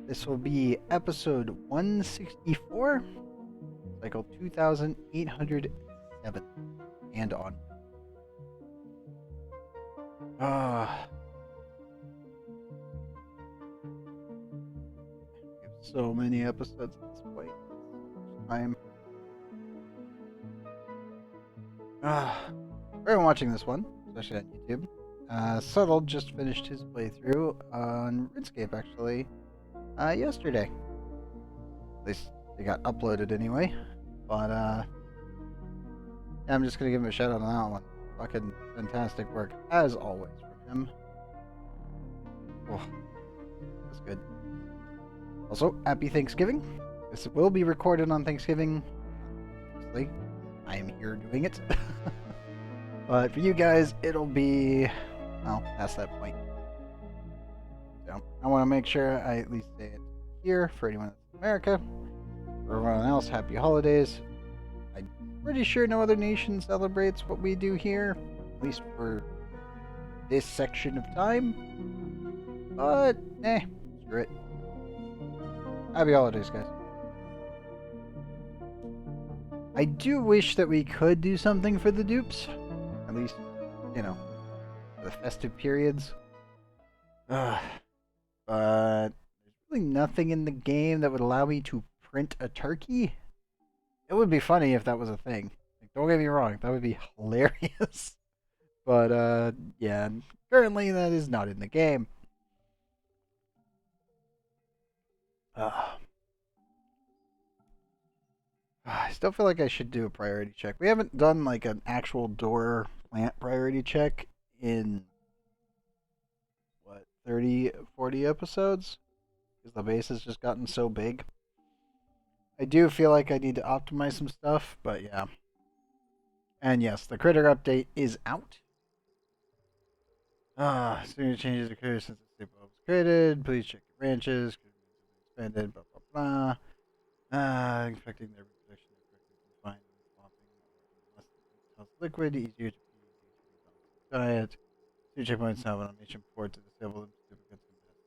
This will be episode 164, cycle 2807, and on. We have so many episodes at this point. I'm for everyone watching this one, especially on YouTube. Subtle just finished his playthrough on RuneScape actually yesterday. At least it got uploaded anyway. But yeah, I'm just gonna give him a shout out on that one. Fucking fantastic work as always from him. Oh, that's good. Also, happy Thanksgiving. This will be recorded on Thanksgiving. Obviously, I am here doing it. But for you guys, it'll be, well, past that point. So, I want to make sure I at least say it here for anyone that's in America. For everyone else, happy holidays. I'm pretty sure no other nation celebrates what we do here, at least for this section of time. But, screw it. Happy holidays, guys. I do wish that we could do something for the dupes. At least, you know, for the festive periods. But there's really nothing in the game that would allow me to print a turkey. It would be funny if that was a thing. Like, don't get me wrong, that would be hilarious. But, yeah, currently that is not in the game. I still feel like I should do a priority check. We haven't done like an actual door plant priority check in what, 30, 40 episodes? Because the base has just gotten so big. I do feel like I need to optimize some stuff, but yeah. And yes, the critter update is out. Soon changes occur since the stable was created. Please check your branches. Expanded, blah blah blah. Expecting their reproduction to quickly confine and swamping less than liquid, easier to feed diet. Two checkpoints now on automation port to disable them to pass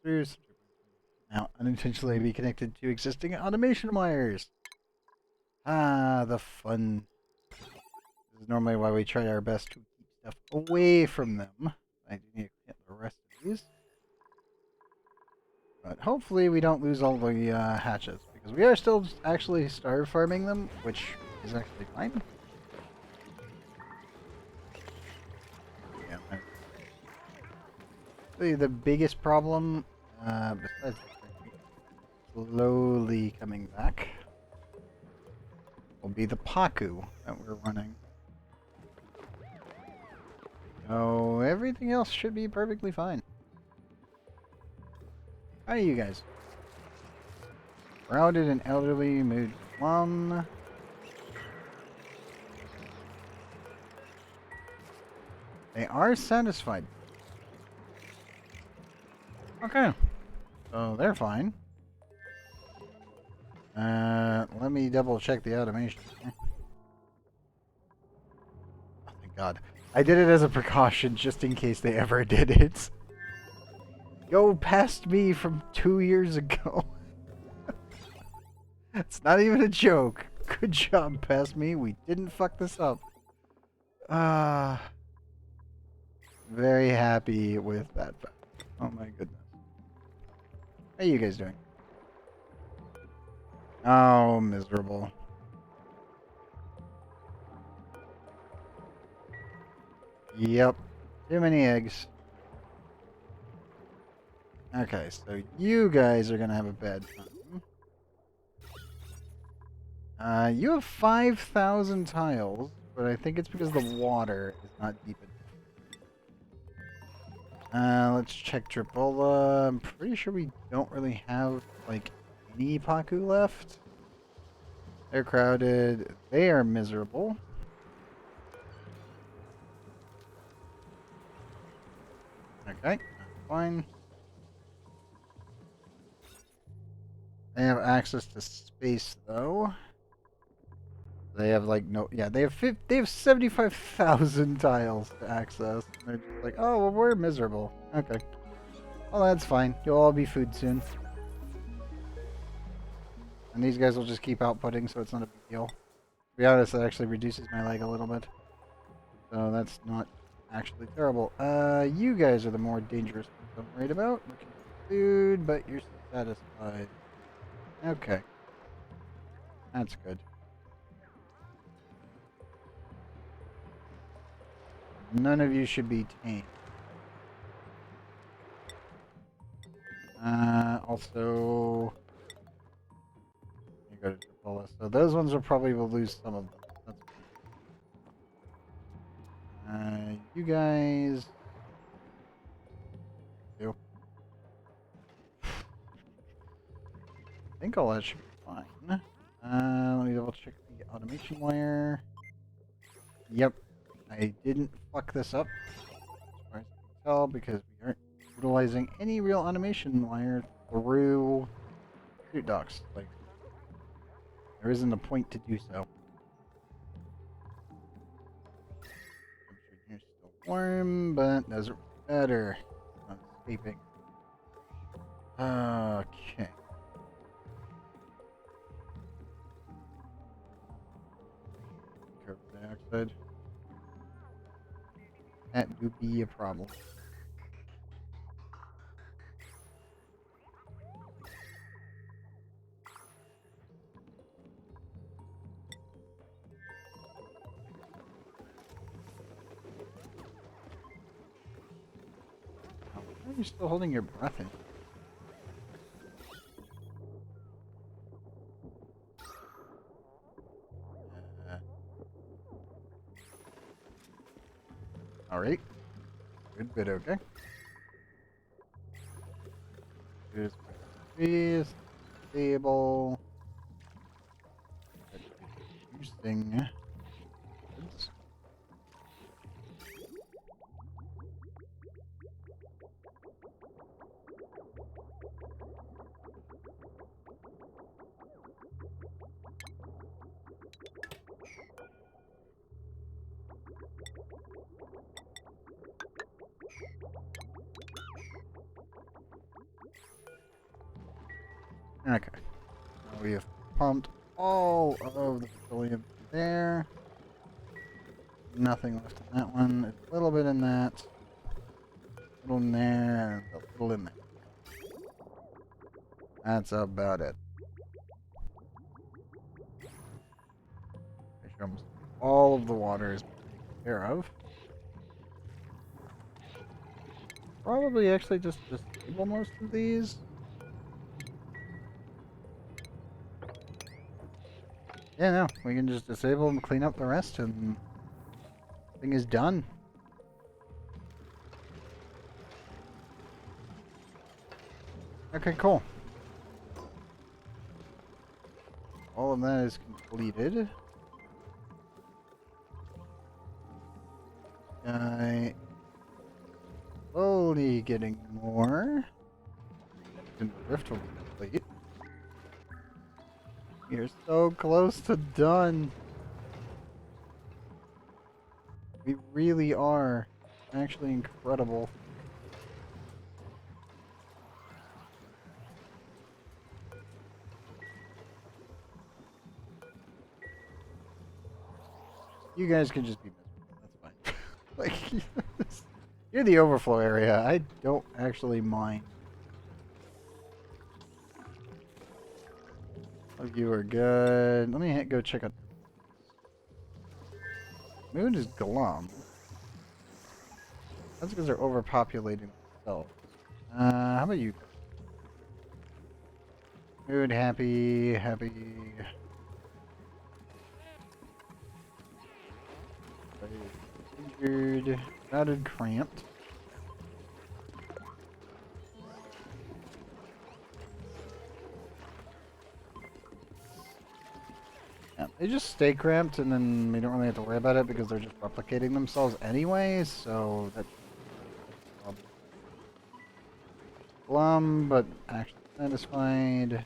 through. Some checkpoints now unintentionally be connected to existing automation wires. The fun. This is normally why we try our best to keep stuff away from them. I do need to hit the rest of these. But hopefully we don't lose all the hatches, because we are still actually starve farming them, which is actually fine. Yeah. Really the biggest problem, besides slowly coming back, will be the Paku that we're running. So everything else should be perfectly fine. How are you guys? Crowded and elderly, mood 1. They are satisfied. Okay. So they're fine. Let me double check the automation. Oh, thank God. I did it as a precaution just in case they ever did it. Go past me from 2 years ago. It's not even a joke. Good job, past me. We didn't fuck this up. Very happy with that fact. Oh my goodness. How are you guys doing? Oh, miserable. Yep. Too many eggs. Okay, so you guys are gonna have a bad time. You have 5,000 tiles, but I think it's because the water is not deep enough. Let's check Tripola. I'm pretty sure we don't really have, like, any Paku left. They're crowded. They are miserable. Okay, fine. They have access to space, though. They have like no, yeah. They have 75,000 tiles to access. And they're just like, oh, well, we're miserable. Okay, well, that's fine. You'll all be food soon. And these guys will just keep outputting, so it's not a big deal. To be honest, that actually reduces my lag a little bit. So that's not actually terrible. You guys are the more dangerous ones I'm worried about. Looking for food, but you're satisfied. Okay. That's good. None of you should be tame. Also... You go to Tripolis. So those ones will probably will lose some of them. That's fine. You guys... Do. I think all that should be fine. Let me double check the automation wire. Yep. I didn't fuck this up, as far as I can tell, because we aren't utilizing any real automation wire through shoot docks. Like, there isn't a point to do so. I'm sure you're still warm, but doesn't matter. Not escaping. Okay. Carbon dioxide. That would be a problem. Why are you still holding your breath in? Alright. Good bit, okay. Here's my stable. Interesting. Oops. Okay. Now we have pumped all of the petroleum there. Nothing left in that one. A little bit in that. A little in there. And a little in there. That's about it. Make sure almost all of the water is taken care of. Probably actually just disable most of these. Yeah, no, we can just disable and clean up the rest, and thing is done. Okay, cool. All of that is completed. Slowly getting more. And the rift will be complete. You're so close to done. We really are. Actually incredible. You guys can just be miserable. That's fine. Like, you're the overflow area. I don't actually mind. All of you are good. Let me go check out. Moon is glum. That's because they're overpopulating themselves. How about you? Mood, happy. Injured, crowded, cramped. Yeah, they just stay cramped, and then we don't really have to worry about it because they're just replicating themselves anyway. So that's glum, but actually satisfied.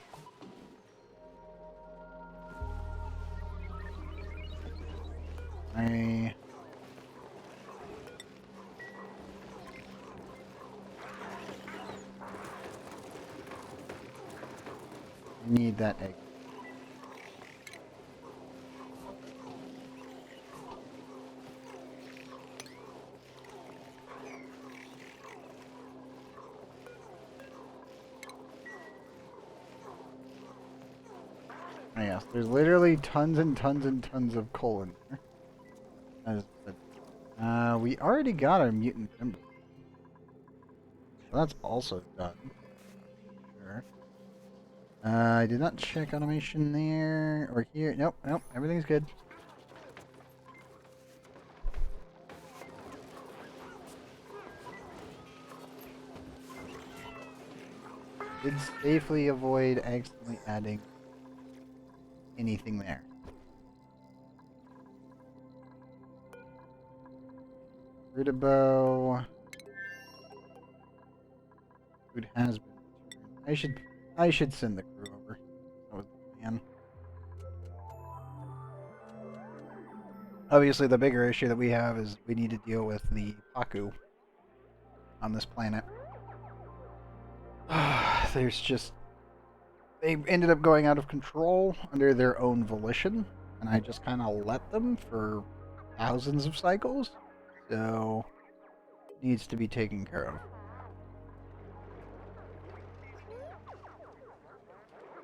I need that egg. Oh, yes, there's literally tons and tons and tons of coal in there. We already got our mutant timber. So that's also done. Sure. I did not check automation there or here. Nope, nope, everything's good. Did safely avoid accidentally adding anything there. Rudabo. Food has been returned. I should send the crew over. That was the plan. Obviously, the bigger issue that we have is we need to deal with the Paku on this planet. There's just... They ended up going out of control under their own volition, and I just kind of let them for thousands of cycles. So, needs to be taken care of.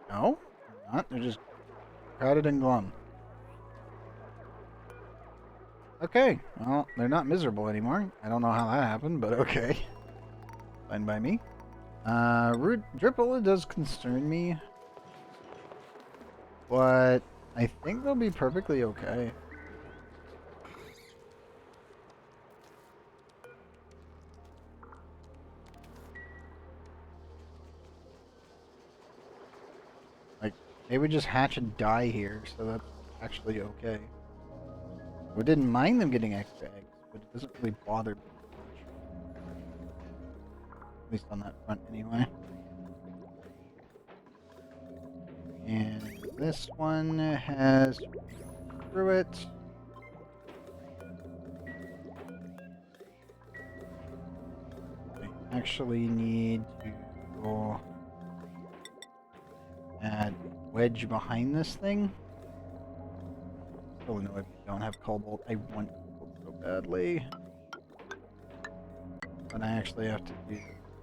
No, they're not. They're just crowded and glum. Okay, well, they're not miserable anymore. I don't know how that happened, but okay. Fine by me. Dripple does concern me, but I think they'll be perfectly okay. Like, they would just hatch and die here, so that's actually okay. We didn't mind them getting extra eggs, but it doesn't really bother me much. At least on that front, anyway. And this one has through it. I actually need to add a wedge behind this thing. Still annoyed we don't have cobalt. I want cobalt so badly. But I actually have to do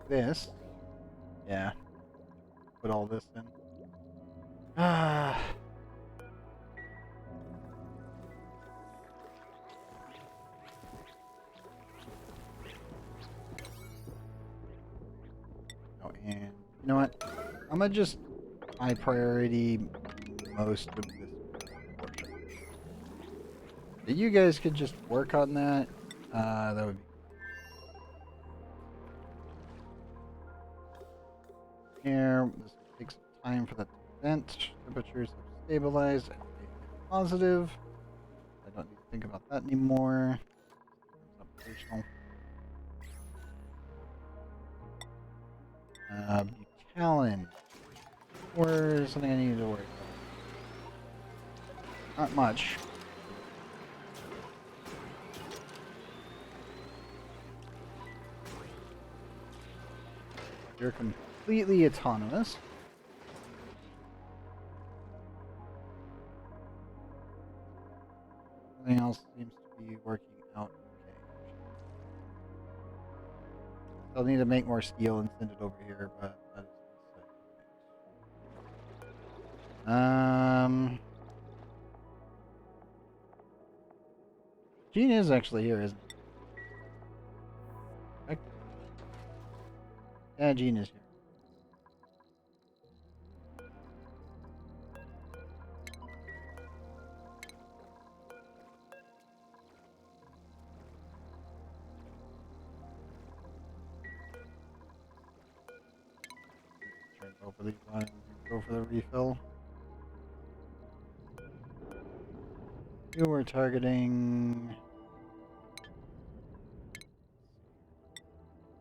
this. Yeah. Put all this in. Ah. Oh, and you know what? I'm gonna just high priority most of this portion. If you guys could just work on that, that would be. Here, this will take some time for that to vent. Temperatures have stabilized. Positive. I don't need to think about that anymore. It's operational. Butalin. Or something I need to worry about. Not much. You're completely autonomous. Everything else seems to be working out okay. I'll need to make more steel and send it over here, but that is the side of things. Gene is actually here, isn't he? Yeah, Gene is here. Over these lines and go for the refill. You were targeting.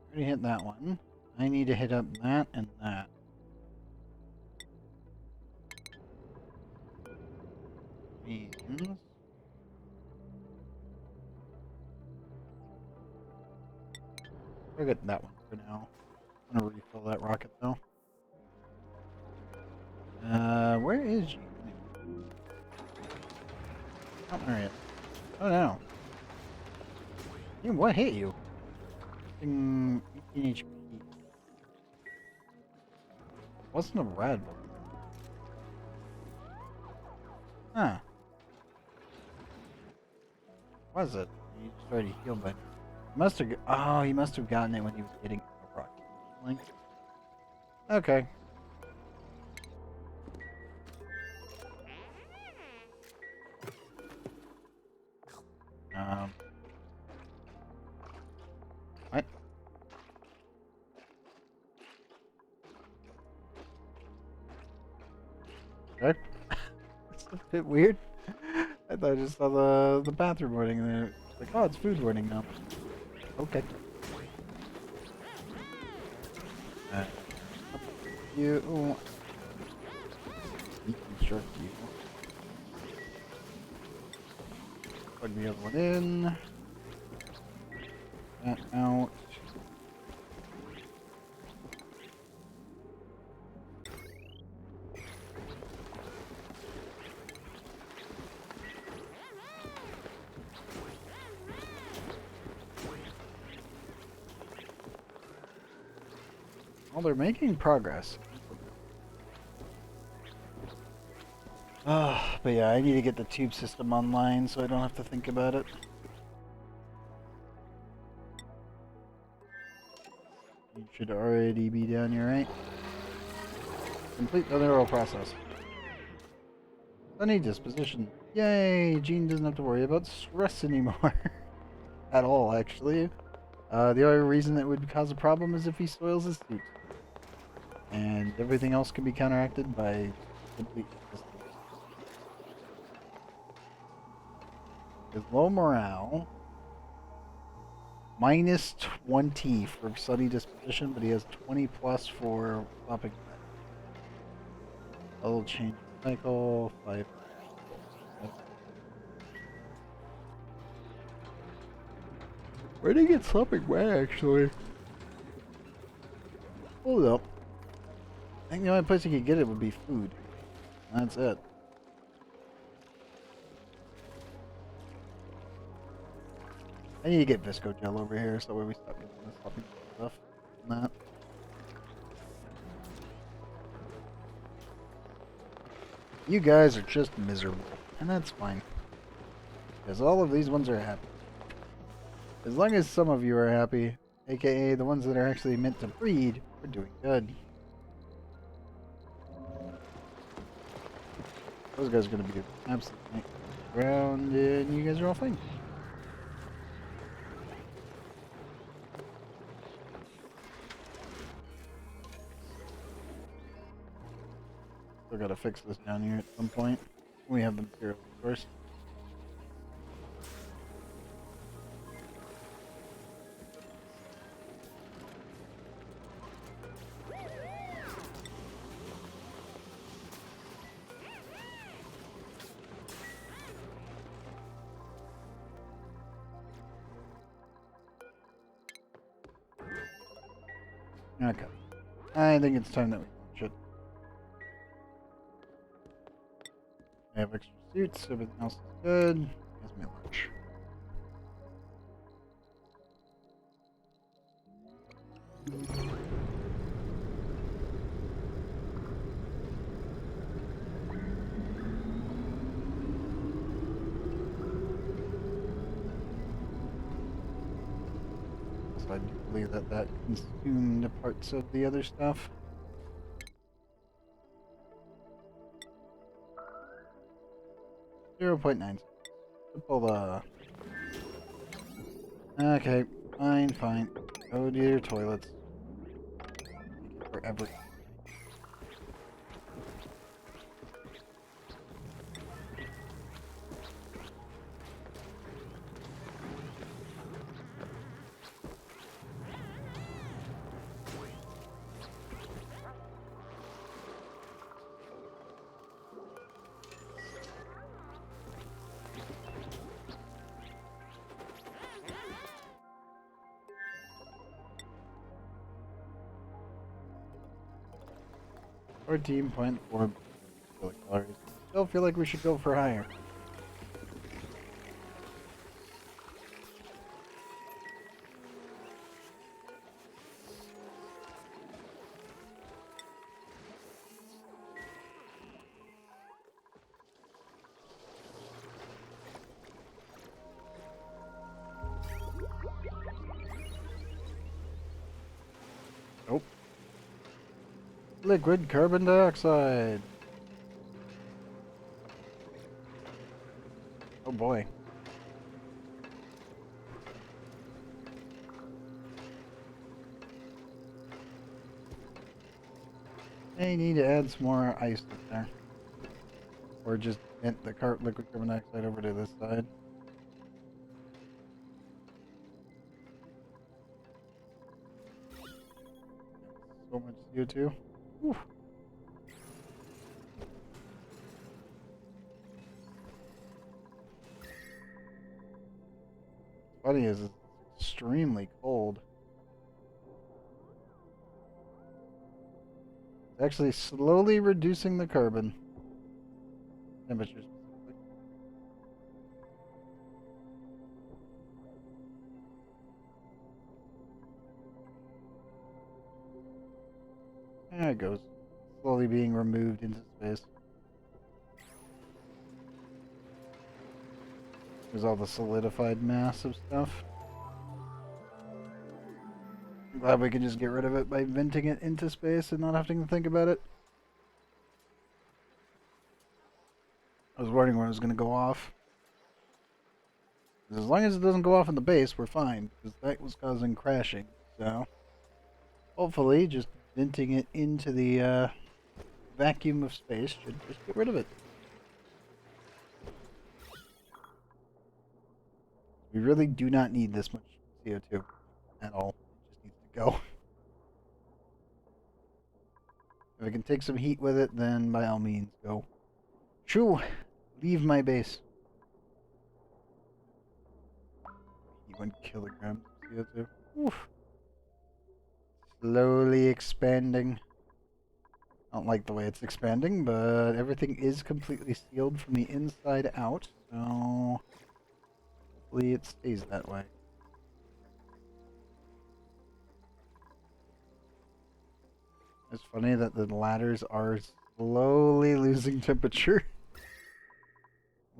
Already hit that one. I need to hit up that and that. Means. We'll get that one for now. I'm gonna refill that rocket though. Where is you? Oh, alright. Oh no. What hit you? 18 HP. Wasn't a rad one. Huh. Was it? He just already healed by now. Must have. Oh, he must have gotten it when he was hitting a rock. Like, okay. Um. What? Okay. It's a bit weird. I thought I just saw the bathroom warning and then it's like, oh, it's food warning now. Okay. Uh, you deconstruct you. Plug the other one in. That out. Well, they're making progress. But yeah, I need to get the tube system online so I don't have to think about it. You should already be down here, right? Complete the neural process. Sunny disposition. Yay! Gene doesn't have to worry about stress anymore. At all, actually. The only reason it would cause a problem is if he soils his suit. And everything else can be counteracted by complete system. His low morale. Minus 20 for sunny disposition, but he has 20 plus for stopping. A little change cycle, 5. Where did he get slopping wet, actually? Hold up. I think the only place you could get it would be food. That's it. I need to get Visco Gel over here so that way we stop getting this sloppy stuff. And that. You guys are just miserable. And that's fine. Because all of these ones are happy. As long as some of you are happy, aka the ones that are actually meant to breed, we're doing good. Those guys are going to be absolutely ground, and you guys are all fine. Still got to fix this down here at some point. We have the materials, of course. Okay. I think it's time that we launch it. I have extra suits, everything else is good. Here's my lunch. So I do believe that that consumed parts of the other stuff. .9. Pull the... Okay, fine. Go to your toilets. Forever. Or team 0.4 calories. Still feel like we should go for higher. Liquid carbon dioxide. Oh boy. I need to add some more ice up there. Or just vent the liquid carbon dioxide over to this side. So much CO2. Whew. Funny is it's extremely cold. It's actually slowly reducing the carbon temperatures. There it goes. Slowly being removed into space. There's all the solidified mass of stuff. I'm glad we can just get rid of it by venting it into space and not having to think about it. I was wondering when it was going to go off. As long as it doesn't go off in the base, we're fine, because that was causing crashing. So, hopefully, just venting it into the vacuum of space should just get rid of it. We really do not need this much CO2 at all. It just needs to go. If I can take some heat with it, then by all means, go. Shoo! Leave my base. 1 kilogram of CO2. Oof. Slowly expanding. I don't like the way it's expanding, but everything is completely sealed from the inside out, so hopefully it stays that way. It's funny that the ladders are slowly losing temperature.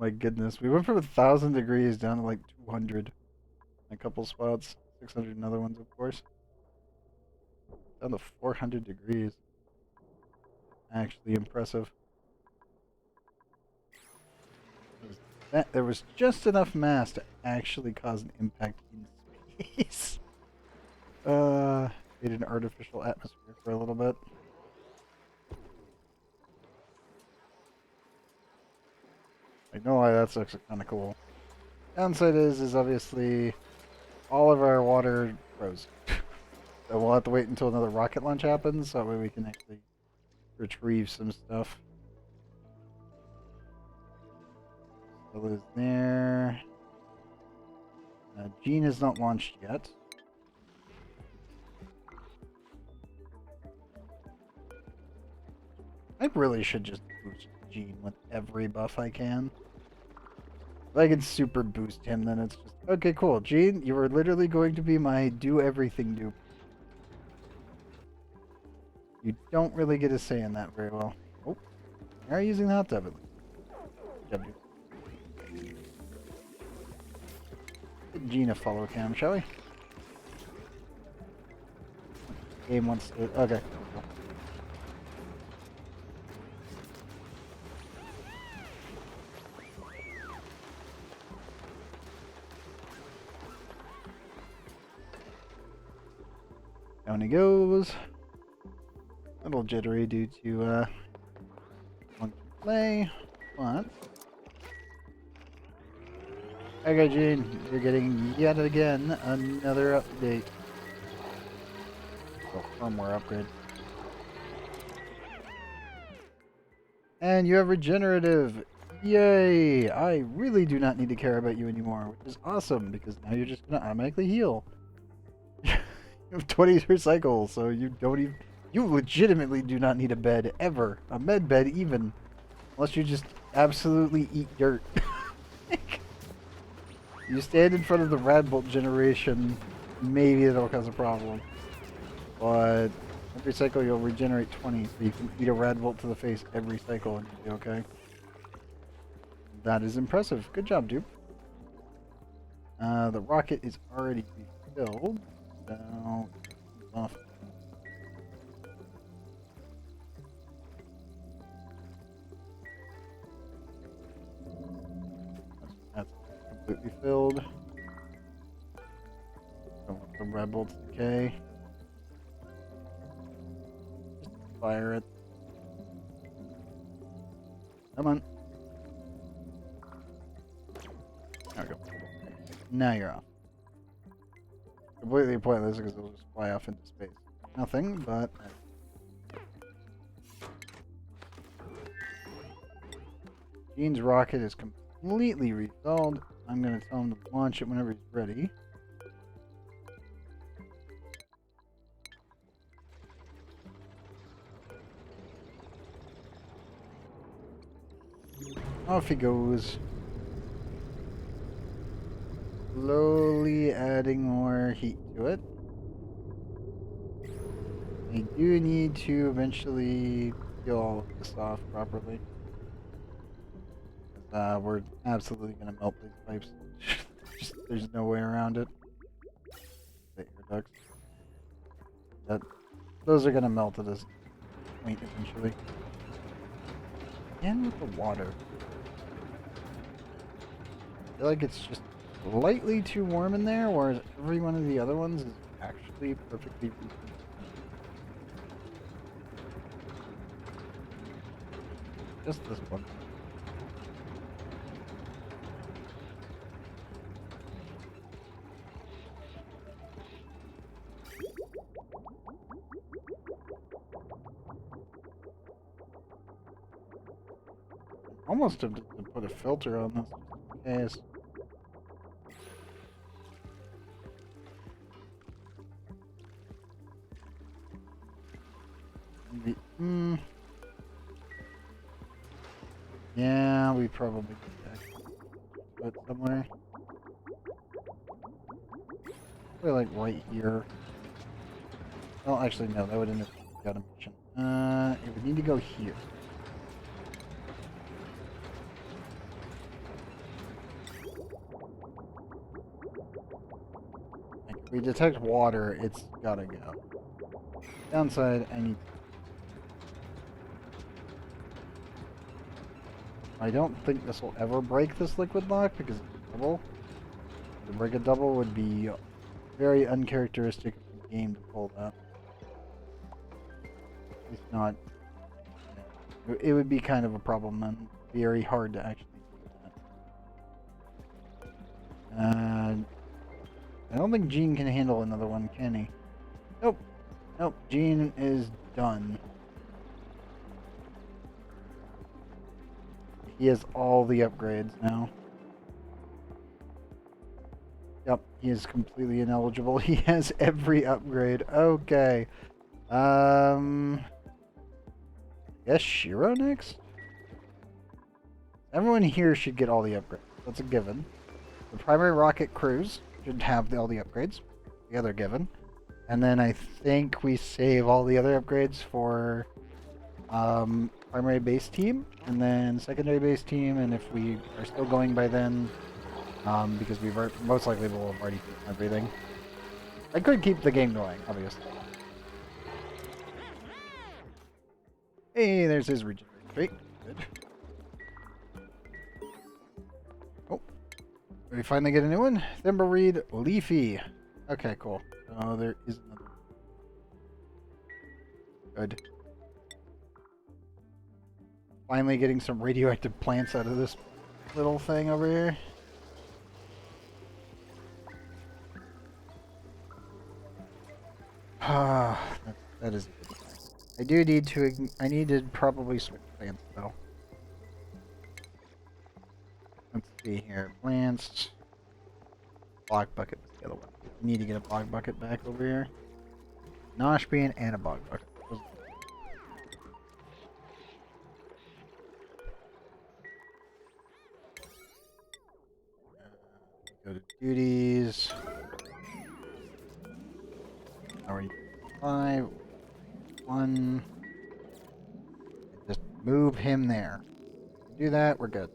My goodness, we went from 1,000 degrees down to like 200 in a couple spots, 600 in other ones, of course. Down to 400 degrees. Actually impressive. There was just enough mass to actually cause an impact in space. Made an artificial atmosphere for a little bit. I know why that's actually kind of cool. Downside is obviously all of our water froze. So we'll have to wait until another rocket launch happens, so that way we can actually retrieve some stuff. Still is there. Gene is not launched yet. I really should just boost Gene with every buff I can. If I can super boost him, then it's just... Okay, cool. Gene, you are literally going to be my do-everything dupe. You don't really get a say in that very well. Oh, they are using the hot tub at least. Good job, dude. Get Gene a follow cam, shall we? Game wants to... Okay. Cool. Down he goes. A little jittery due to monkey play, but okay, Gene, you're getting yet again another update. Oh, firmware upgrade. And you have regenerative. Yay! I really do not need to care about you anymore, which is awesome because now you're just gonna automatically heal. You have 20 per cycle, so you don't even. You legitimately do not need a bed ever. A med bed even. Unless you just absolutely eat dirt. You stand in front of the Radbolt generation, maybe it'll cause a problem. But every cycle you'll regenerate 20, so you can eat a Radbolt to the face every cycle and you'll be okay. That is impressive. Good job, dude. The rocket is already refilled, so off. completely filled. Don't want the rebel to decay. Just fire it. Come on. There we go. Now you're off. Completely pointless because it'll just fly off into space. Nothing, but... Gene's rocket is completely refilled. I'm going to tell him to launch it whenever he's ready. Off he goes. Slowly adding more heat to it. I do need to eventually peel all of this off properly. We're absolutely going to melt these pipes. There's no way around it. The air ducts. Those are going to melt at this point eventually. And with the water. I feel like it's just slightly too warm in there, whereas every one of the other ones is actually perfectly reasonable. Just this one. Almost to put a filter on this case. Yeah, we probably put it somewhere. Probably like right here. Well, actually, no, that would end up with automation. It would need to go here. Like, if we detect water, it's gotta go. Downside, I don't think this will ever break this liquid lock because it's double. To break a double would be very uncharacteristic of the game to pull that. It's not. You know, it would be kind of a problem and very hard to actually do that. I don't think Gene can handle another one, can he? Nope. Nope. Gene is done. He has all the upgrades now. Yep, he is completely ineligible. He has every upgrade. Okay. Guess Shiro next? Everyone here should get all the upgrades. That's a given. The primary rocket crews should have all the upgrades. The other given. And then I think we save all the other upgrades for primary base team, and then secondary base team, and if we are still going by then, because we've most likely will have already beaten everything. I could keep the game going, obviously. Hey, there's his regeneration rate. Good. Oh, did we finally get a new one? Thimbleweed Leafy. Okay, cool. Oh, there is another. Good. Finally getting some radioactive plants out of this little thing over here. Ah, that is a good thing. I do need to. I need to probably switch plants though. Let's see here. Plants. Block bucket was the other one. I need to get a block bucket back over here. Nosh bean and a block bucket. Go to duties. Already 5. 1. Just move him there. Do that, we're good.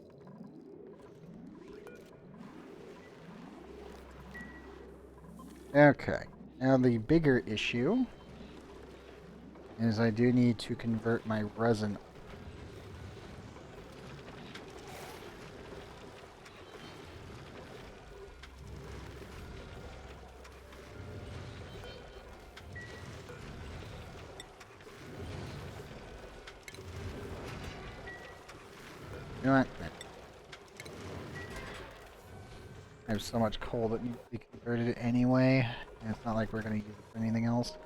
Okay. Now the bigger issue is I do need to convert my resin. You know what? I have so much coal that needs to be converted anyway, and it's not like we're going to use it for anything else.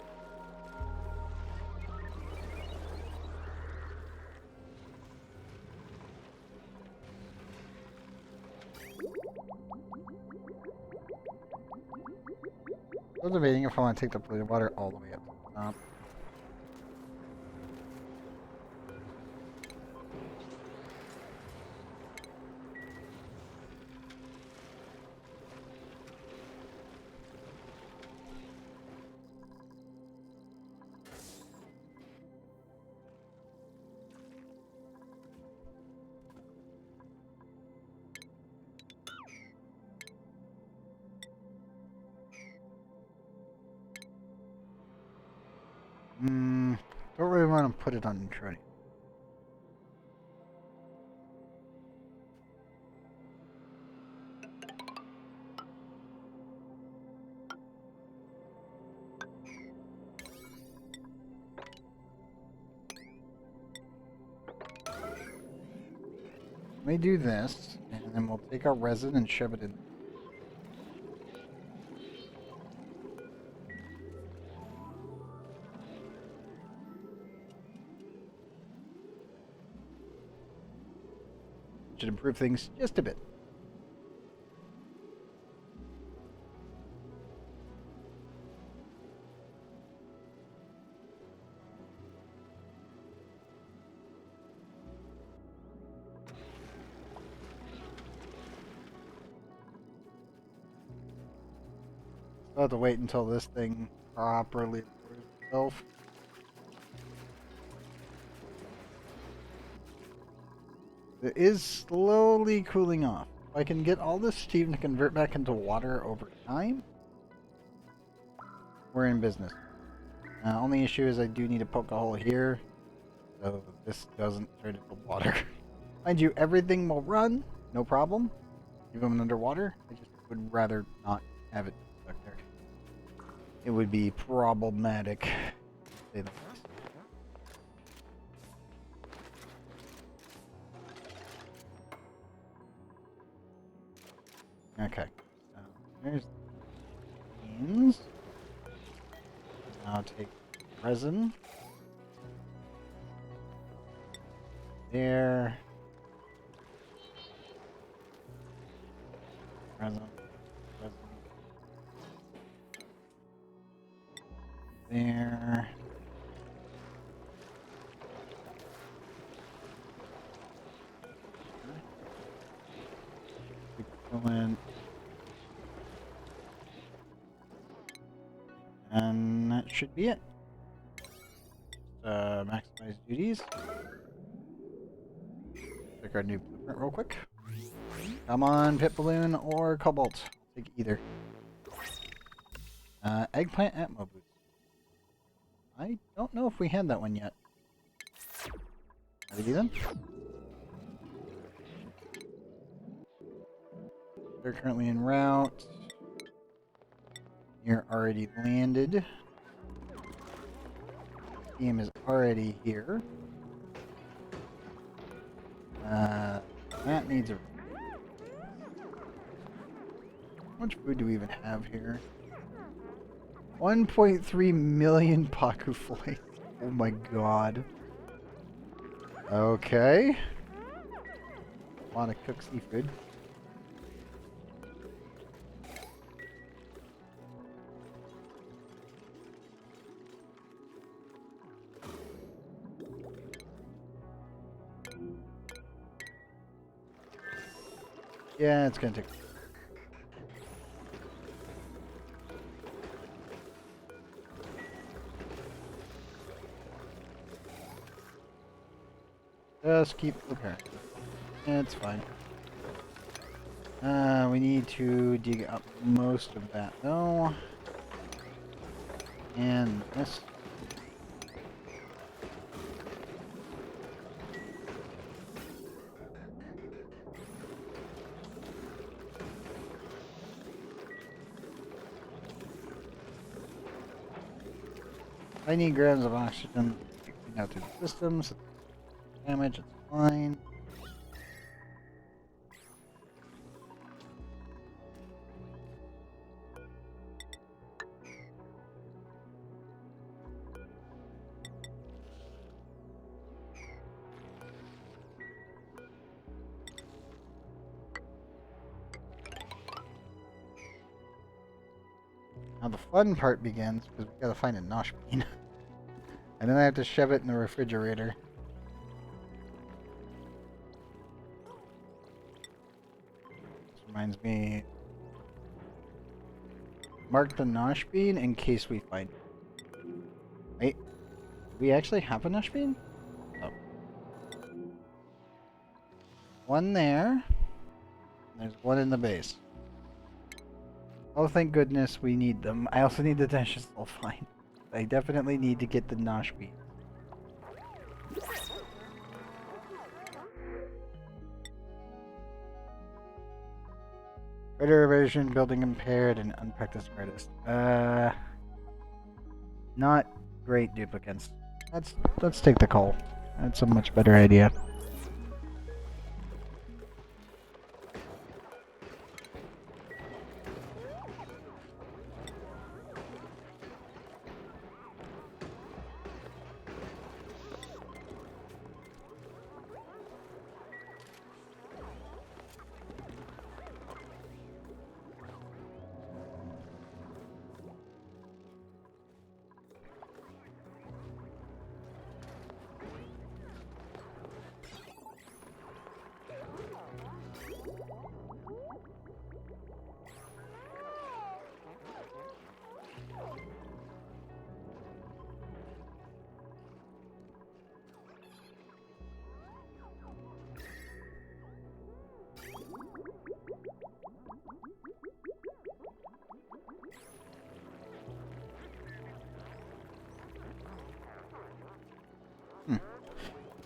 I was debating if I want to take the polluted water all the way up to the top. Don't really want to put it on neutrality. Let me do this, and then we'll take our resin and shove it in. Should improve things just a bit. I'll have to wait until this thing properly pours itself. It is slowly cooling off. If I can get all this steam to convert back into water over time, we're in business. Only issue is I do need to poke a hole here, so this doesn't turn into water. Mind you, everything will run, no problem, even underwater. I just would rather not have it stuck there. It would be problematic, to say the least. Okay, so there's the beans. Now take resin. There. Resin. Resin. There. Equivalent. And that should be it. Maximize duties. Check our new blueprint real quick. Come on, pit balloon or cobalt. I'll take either. Eggplant Atmo boots. I don't know if we had that one yet. Ready then? They're currently en route. You're already landed. Team is already here. That needs a... How much food do we even have here? 1.3 million Paku flights. Oh my god. Okay. A lot of cooked seafood. Yeah, it's gonna take... Just keep preparing. It's fine. We need to dig up most of that though. And this. I need grams of oxygen out through the system, so damage, it's fine. Now the fun part begins, because we gotta find a nosh bean. And then I have to shove it in the refrigerator. This reminds me... Mark the nosh bean in case we find it. Wait, do we actually have a nosh bean? Oh. One there. There's one in the base. Oh, thank goodness we need them. I also need the dashes sulfide. I definitely need to get the nosh bean. Critter evasion, building impaired, and unpracticed artist. Not great duplicates. Let's take the coal. That's a much better idea.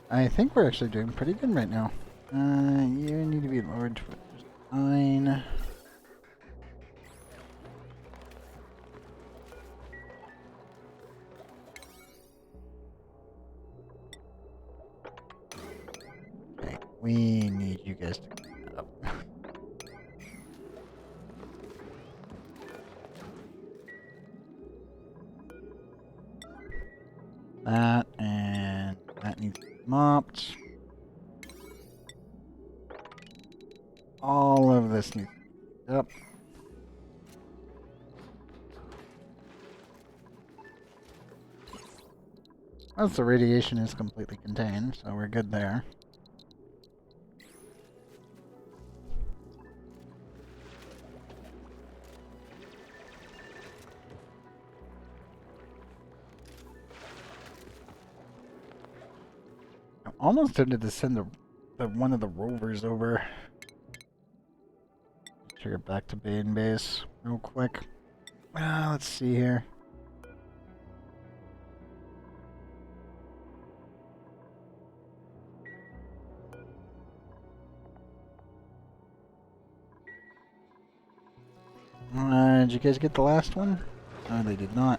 I think we're actually doing pretty good right now. You need to be lowered to 9. Okay, we need you guys to clean that up. That and that needs to be mopped. All of this needs to be cleaned up. Once the radiation is completely contained, so we're good there. I'm almost tempted to send one of the rovers over. Take it back to main base real quick. Let's see here. Did you guys get the last one? No, they did not.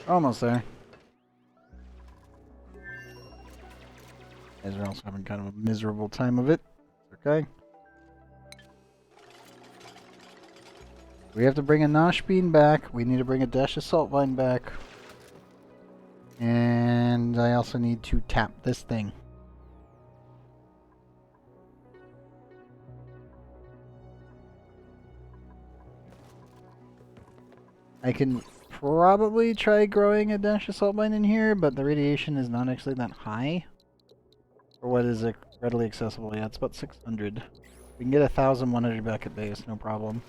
Almost there. You guys are also having kind of a miserable time of it. Okay. We have to bring a nosh bean back. We need to bring a dash of salt vine back. And I also need to tap this thing. I can probably try growing a dash of salt vine in here, but the radiation is not actually that high. For what is readily accessible. Yeah, it's about 600. We can get 1,100 back at base, no problem.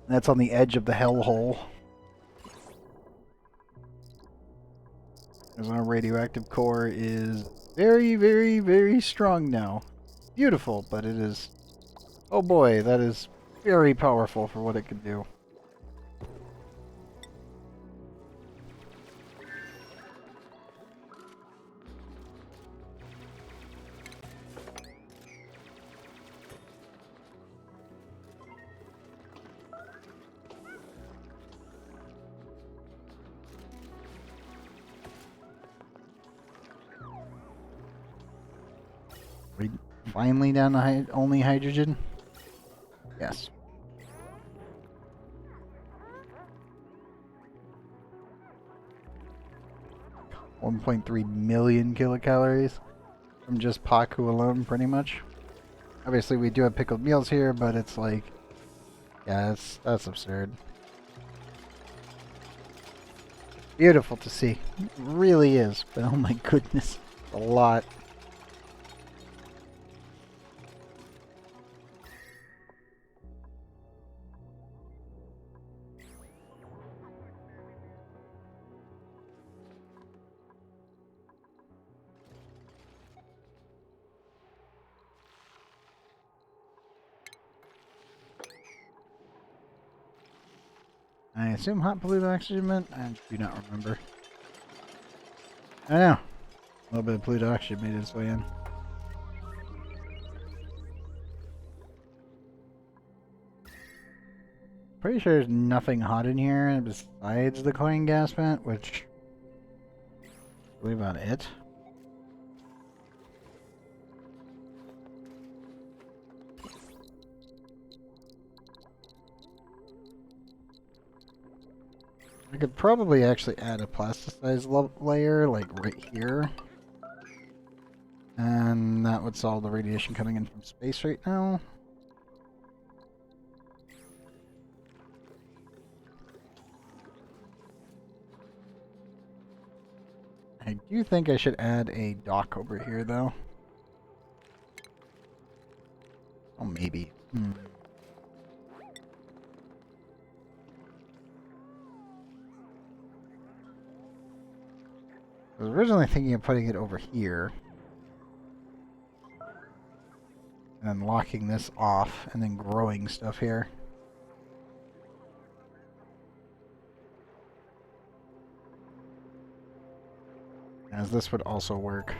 That's on the edge of the hellhole. Because our radioactive core is very, very, very strong now. Beautiful, but it is... Oh boy, that is very powerful for what it can do. We finally down to only hydrogen? Yes. $1.3 million kilocalories from just Paku alone, pretty much. Obviously, we do have pickled meals here, but it's like Yeah, that's absurd. Beautiful to see. It really is. But oh my goodness. A lot. I assume hot blue oxygen meant? I do not remember. I know. A little bit of blue oxygen made its way in. Pretty sure there's nothing hot in here besides the coin gas vent, which I believe about it. I could probably actually add a plasticized layer, like right here. And that would solve the radiation coming in from space right now. I do think I should add a dock over here, though. Oh, maybe. I was originally thinking of putting it over here. And then locking this off, and then growing stuff here. As this would also work.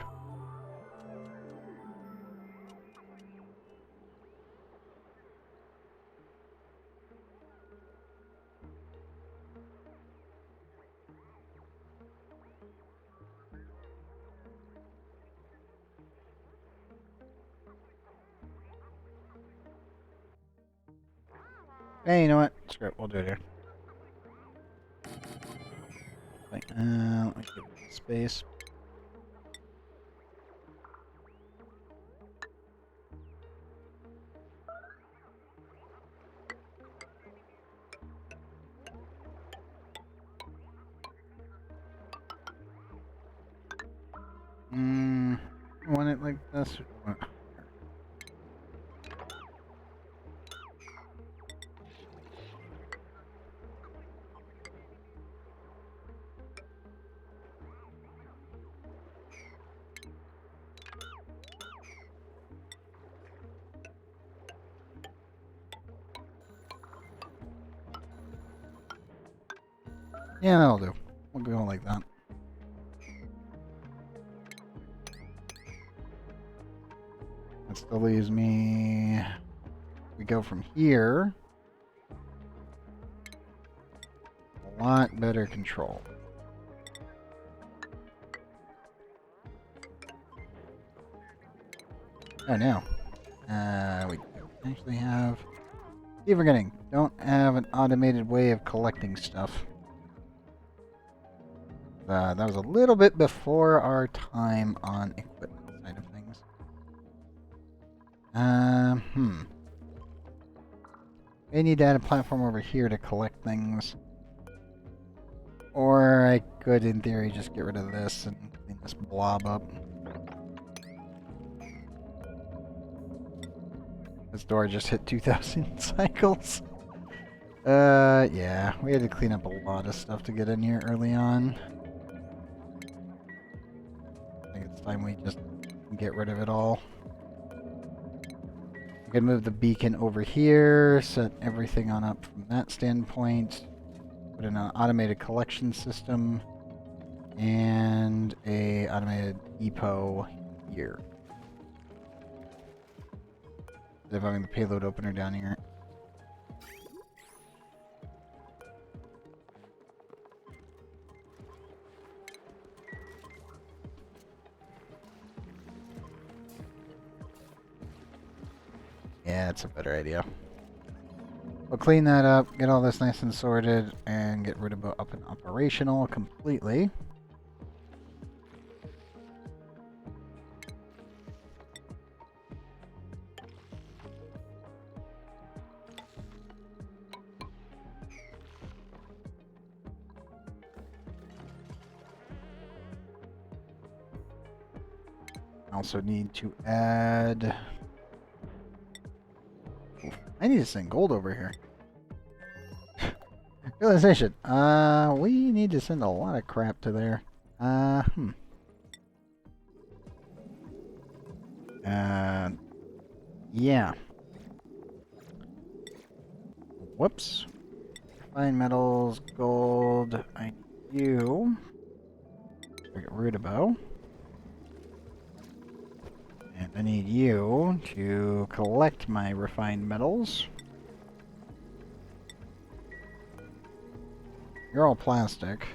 Hey, you know what? Screw it, we'll do it here. Like, let me give it space. Want it like this? Or do you want it Yeah, that'll do. We'll go like that. That still leaves me... We go from here. A lot better control. Oh, no. We don't actually have... Keep forgetting. Don't have an automated way of collecting stuff. That was a little bit before our time on equipment side of things. I need to add a platform over here to collect things. Or I could, in theory, just get rid of this and clean this blob up. This door just hit 2,000 cycles. Yeah, we had to clean up a lot of stuff to get in here early on. I think it's time we just get rid of it all. We can move the beacon over here, set everything on up from that standpoint. Put in an automated collection system and a automated depot here. Instead of having the payload opener down here. Yeah, that's a better idea. We'll clean that up, get all this nice and sorted, and get rid of it up and operational completely. I also need to add... Oof, I need to send gold over here. Realization. We need to send a lot of crap to there. Yeah. Whoops. Fine metals, gold. I need you. I get Rudibo. And I need you to collect my refined metals. You're all plastic.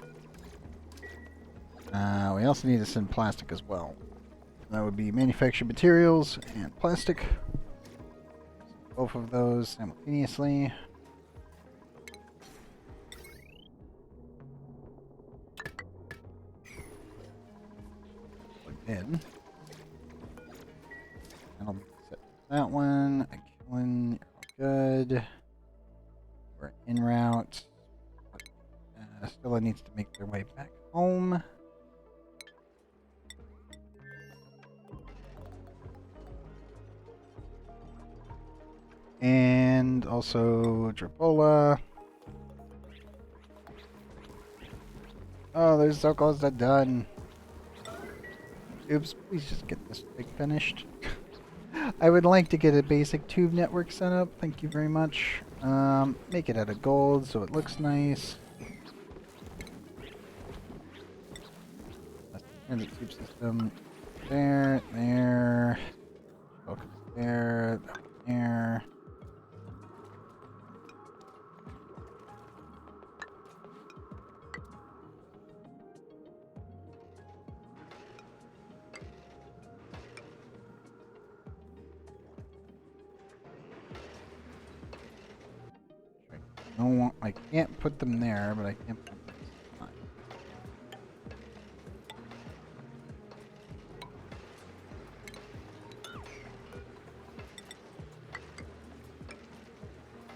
We also need to send plastic as well. That would be manufactured materials and plastic. Both of those simultaneously. Plugged in. That'll set that one. You're all good. We're en route. Stella needs to make their way back home. And also Drapola. Oh, they're so close to done. Oops, please just get this thing finished. I would like to get a basic tube network set up. Thank you very much. Make it out of gold so it looks nice. Transit tube system. There, there. Focus there, there. No, I can't put them there, but I can put them this time.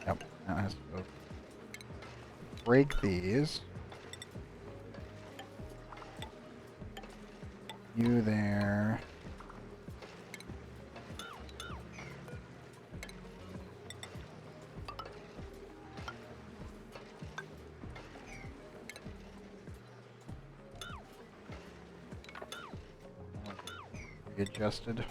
Yep, that has to go. Break these. You there. Readjusted.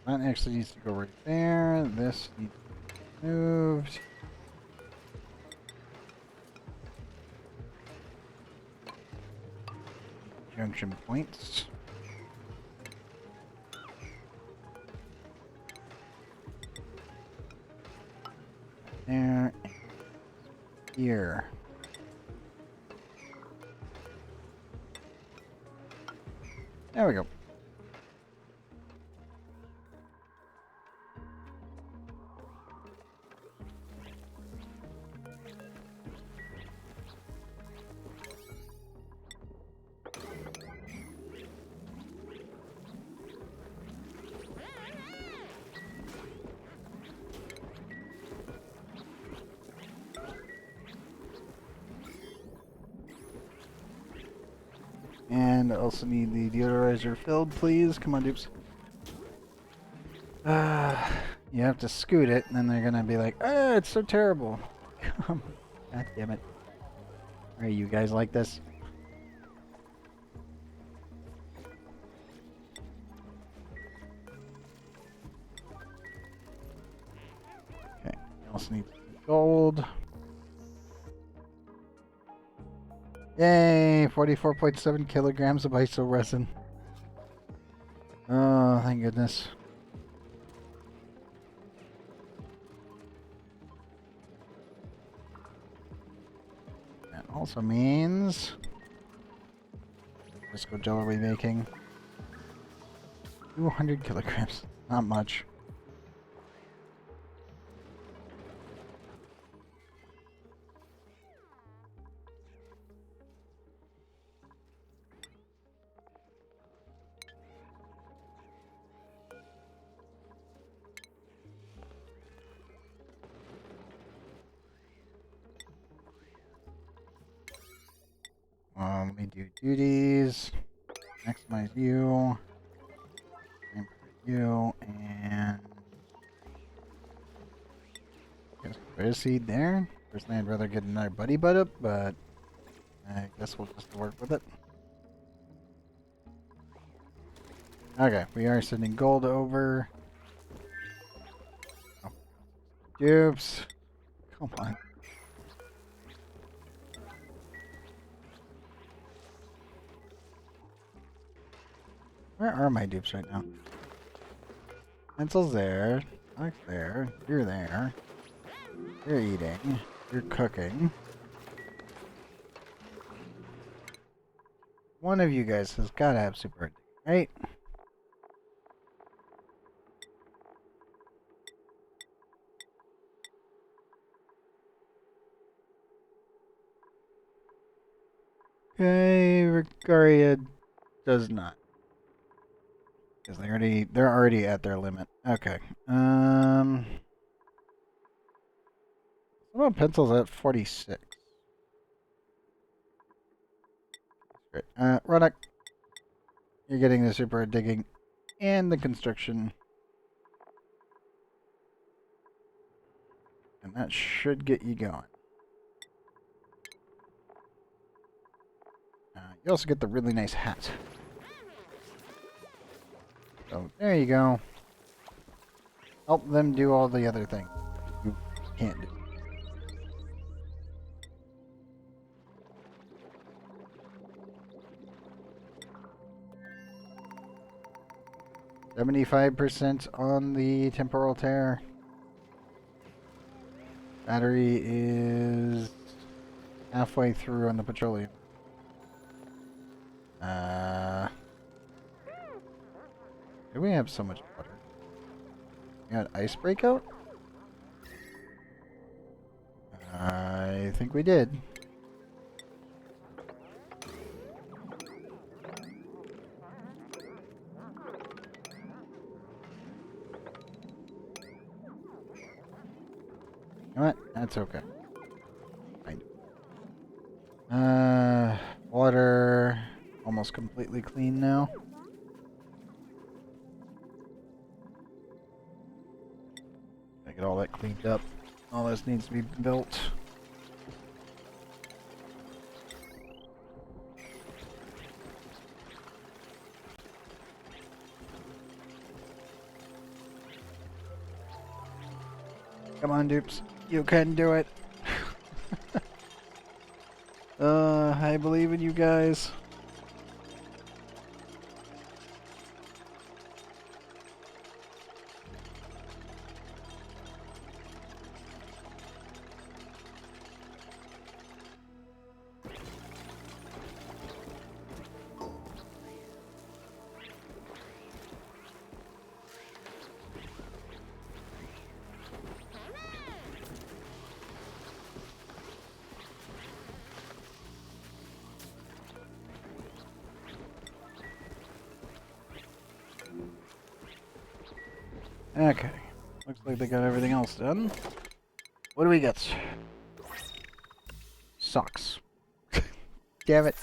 That actually needs to go right there. This needs to be moved. Junction points. There. Here. There we go. And I also need the deodorizer filled, please. Come on, dupes. You have to scoot it, and then they're gonna be like, "Ah, it's so terrible." God damn it. Alright, you guys like this? Okay, I also need gold. Yay! 44.7 kilograms of iso resin. Oh, thank goodness. That also means Disco Jello remaking. 200 kilograms. Not much. Let me do duties. Maximize you. You and guess there's a seed there. Personally, I'd rather get another buddy butt up, but I guess we'll just work with it. Okay, we are sending gold over. Oh. Dupes. Come on. Where are my dupes right now? Pencil's there. Alex there. You're there. You're eating. You're cooking. One of you guys has got to have super, right? Okay, Rigaria does not. Because they're already at their limit. Okay. What about pencils at 46? Great. Roddick, you're getting the super digging and the construction. And that should get you going. You also get the really nice hat. So there you go. Help them do all the other things you can't do. %75 on the temporal tear. Battery is halfway through on the petroleum. Do we have so much water? We got ice breakout? I think we did. You know what? That's okay. Fine. Water almost completely clean now. I get all that cleaned up. All this needs to be built. Come on, dupes. You can do it. I believe in you guys. Okay. Looks like they got everything else done. What do we get? Socks. Damn it.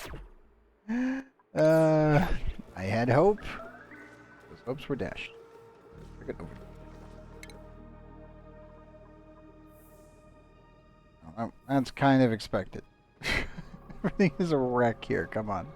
I had hope. Those hopes were dashed. Bring it over. Oh, that's kind of expected. Everything is a wreck here. Come on.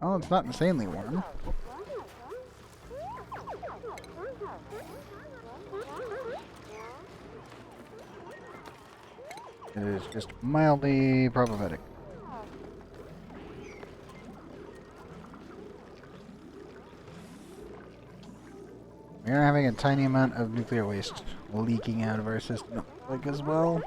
Oh, it's not insanely warm. It is just mildly problematic. We are having a tiny amount of nuclear waste leaking out of our system, like as well.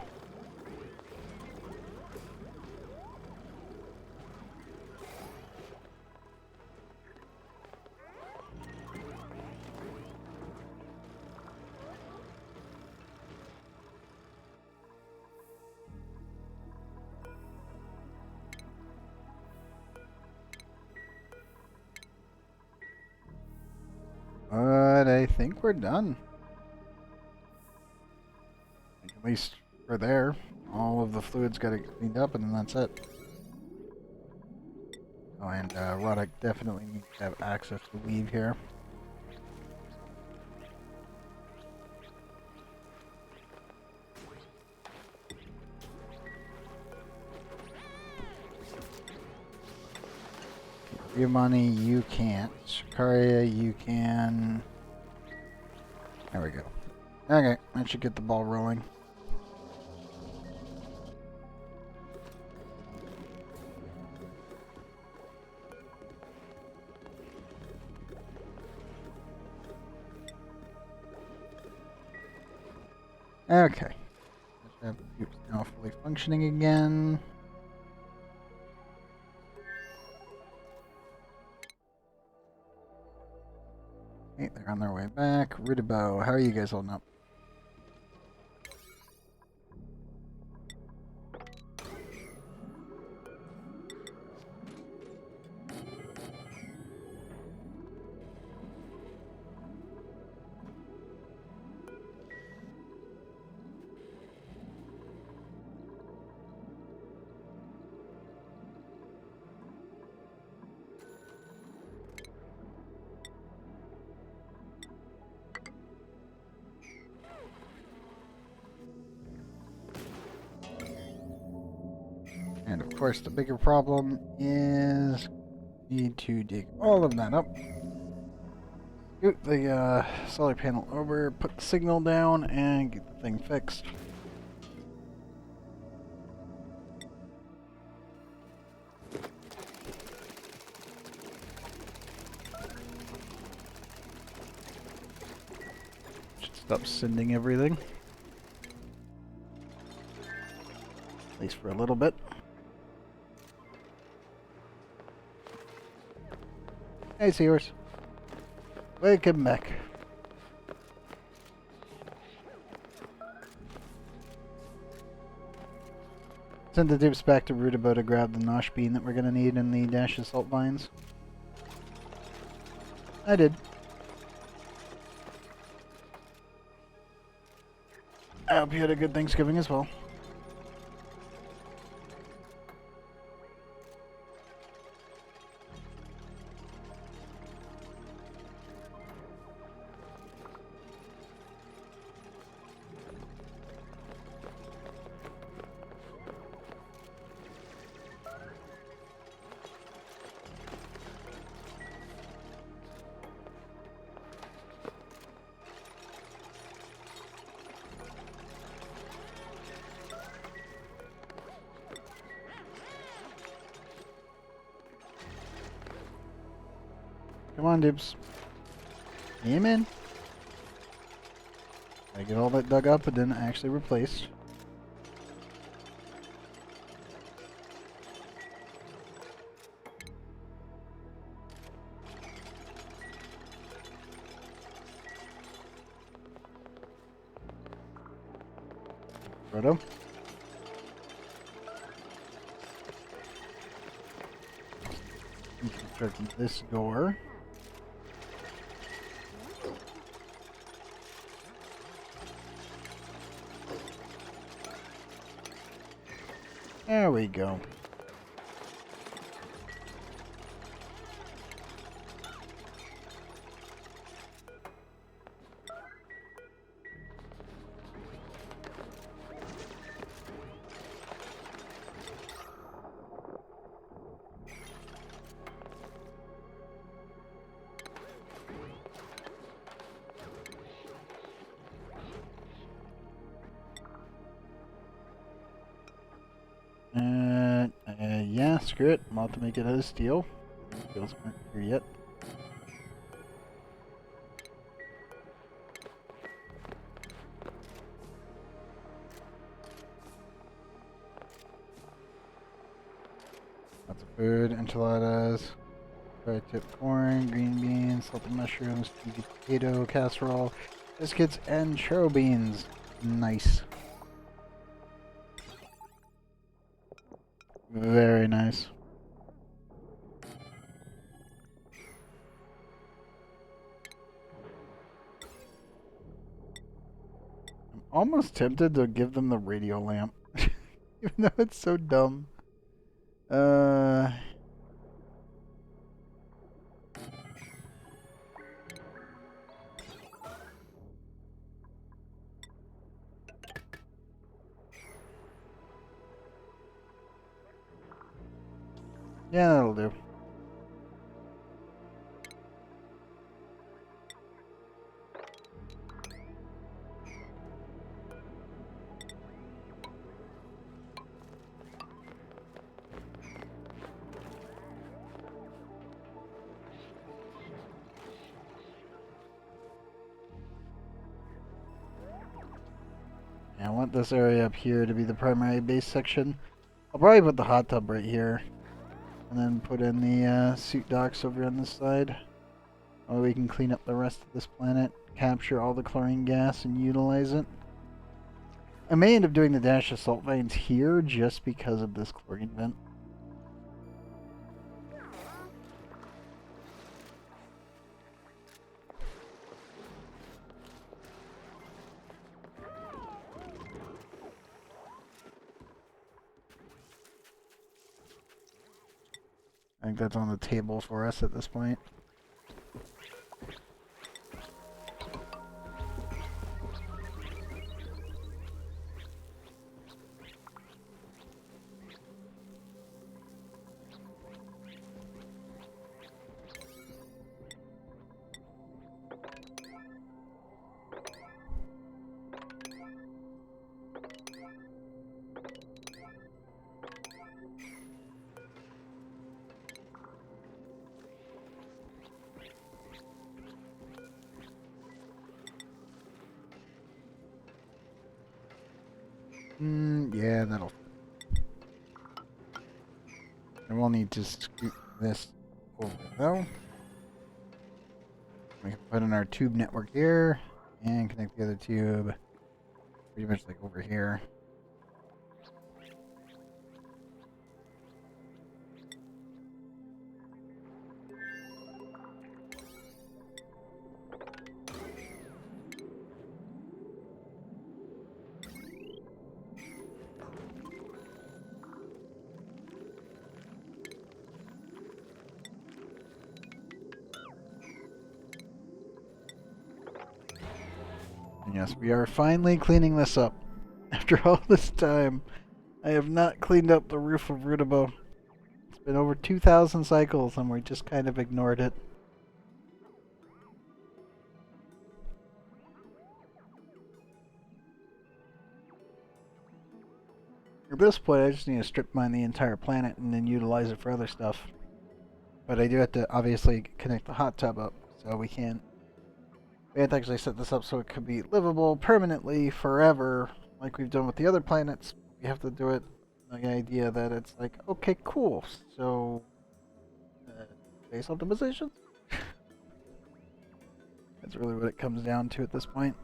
But I think we're done. At least for there. All of the fluids got it cleaned up and then that's it. Oh, and Roddick definitely needs to have access to leave here. Money, you can't. Shikaria, you can. There we go. Okay, that should get the ball rolling. Okay. It's now fully functioning again. Okay, they're on their way back. Ridabo, how are you guys holding up? And of course, the bigger problem is need to dig all of that up. Scoot the solar panel over, put the signal down, and get the thing fixed. Should stop sending everything. At least for a little bit. Hey, Sears. Welcome back. Send the dupes back to Rudabo to grab the nosh bean that we're going to need in the dash assault vines. I did. I hope you had a good Thanksgiving as well. Come on, dibs. Amen. I get all that dug up and then actually replaced. Roto. Constructing this door. There we go. screw it. I'm about to make it out of steel. Steels aren't here yet. Lots of food, enchiladas, fried tip corn, green beans, salted mushrooms, cheesy potato casserole, biscuits, and churro beans. Nice. Very nice. I'm almost tempted to give them the radio lamp. Even though it's so dumb. Yeah, that'll do. I want this area up here to be the primary base section. I'll probably put the hot tub right here. And then put in the suit docks over on this side. Or we can clean up the rest of this planet, capture all the chlorine gas, and utilize it. I may end up doing the dash assault veins here just because of this chlorine vent. I think that's on the table for us at this point. Yeah, that'll fit. And we'll need to scoot this over though. We can put in our tube network here and connect the other tube pretty much like over here. Yes, we are finally cleaning this up. After all this time, I have not cleaned up the roof of Rudabo. It's been over 2,000 cycles and we just kind of ignored it. At this point, I just need to strip mine the entire planet and then utilize it for other stuff. But I do have to obviously connect the hot tub up, so we can't... We have to actually set this up so it could be livable permanently forever, like we've done with the other planets. We have to do it with the idea that it's like, okay, cool, so... base optimization? That's really what it comes down to at this point.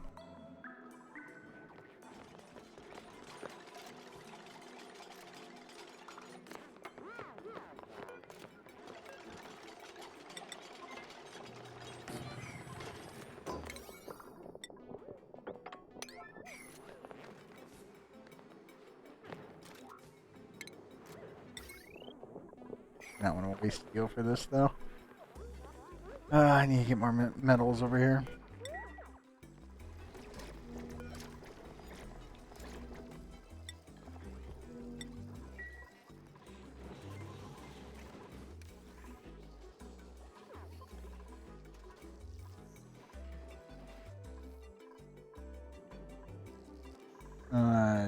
Not want to waste steel for this though. I need to get more metals over here.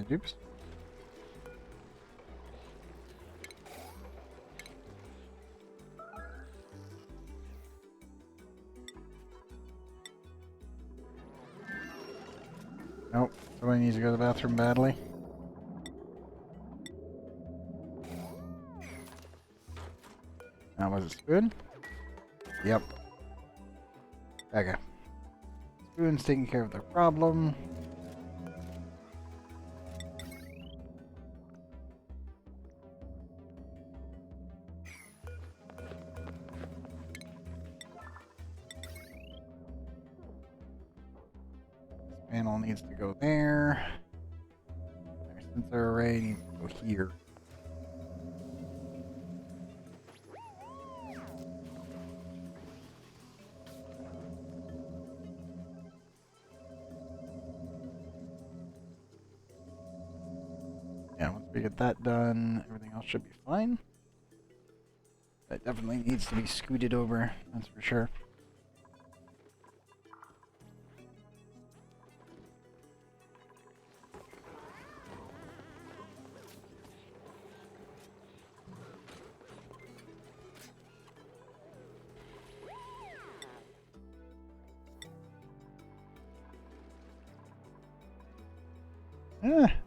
Oops. Everybody needs to go to the bathroom badly. Now, was it Spoon? Yep. Okay. Spoon's taking care of their problem. Panel needs to go there. Their sensor array needs to go here. Yeah, once we get that done, everything else should be fine. That definitely needs to be scooted over, that's for sure.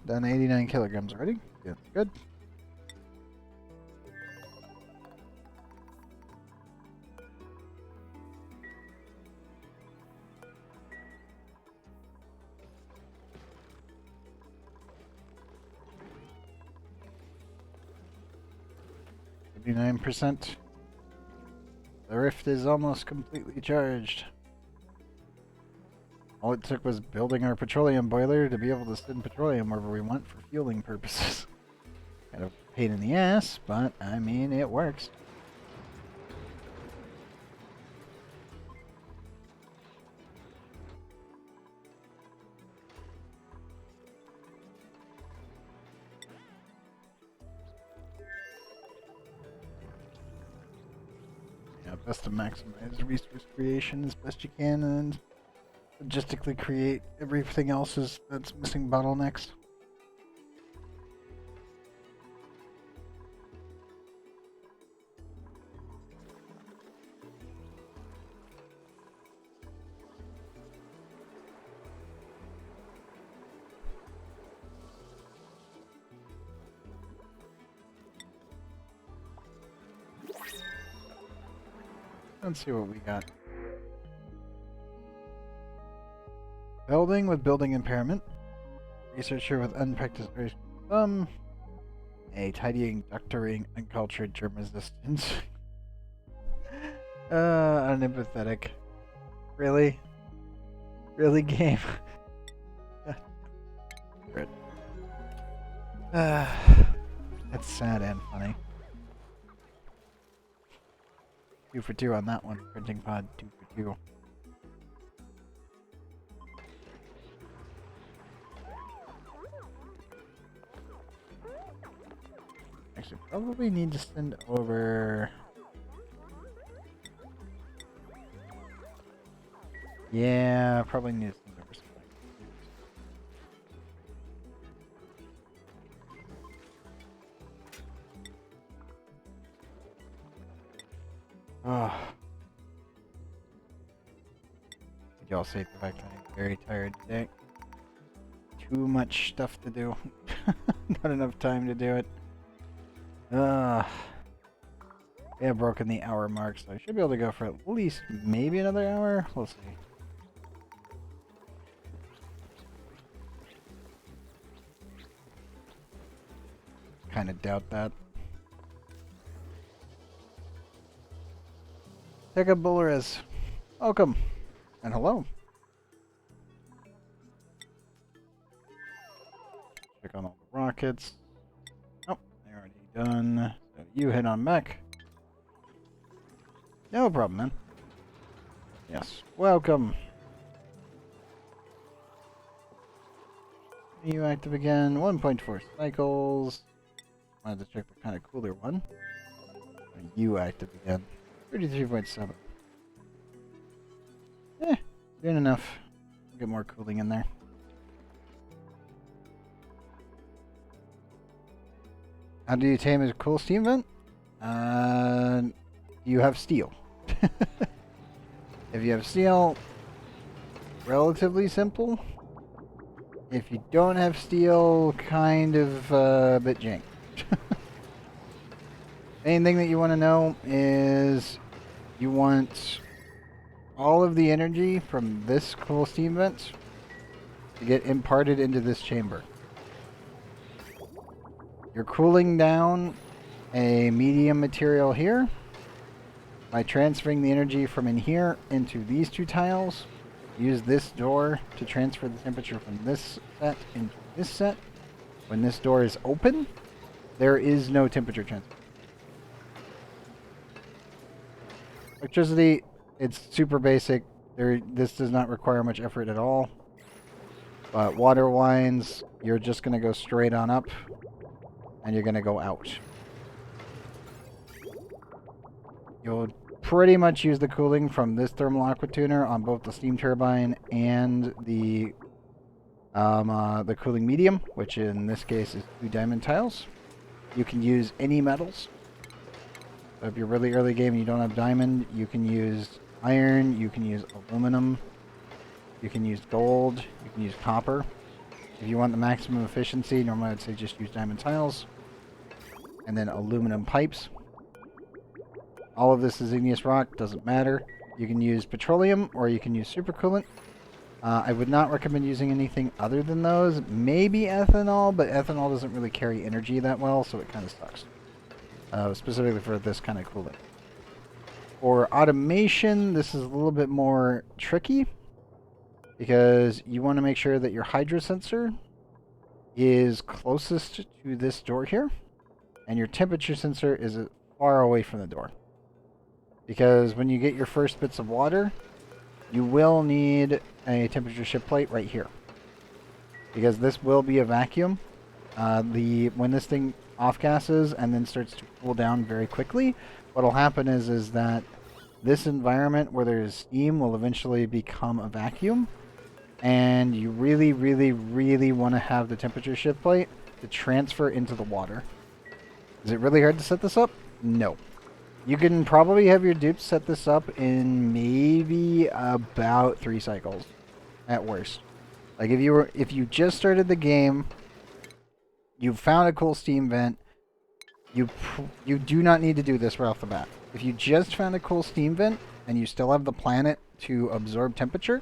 Done 89 kilograms already. Yeah, good. %. The rift is almost completely charged. All it took was building our petroleum boiler to be able to send petroleum wherever we want for fueling purposes. Kind of a pain in the ass, but I mean, it works. Yeah, best to maximize resource creation as best you can and logistically create everything else that's missing bottlenecks. Let's see what we got. Building with building impairment. Researcher with unpracticed thumb. A tidying, doctoring, uncultured germ resistance. Unempathetic. Really? Really, game? Good. That's sad and funny. 2 for 2 on that one. Printing pod, 2 for 2. Actually, probably need to send over... Yeah, probably need to send over some. Oh. Y'all say the fact that I'm very tired today. Too much stuff to do. Not enough time to do it. I have broken the hour mark, so I should be able to go for at least maybe another hour. We'll see. Kind of doubt that. Jacob Bullers, welcome and hello. Check on all the rockets. Oh, they're already done. So you head on back. No problem, man. Yes, welcome. You active again. 1.4 cycles. Wanted to check the kind of cooler one. You active again. 33.7. Doing enough. Get more cooling in there. How do you tame a cool steam vent? You have steel. If you have steel, relatively simple. If you don't have steel, kind of a bit jank. Main thing that you want to know is you want all of the energy from this cool steam vent to get imparted into this chamber. You're cooling down a medium material here by transferring the energy from in here into these two tiles. Use this door to transfer the temperature from this set into this set. When this door is open, there is no temperature transfer. Electricity, it's super basic. This does not require much effort at all. But water lines, you're just going to go straight on up, and you're going to go out. You'll pretty much use the cooling from this thermal aqua tuner on both the steam turbine and the cooling medium, which in this case is 2 diamond tiles. You can use any metals. So if you're really early game and you don't have diamond, you can use iron, you can use aluminum, you can use gold, you can use copper. If you want the maximum efficiency, normally I'd say just use diamond tiles. And then aluminum pipes. All of this is igneous rock, doesn't matter. You can use petroleum or you can use supercoolant. I would not recommend using anything other than those. Maybe ethanol, but ethanol doesn't really carry energy that well, so it kind of sucks. Specifically for this kind of cooling. For automation, this is a little bit more tricky because you want to make sure that your hydro sensor is closest to this door here, and your temperature sensor is far away from the door. Because when you get your first bits of water, you will need a temperature shift plate right here. Because this will be a vacuum. When this thing off gases and then starts to cool down very quickly, what'll happen is that this environment where there's steam will eventually become a vacuum, and you really, really, really want to have the temperature shift plate to transfer into the water. Is it really hard to set this up? No. You can probably have your dupes set this up in maybe about 3 cycles at worst. Like if you just started the game, you found a cool steam vent, you do not need to do this right off the bat. If you just found a cool steam vent and you still have the planet to absorb temperature,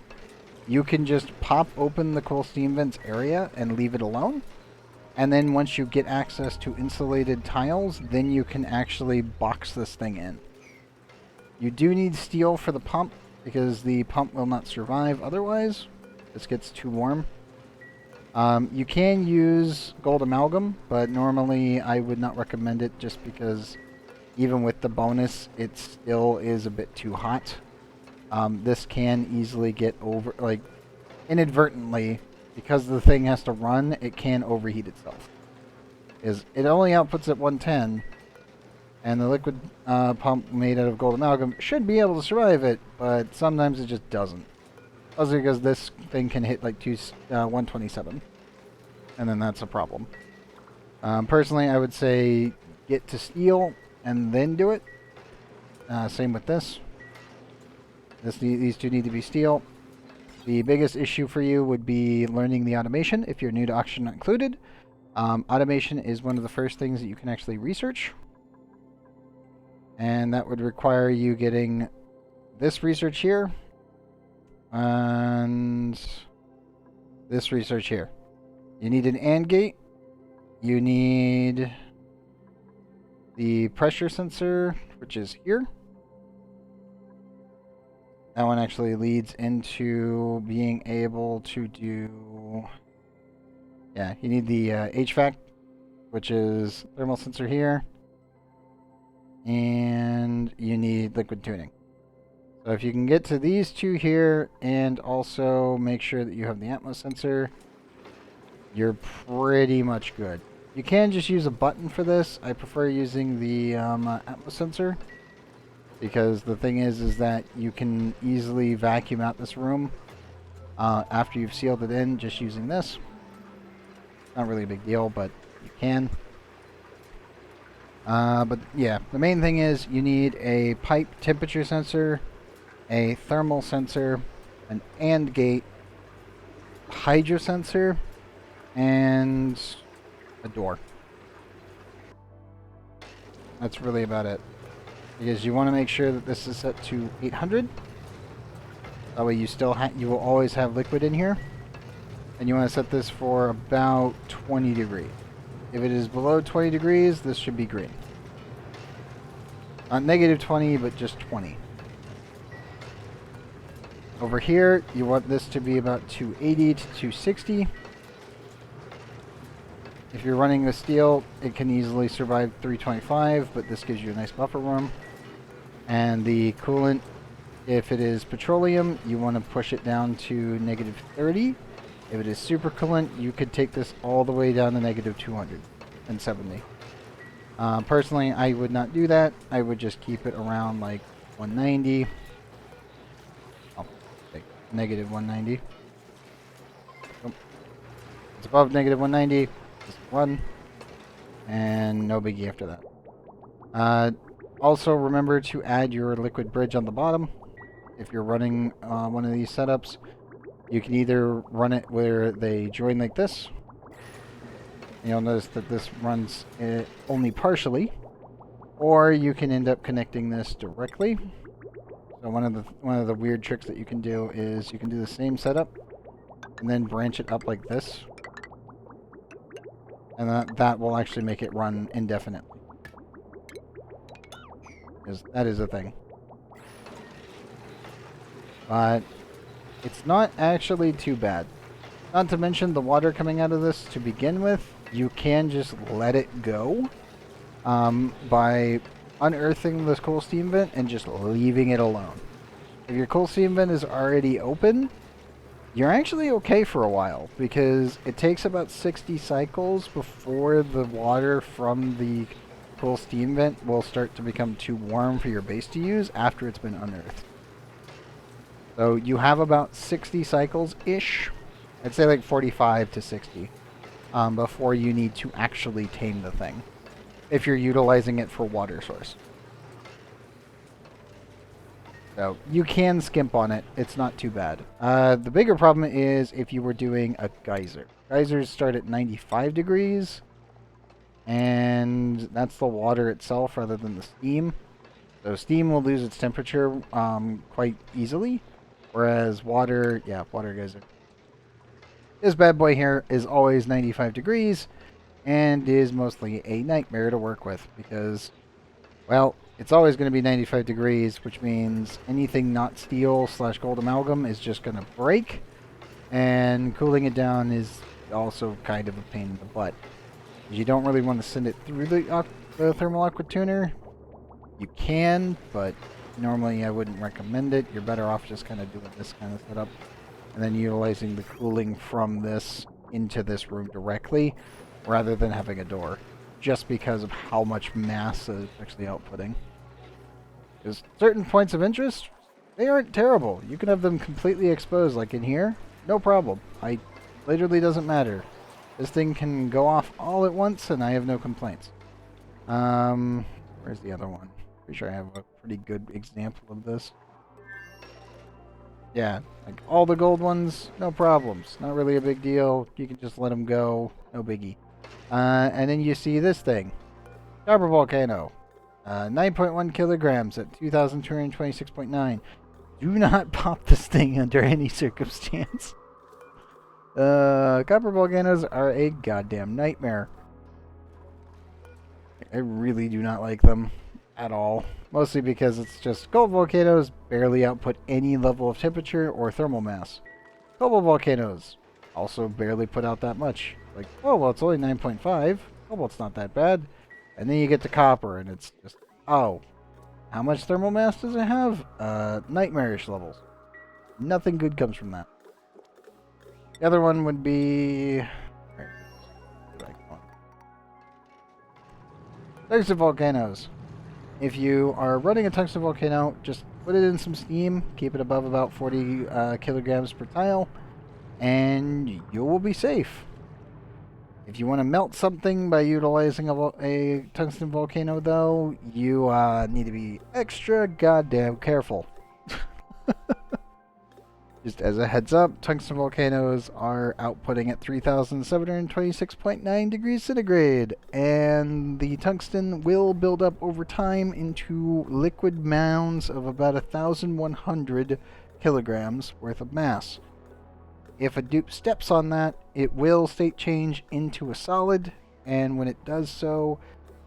you can just pop open the cool steam vents area and leave it alone. And then once you get access to insulated tiles, then you can actually box this thing in. You do need steel for the pump because the pump will not survive otherwise. This gets too warm. You can use gold amalgam, but normally I would not recommend it just because even with the bonus, it still is a bit too hot. This can easily get inadvertently, because the thing has to run, it can overheat itself. It only outputs at 110, and the liquid pump made out of gold amalgam should be able to survive it, but sometimes it just doesn't. Also because this thing can hit like 127, and then that's a problem. Personally, I would say get to steel and then do it. Same with this. These two need to be steel. The biggest issue for you would be learning the automation if you're new to Oxygen Not Included. Automation is one of the first things that you can actually research. And that would require you getting this research here and this research here. You need an AND gate. You need the pressure sensor, which is here. That one actually leads into being able to do... Yeah, you need the HVAC, which is thermal sensor here. And you need liquid tuning. So if you can get to these two here and also make sure that you have the Atmos sensor, you're pretty much good. You can just use a button for this. I prefer using the Atmos sensor. Because the thing is that you can easily vacuum out this room after you've sealed it in just using this. Not really a big deal, but you can. But yeah, the main thing is you need a pipe temperature sensor, a thermal sensor, an AND gate, hydro sensor, and a door. That's really about it. Because you want to make sure that this is set to 800. That way you will always have liquid in here. And you want to set this for about 20 degrees. If it is below 20 degrees, this should be green. Not negative 20, but just 20. Over here, you want this to be about 280 to 260. If you're running the steel, it can easily survive 325, but this gives you a nice buffer room. And the coolant, if it is petroleum, you want to push it down to negative 30. If it is super coolant, you could take this all the way down to negative 270. Personally, I would not do that. I would just keep it around like 190. Oh, okay. Negative 190. Oh. It's above negative 190. Just run. And no biggie after that. Also, remember to add your liquid bridge on the bottom. If you're running one of these setups, you can either run it where they join like this. You'll notice that this runs only partially, or you can end up connecting this directly. So one of the weird tricks that you can do is you can do the same setup and then branch it up like this, and that will actually make it run indefinitely. Because that is a thing. But it's not actually too bad. Not to mention the water coming out of this to begin with, you can just let it go by unearthing this cool steam vent and just leaving it alone. If your cool steam vent is already open, you're actually okay for a while, because it takes about 60 cycles before the water from the cool steam vent will start to become too warm for your base to use after it's been unearthed. So you have about 60 cycles-ish. I'd say like 45 to 60 before you need to actually tame the thing, if you're utilizing it for water source. So you can skimp on it. It's not too bad. The bigger problem is if you were doing a geyser. Geysers start at 95 degrees, and that's the water itself rather than the steam. So steam will lose its temperature quite easily, whereas water, yeah, water geyser. This bad boy here is always 95 degrees and is mostly a nightmare to work with because, well, it's always going to be 95 degrees, which means anything not steel / gold amalgam is just going to break, and cooling it down is also kind of a pain in the butt. You don't really want to send it through the thermal aqua tuner. You can, but normally I wouldn't recommend it. You're better off just kind of doing this kind of setup and then utilizing the cooling from this into this room directly rather than having a door, just because of how much mass it's actually outputting. Because certain points of interest, they aren't terrible. You can have them completely exposed, like in here, no problem. Literally doesn't matter. This thing can go off all at once and I have no complaints. Where's the other one? Pretty sure I have a pretty good example of this. Yeah, like all the gold ones, no problems. Not really a big deal. You can just let them go. No biggie. And then you see this thing. Copper Volcano. 9.1 kilograms at 2,226.9. Do not pop this thing under any circumstance. Copper volcanoes are a goddamn nightmare. I really do not like them at all. Mostly because it's just gold volcanoes barely output any level of temperature or thermal mass. Cobalt volcanoes also barely put out that much. Like, oh, well, it's only 9.5. Cobalt's not that bad. And then you get to copper, and it's just, oh, how much thermal mass does it have? Nightmarish levels. Nothing good comes from that. The other one would be tungsten volcanoes. If you are running a tungsten volcano, just put it in some steam, keep it above about 40 kilograms per tile, and you will be safe. If you want to melt something by utilizing a tungsten volcano, though, you need to be extra goddamn careful. Just as a heads up, tungsten volcanoes are outputting at 3,726.9 degrees centigrade, and the tungsten will build up over time into liquid mounds of about 1,100 kilograms worth of mass. If a dupe steps on that, it will state change into a solid, and when it does so,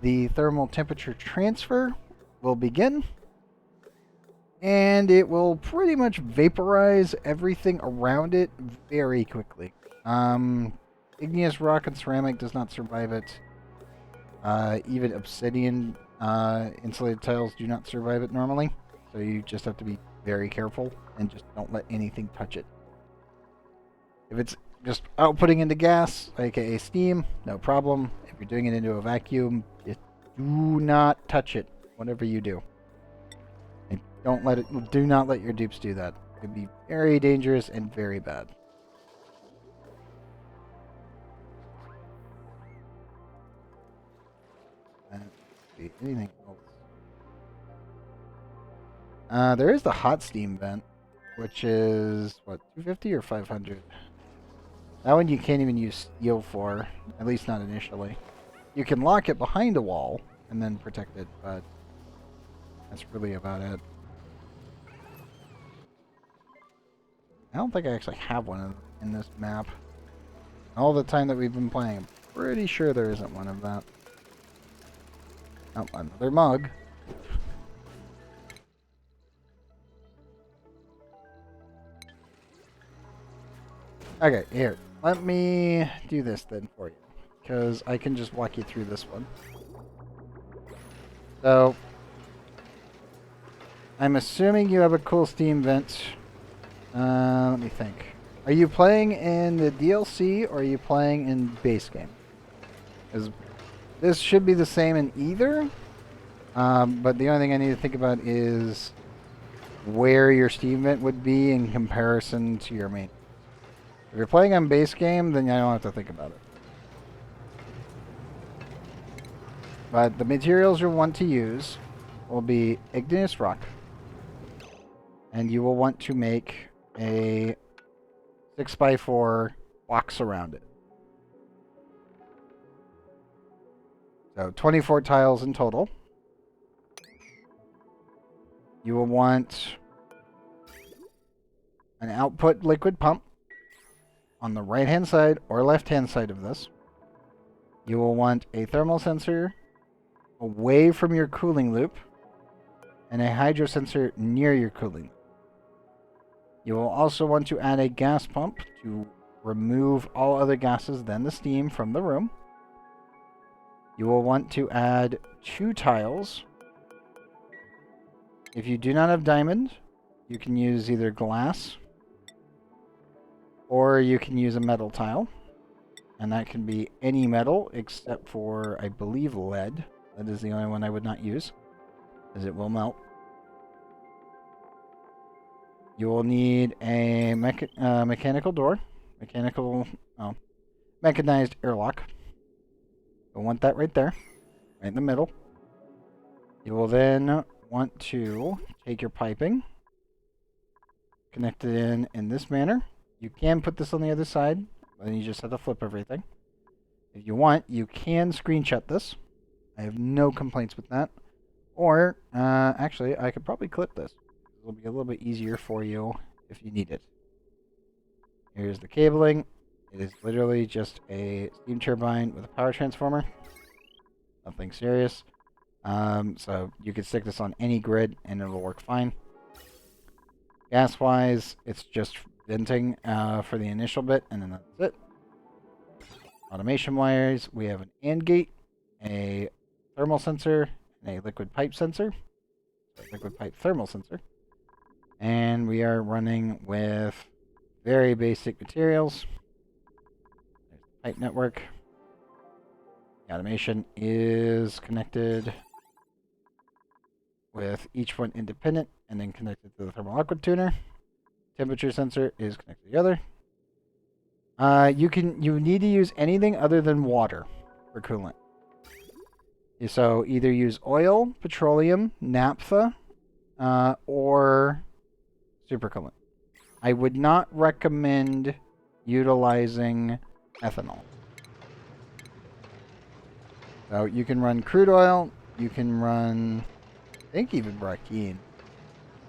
the thermal temperature transfer will begin, and it will pretty much vaporize everything around it very quickly. Igneous rock and ceramic does not survive it. Even obsidian insulated tiles do not survive it normally, so you just have to be very careful and just don't let anything touch it. If it's just outputting into gas, aka steam, no problem. If you're doing it into a vacuum, just do not touch it, whatever you do. And do not let your dupes do that. It could be very dangerous and very bad. Let's see, anything else? There is the hot steam vent, which is, what, 250 or 500? That one you can't even use steel for, at least not initially. You can lock it behind a wall and then protect it, but that's really about it. I don't think I actually have one in this map. All the time that we've been playing, I'm pretty sure there isn't one of that. Oh, another mug. Okay, here. Let me do this then for you, because I can just walk you through this one. So, I'm assuming you have a cool steam vent. Let me think. Are you playing in the DLC or are you playing in base game? Because this should be the same in either, but the only thing I need to think about is where your steam vent would be in comparison to your main. If you're playing on base game, then I don't have to think about it. But the materials you'll want to use will be igneous rock. And you will want to make a 6x4 box around it. So 24 tiles in total. You will want an output liquid pump on the right hand side or left hand side of this. You will want a thermal sensor away from your cooling loop and a hydro sensor near your cooling loop. You will also want to add a gas pump to remove all other gases than the steam from the room. You will want to add 2 tiles. If you do not have diamond, you can use either glass or you can use a metal tile. And that can be any metal except for, I believe, lead. That is the only one I would not use, as it will melt. You will need a mechanical door, mechanized airlock. You'll want that right there, right in the middle. You will then want to take your piping, connect it in this manner. You can put this on the other side, but then you just have to flip everything. If you want, you can screenshot this. I have no complaints with that. Or, actually, I could probably clip this. It'll be a little bit easier for you if you need it. Here's the cabling. It is literally just a steam turbine with a power transformer. Nothing serious. So you could stick this on any grid and it'll work fine. Gas-wise, it's just venting for the initial bit, and then that's it. Automation-wise, we have an AND gate, a thermal sensor, and a liquid pipe sensor. Liquid pipe thermal sensor. And we are running with very basic materials. There's the pipe network. The automation is connected with each one independent and then connected to the thermal aqua tuner. Temperature sensor is connected to the other. You need to use anything other than water for coolant. So either use oil, petroleum, naphtha, or supercoolant. I would not recommend utilizing ethanol. So you can run crude oil, you can run, I think even Brackeen.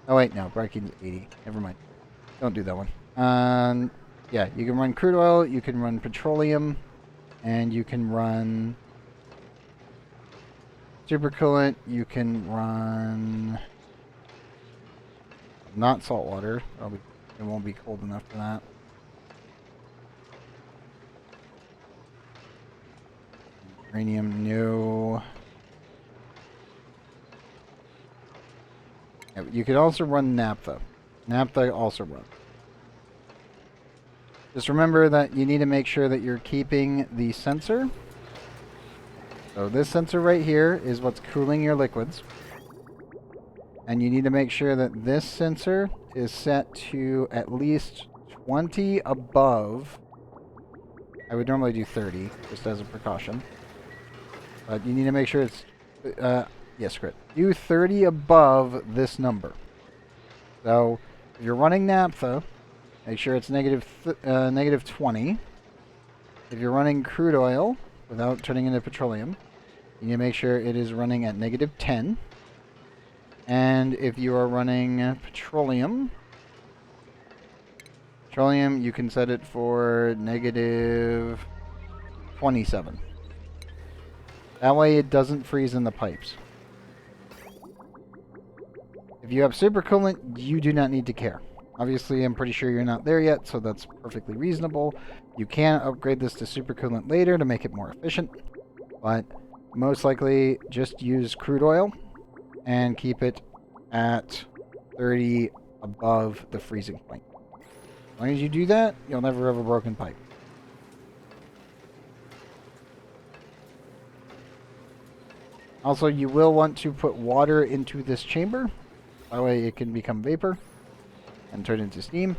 Oh wait, no, Brackeen's 80. Never mind. Don't do that one. Yeah, you can run crude oil, you can run petroleum, and you can run supercoolant, you can run not salt water. It won't be cold enough for that. Uranium, no. Yeah, you could also run naphtha. Naphtha also runs. Just remember that you need to make sure that you're keeping the sensor. So this sensor right here is what's cooling your liquids. And you need to make sure that this sensor is set to at least 20 above. I would normally do 30, just as a precaution. But you need to make sure it's, yes, Crit. Do 30 above this number. So if you're running naphtha, make sure it's negative 20. If you're running crude oil without turning into petroleum, you need to make sure it is running at negative 10. And if you are running petroleum, you can set it for negative 27. That way it doesn't freeze in the pipes. If you have supercoolant, you do not need to care. Obviously, I'm pretty sure you're not there yet, so that's perfectly reasonable. You can upgrade this to supercoolant later to make it more efficient, but most likely just use crude oil and keep it at 30 above the freezing point. As long as you do that, you'll never have a broken pipe. Also, you will want to put water into this chamber. That way it can become vapor and turn into steam.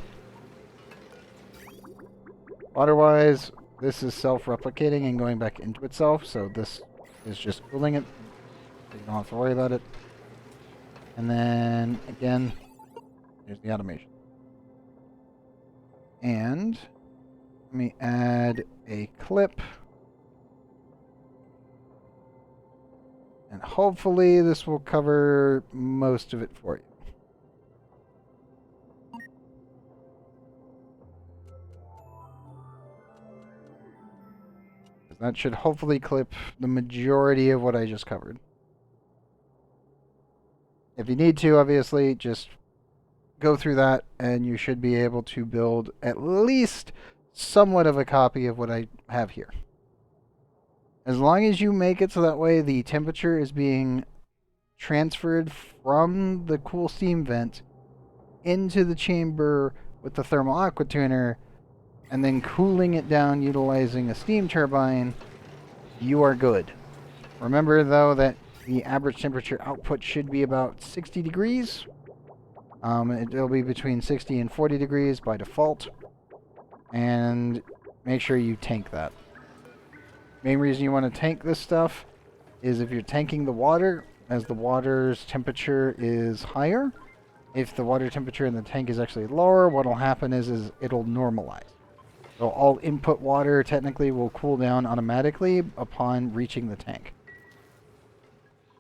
Water-wise, this is self-replicating and going back into itself, so this is just cooling it. So you don't have to worry about it. And then, again, here's the automation. And let me add a clip. And hopefully this will cover most of it for you. That should hopefully clip the majority of what I just covered. If you need to, obviously, just go through that and you should be able to build at least somewhat of a copy of what I have here. As long as you make it so that way the temperature is being transferred from the cool steam vent into the chamber with the thermal aqua tuner and then cooling it down utilizing a steam turbine, you are good. Remember though that the average temperature output should be about 60 degrees. It'll be between 60 and 40 degrees by default. And make sure you tank that. Main reason you want to tank this stuff is if you're tanking the water, as the water's temperature is higher. If the water temperature in the tank is actually lower, what'll happen is it'll normalize. So all input water technically will cool down automatically upon reaching the tank.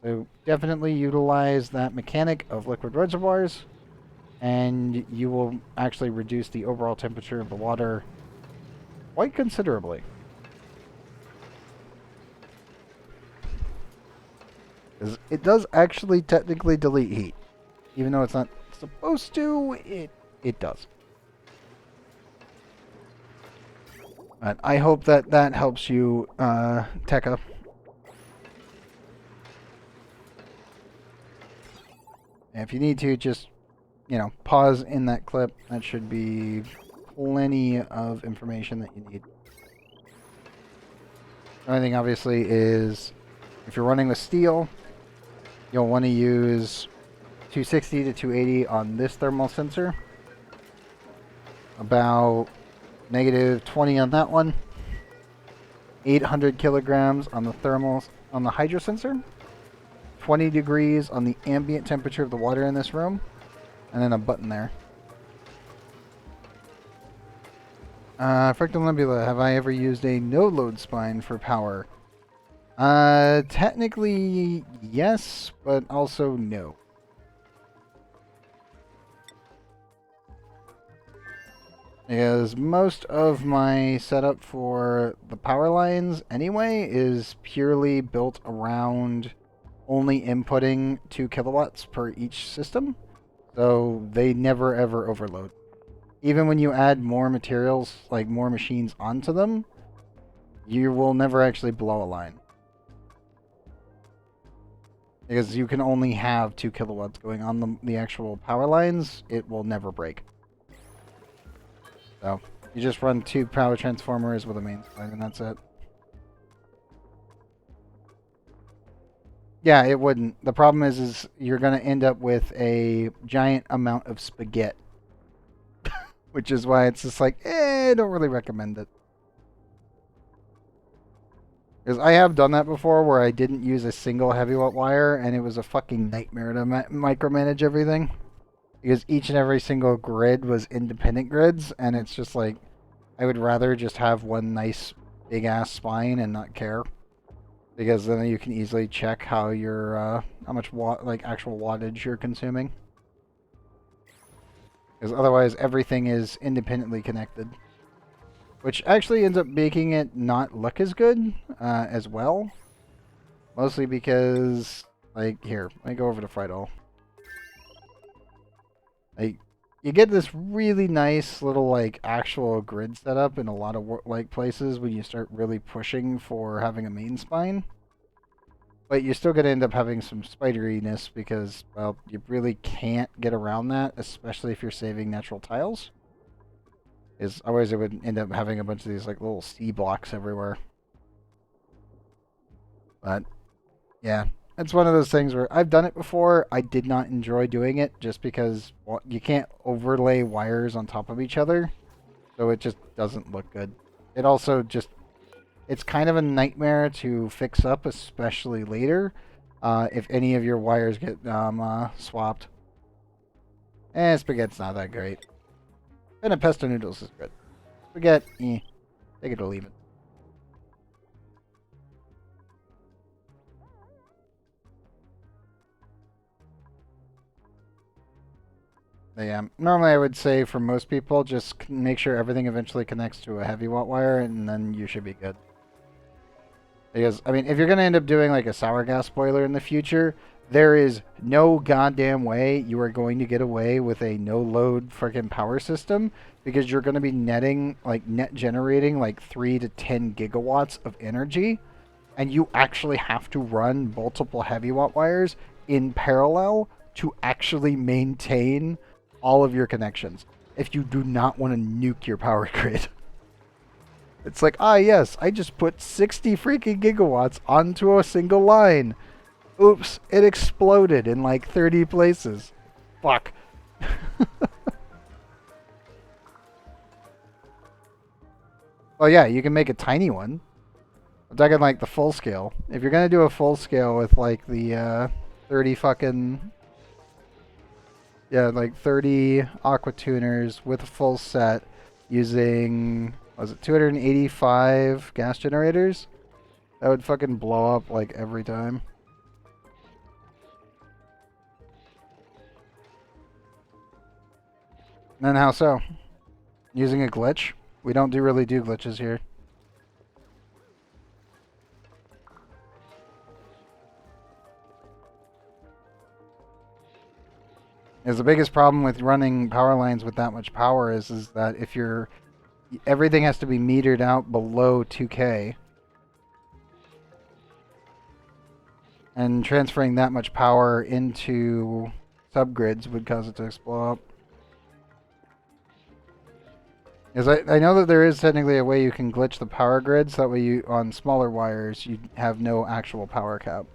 So definitely utilize that mechanic of liquid reservoirs, and you will actually reduce the overall temperature of the water quite considerably. Because it does actually technically delete heat. Even though it's not supposed to, it does. But I hope that that helps you, Tekka. And if you need to, just, pause in that clip. That should be plenty of information that you need. The only thing, obviously, is if you're running with steel, you'll want to use 260 to 280 on this thermal sensor. About negative 20 on that one. 800 kilograms on the thermals on the hydro sensor. 20 degrees on the ambient temperature of the water in this room. And then a button there. Fractal Nebula, have I ever used a no-load spine for power? Technically, yes, but also no. Because most of my setup for the power lines, anyway, is purely built around only inputting 2 kilowatts per each system. So they never ever overload. Even when you add more materials, like more machines onto them, you will never actually blow a line. Because you can only have 2 kilowatts going on the actual power lines, it will never break. So, you just run 2 power transformers with a main spine, and that's it. Yeah, it wouldn't. The problem is you're going to end up with a giant amount of spaghetti. Which is why it's just like, I don't really recommend it. Because I have done that before where I didn't use a single heavyweight wire, and it was a fucking nightmare to micromanage everything. Because each and every single grid was independent grids, and it's just like, I would rather just have one nice big ass spine and not care. Because then you can easily check how your, how much actual wattage you're consuming. Because otherwise everything is independently connected. Which actually ends up making it not look as good as well. Mostly because, like, here, let me go over to Friedel. Like, you get this really nice little, like, actual grid setup in a lot of, like, places when you start really pushing for having a main spine. But you're still going to end up having some spideriness because, well, you really can't get around that, especially if you're saving natural tiles. Is otherwise it would end up having a bunch of these like little C blocks everywhere. But yeah, it's one of those things where I've done it before. I did not enjoy doing it just because, well, you can't overlay wires on top of each other, so it just doesn't look good. It also just, it's kind of a nightmare to fix up, especially later, if any of your wires get swapped. Spaghetti's not that great. And a pesto noodles is good. Spaghetti, take it or leave it. Yeah, normally I would say for most people, just make sure everything eventually connects to a heavy watt wire, and then you should be good. Because, I mean, if you're going to end up doing like a sour gas boiler in the future, there is no goddamn way you are going to get away with a no-load freaking power system, because you're going to be net generating like 3 to 10 gigawatts of energy, and you actually have to run multiple heavy watt wires in parallel to actually maintain all of your connections if you do not want to nuke your power grid. It's like, yes, I just put 60 freaking gigawatts onto a single line. Oops, it exploded in like 30 places. Fuck. Well, yeah, you can make a tiny one. I'm talking like the full scale. If you're gonna do a full scale with like the 30 fucking, yeah, like 30 aqua tuners with a full set using, was it 285 gas generators? That would fucking blow up like every time. And then how so? Using a glitch? We don't really do glitches here. Is the biggest problem with running power lines with that much power is that if you're, everything has to be metered out below 2K. And transferring that much power into subgrids would cause it to explode up. Because I know that there is technically a way you can glitch the power grids, that way you, on smaller wires, you have no actual power cap.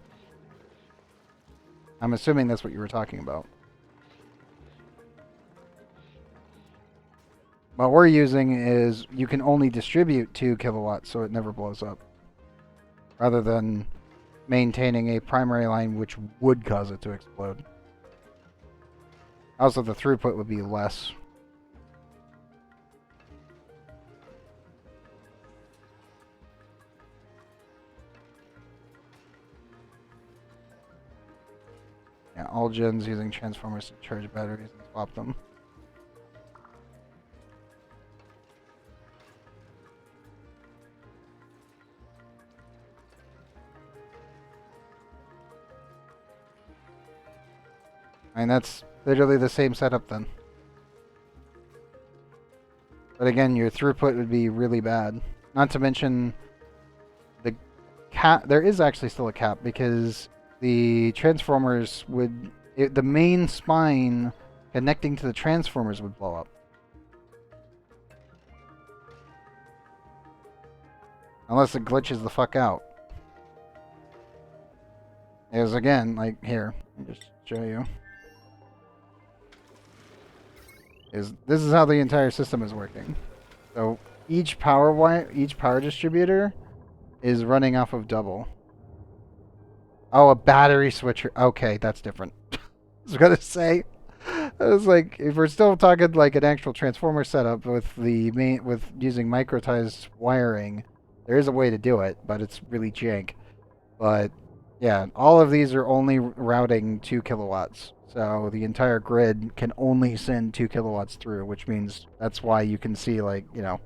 I'm assuming that's what you were talking about. What we're using is you can only distribute 2 kilowatts, so it never blows up. Rather than maintaining a primary line which would cause it to explode. Also, the throughput would be less. all gens using transformers to charge batteries and swap them. And that's literally the same setup then. But again, your throughput would be really bad. Not to mention the cap. There is actually still a cap because the transformers would... the main spine connecting to the transformers would blow up. Unless it glitches the fuck out. Is again, like here, let me just show you. This is how the entire system is working. So each power distributor is running off of double. Oh, a battery switcher. Okay, that's different. I was gonna say, I was like, if we're still talking like an actual transformer setup with using microtized wiring, there is a way to do it, but it's really jank. But yeah, all of these are only routing 2 kilowatts. So the entire grid can only send 2 kilowatts through, which means that's why you can see, like, you know,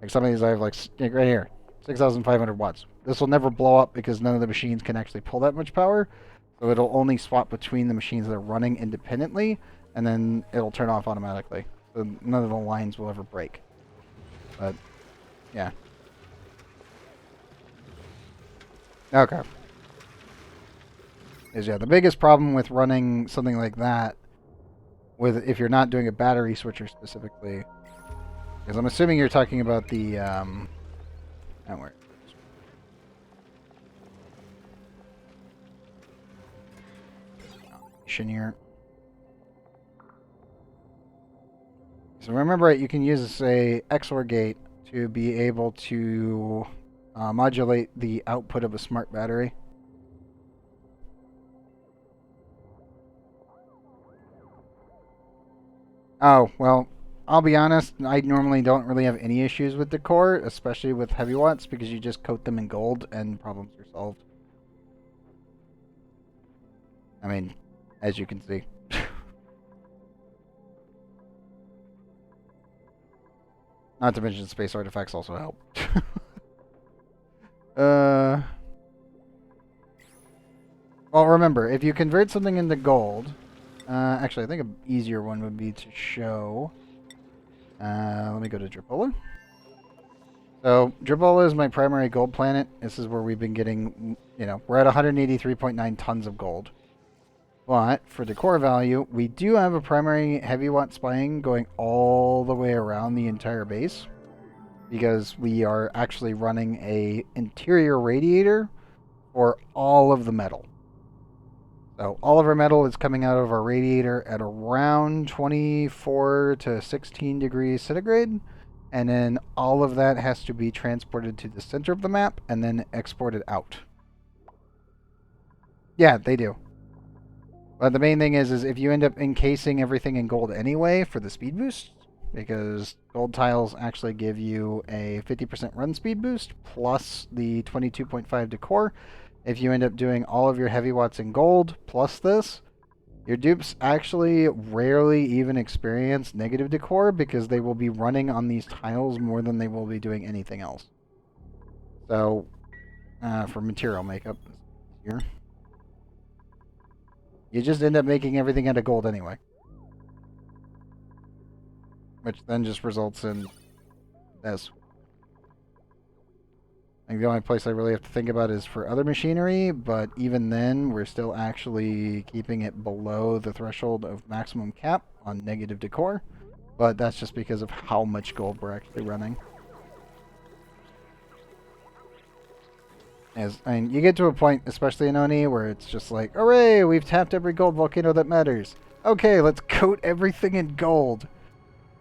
like some of these I have, like right here, 6,500 watts. This will never blow up because none of the machines can actually pull that much power. So it'll only swap between the machines that are running independently, and then it'll turn off automatically. So none of the lines will ever break. But, yeah. Okay. Yeah, the biggest problem with running something like that, if you're not doing a battery switcher specifically, because I'm assuming you're talking about the network. Here. So remember, you can use a XOR gate to be able to modulate the output of a smart battery. Oh, well, I'll be honest, I normally don't really have any issues with the core, especially with heavy watts, because you just coat them in gold and problems are solved. I mean, as you can see. Not to mention space artifacts also help. Well, remember, if you convert something into gold... actually, I think an easier one would be to show... let me go to Drapola. So, Drapola is my primary gold planet. This is where we've been getting, you know, we're at 183.9 tons of gold. But, for the core value, we do have a primary heavy watt spine going all the way around the entire base. Because we are actually running a interior radiator for all of the metal. So all of our metal is coming out of our radiator at around 24 to 16 degrees centigrade. And then all of that has to be transported to the center of the map and then exported out. Yeah, they do. But the main thing is if you end up encasing everything in gold anyway for the speed boost, because gold tiles actually give you a 50% run speed boost plus the 22.5 decor. If you end up doing all of your heavy watts in gold plus this, your dupes actually rarely even experience negative decor because they will be running on these tiles more than they will be doing anything else. So, for material makeup here, you just end up making everything out of gold anyway. Which then just results in this. I think the only place I really have to think about is for other machinery, but even then, we're still actually keeping it below the threshold of maximum cap on negative decor. But that's just because of how much gold we're actually running. I mean, you get to a point, especially in ONI, where it's just like, hooray, we've tapped every gold volcano that matters. Okay, let's coat everything in gold.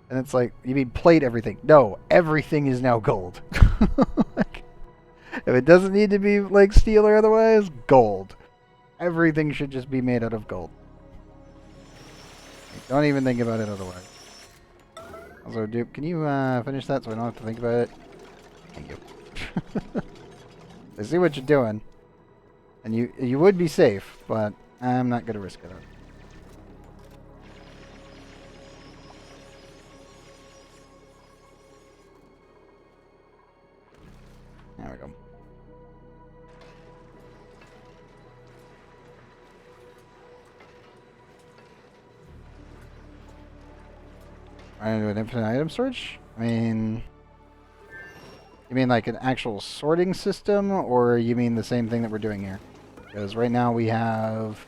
And it's like, you mean plate everything? No, everything is now gold. Like, if it doesn't need to be like steel or otherwise, gold. Everything should just be made out of gold. Don't even think about it otherwise. Also, dupe, can you finish that so I don't have to think about it? Thank you. I see what you're doing. And you would be safe, but I'm not going to risk it. An infinite item storage? I mean, you mean like an actual sorting system, or you mean the same thing that we're doing here? Because right now we have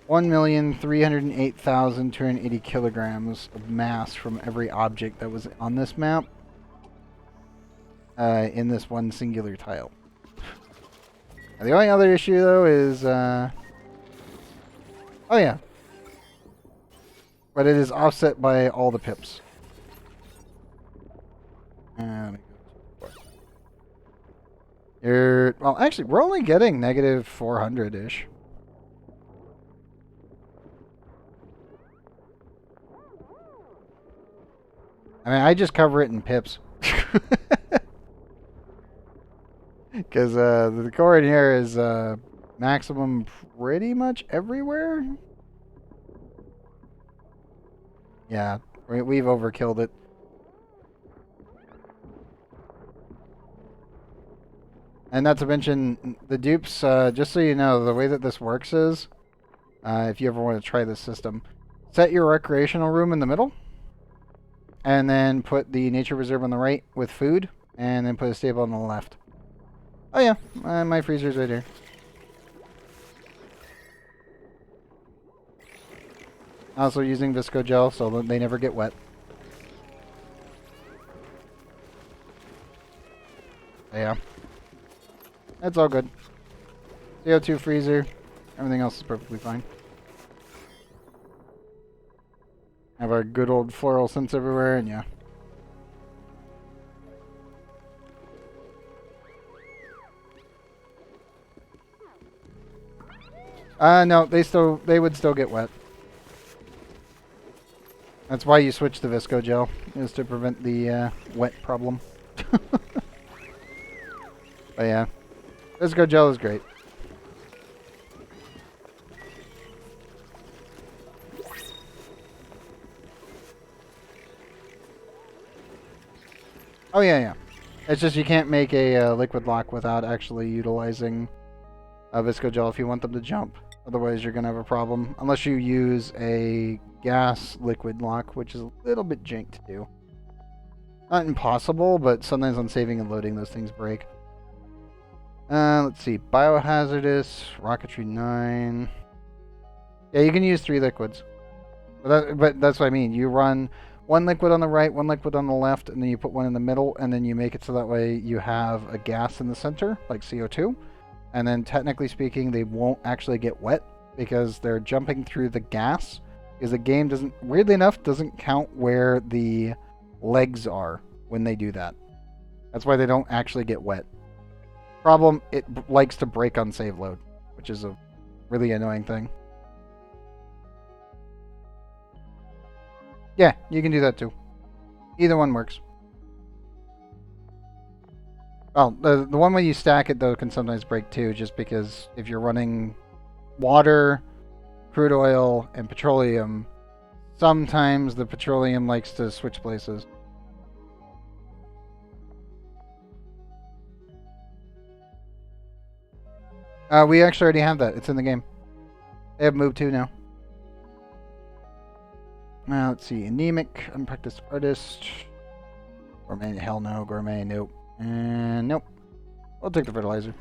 1,308,280 kilograms of mass from every object that was on this map in this one singular tile. Now, the only other issue, though, is... oh, yeah. But it is offset by all the pips. Well, actually, we're only getting negative 400-ish. I mean, I just cover it in pips. Because the core in here is maximum pretty much everywhere. Yeah, we've overkilled it. And not to mention, the dupes, just so you know, the way that this works is, if you ever want to try this system, set your recreational room in the middle, and then put the nature reserve on the right with food, and then put a stable on the left. Oh yeah, my freezer's right here. Also using Visco gel so that they never get wet. Yeah. That's all good. CO2 freezer. Everything else is perfectly fine. Have our good old fluorescence everywhere, and yeah. No, they would still get wet. That's why you switch to Visco gel, is to prevent the wet problem. But yeah, Visco gel is great. Oh yeah, yeah. It's just you can't make a liquid lock without actually utilizing Visco gel if you want them to jump. Otherwise, you're gonna have a problem unless you use a gas liquid lock, which is a little bit jank to do. Not impossible, but sometimes on saving and loading, those things break. Let's see. Biohazardous, Rocketry 9. Yeah, you can use 3 liquids. But that's what I mean. You run 1 liquid on the right, 1 liquid on the left, and then you put 1 in the middle, and then you make it so that way you have a gas in the center, like CO2. And then, technically speaking, they won't actually get wet because they're jumping through the gas. Because the game doesn't, weirdly enough, doesn't count where the legs are when they do that. That's why they don't actually get wet. Problem, it likes to break on save load, which is a really annoying thing. Yeah, you can do that too. Either one works. Well, the one where you stack it, though, can sometimes break too, just because if you're running water, crude oil, and petroleum, sometimes the petroleum likes to switch places. We actually already have that. It's in the game. They have Move 2 now. Let's see. Anemic, Unpracticed Artist. Gourmet, hell no. Gourmet, nope. And nope. I'll take the fertilizer.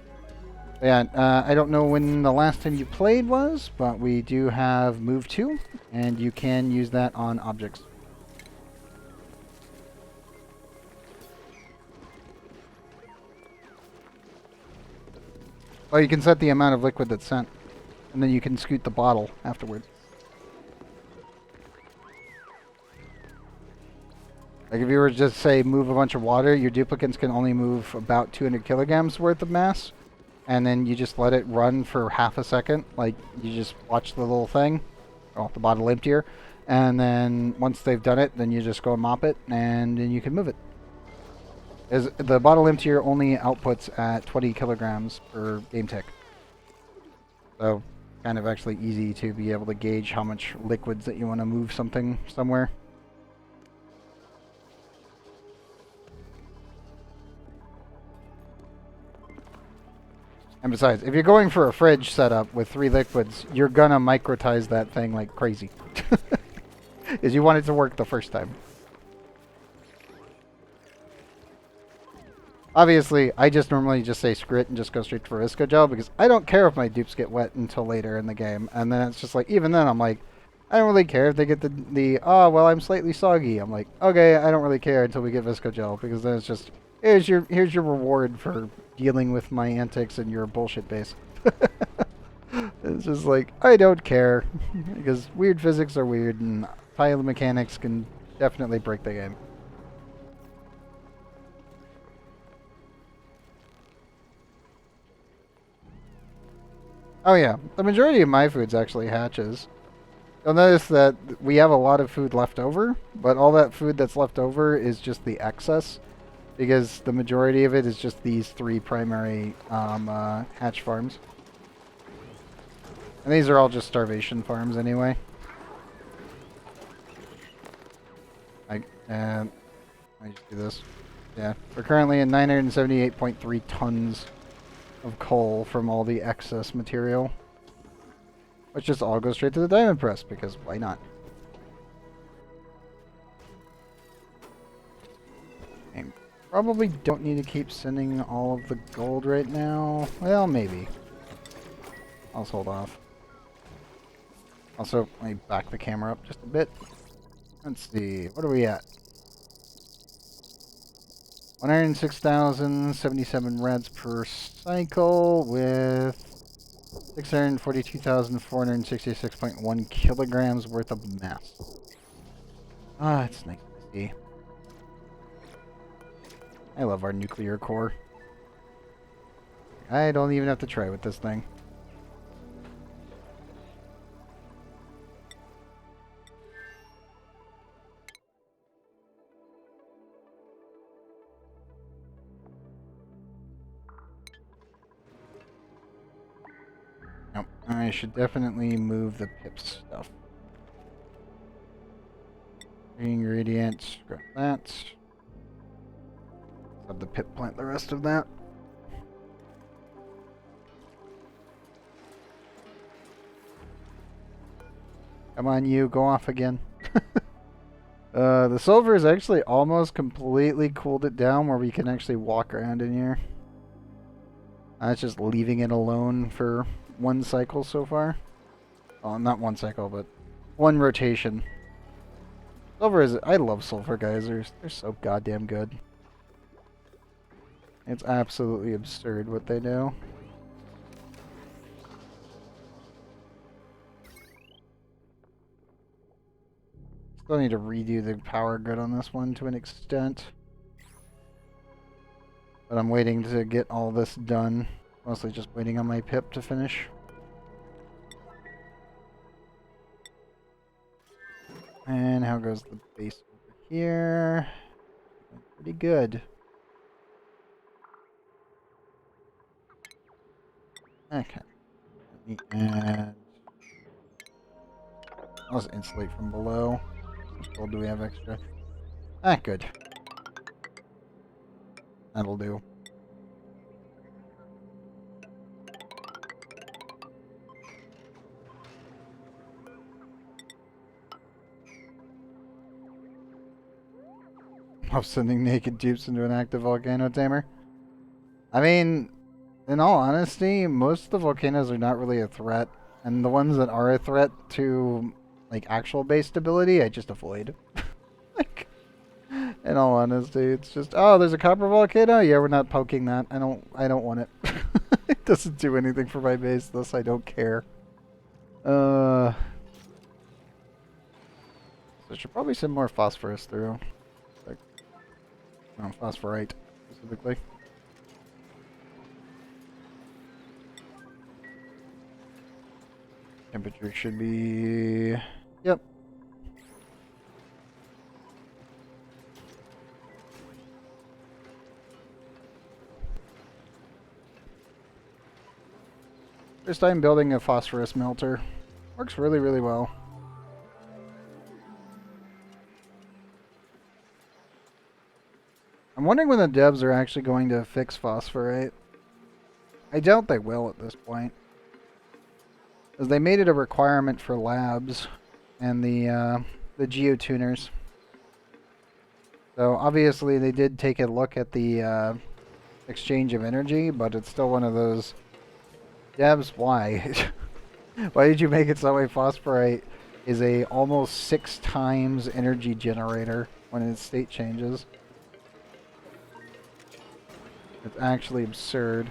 Yeah, I don't know when the last time you played was, but we do have Move 2, and you can use that on objects. Well, you can set the amount of liquid that's sent, and then you can scoot the bottle afterwards. Like if you were to just say move a bunch of water, your duplicates can only move about 200 kilograms worth of mass. And then you just let it run for half a second. Like you just watch the little thing. Oh, the bottle emptier. And then once they've done it, then you just go and mop it and then you can move it. The bottle emptier only outputs at 20 kilograms per game tick. So kind of actually easy to be able to gauge how much liquids that you want to move something somewhere. And besides, if you're going for a fridge setup with 3 liquids, you're gonna microtize that thing like crazy. Is you want it to work the first time. Obviously, I just normally just say screw it and just go straight for visco gel because I don't care if my dupes get wet until later in the game. And then it's just like, even then I'm like, I don't really care if they get oh, well, I'm slightly soggy. I'm like, okay, I don't really care until we get visco gel because then it's just, here's your reward for dealing with my antics and your bullshit base. It's just like, I don't care because weird physics are weird and tile mechanics can definitely break the game. Oh yeah, the majority of my food's actually hatches. You'll notice that we have a lot of food left over, but all that food that's left over is just the excess, because the majority of it is just these 3 primary hatch farms. And these are all just starvation farms anyway. Let me just do this. Yeah, we're currently at 978.3 tons of coal from all the excess material. Which just all goes straight to the diamond press, because why not? And probably don't need to keep sending all of the gold right now. Well, maybe. I'll just hold off. Also, let me back the camera up just a bit. Let's see, what are we at? 106,077 reds per cycle with 642,466.1 kilograms worth of mass. Ah, it's nice to see. I love our nuclear core. I don't even have to try with this thing. Nope. I should definitely move the pip stuff. Ingredients, scrap that. Have the pip plant the rest of that. Come on, you, go off again. The silver is actually almost completely cooled it down where we can actually walk around in here. It's just leaving it alone for 1 cycle so far. Oh, not 1 cycle, but 1 rotation. Silver is... I love sulfur geysers. They're so goddamn good. It's absolutely absurd what they do. Still need to redo the power grid on this one to an extent. But I'm waiting to get all this done. Mostly just waiting on my pip to finish. And how goes the base over here? Pretty good. Okay. And I'll just insulate from below. How much gold do we have extra? Ah, good. That'll do. Of sending naked dupes into an active volcano tamer. I mean, in all honesty, most of the volcanoes are not really a threat, and the ones that are a threat to like actual base stability, I just avoid. Like, in all honesty, it's just, oh, there's a copper volcano. Yeah, we're not poking that. I don't want it. It doesn't do anything for my base, thus I don't care. So I should probably send more phosphorus through. Like, no, phosphorite specifically. Temperature should be... Yep. First time building a phosphorus melter. Works really, really well. I'm wondering when the devs are actually going to fix phosphorite. I doubt they will at this point. Because they made it a requirement for labs. And the the geotuners. So obviously they did take a look at the exchange of energy, but it's still one of those. Debs, why? Why did you make it so a phosphorite is a almost 6 times energy generator when its state changes? It's actually absurd.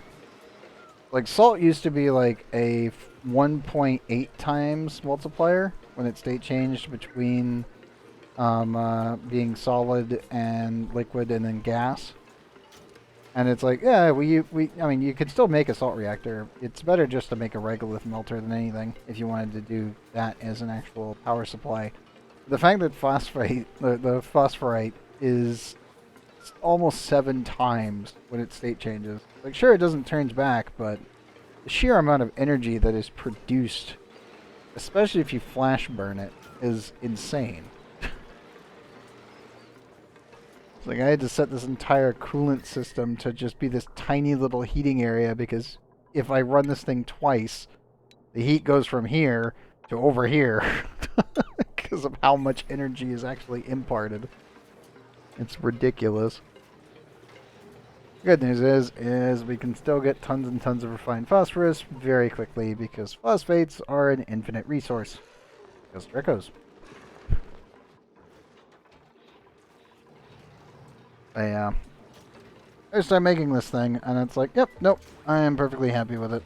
Like, salt used to be like a 1.8 times multiplier when its state changed between being solid and liquid and then gas. And it's like, yeah, I mean, you could still make a salt reactor. It's better just to make a regolith melter than anything if you wanted to do that as an actual power supply. The fact that phosphate, the phosphorite is almost 7 times when its state changes. Like, sure, it doesn't turn back, but the sheer amount of energy that is produced, especially if you flash burn it, is insane. Like, I had to set this entire coolant system to just be this tiny little heating area because if I run this thing twice, the heat goes from here to over here because of how much energy is actually imparted. It's ridiculous. Good news is we can still get tons and tons of refined phosphorus very quickly because phosphates are an infinite resource. Because Dracos. Yeah. I start making this thing, and it's like, yep, nope, I am perfectly happy with it.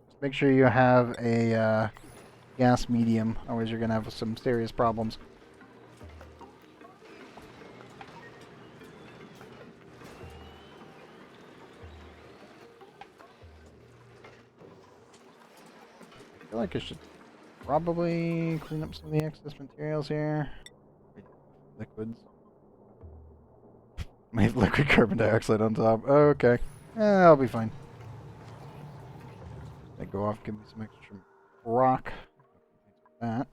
Just make sure you have a gas medium, otherwise you're going to have some serious problems. I feel like I should probably clean up some of the excess materials here. Liquids. I have liquid carbon dioxide on top. Oh, okay. I'll be fine. I go off, give me some extra rock. That.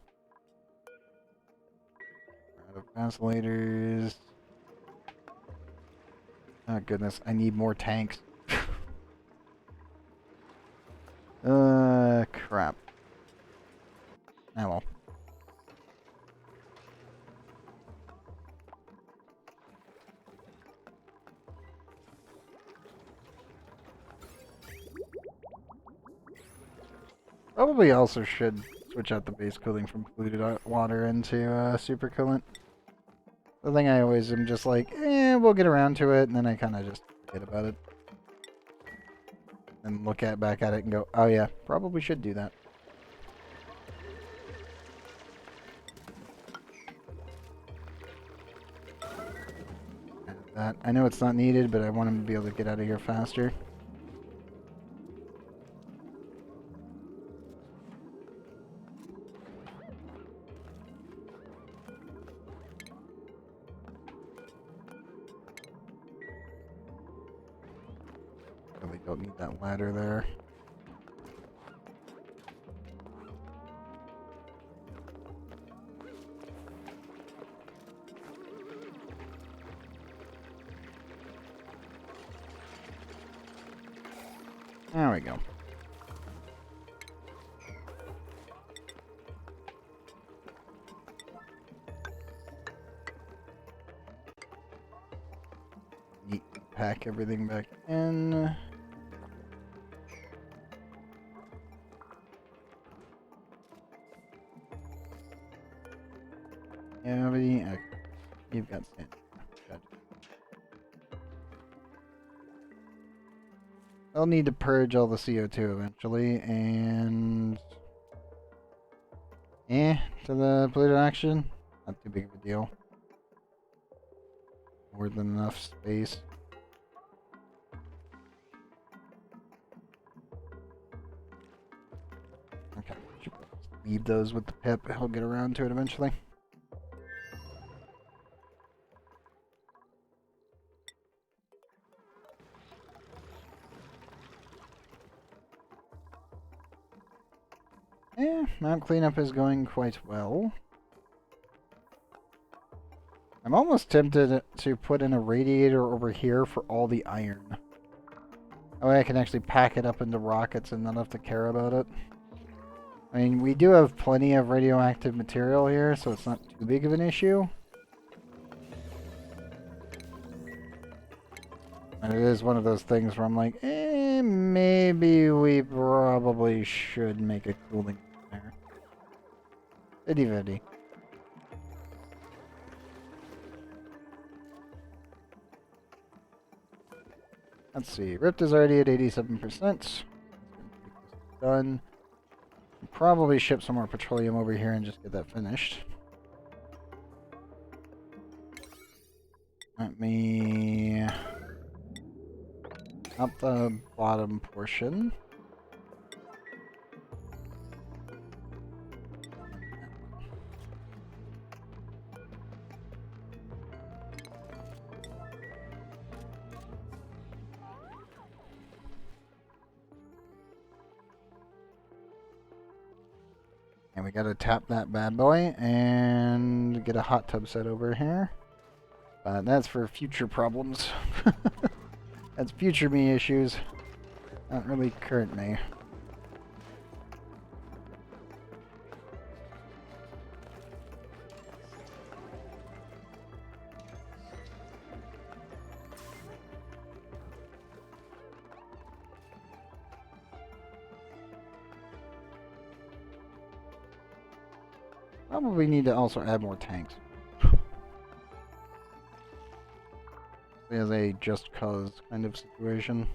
Out of vacilators. Oh goodness, I need more tanks. Crap. Oh well. Probably also should switch out the base cooling from polluted water into super coolant. The thing I always am just like, we'll get around to it, and then I kind of just forget about it. And look back at it and go, oh yeah, probably should do that. That. I know it's not needed, but I want him to be able to get out of here faster. Really don't need that ladder there. There we go. Neat. Pack everything back in. Cavity. Okay. You've got sand. Gotcha. I'll need to purge all the CO2 eventually, and to the polluted action. Not too big of a deal. More than enough space. Okay, should leave those with the pip. He'll get around to it eventually. Mount cleanup is going quite well. I'm almost tempted to put in a radiator over here for all the iron. That way I can actually pack it up into rockets and not have to care about it. I mean, we do have plenty of radioactive material here, so it's not too big of an issue. And it is one of those things where I'm like, maybe we probably should make a cooling there. Itty bitty. Let's see. Rift is already at 87%. Done. Probably ship some more petroleum over here and just get that finished. Let me up the bottom portion. And we gotta tap that bad boy and get a hot tub set over here. That's for future problems. That's future me issues. Not really current me. Probably need to also add more tanks. As a just cause kind of situation.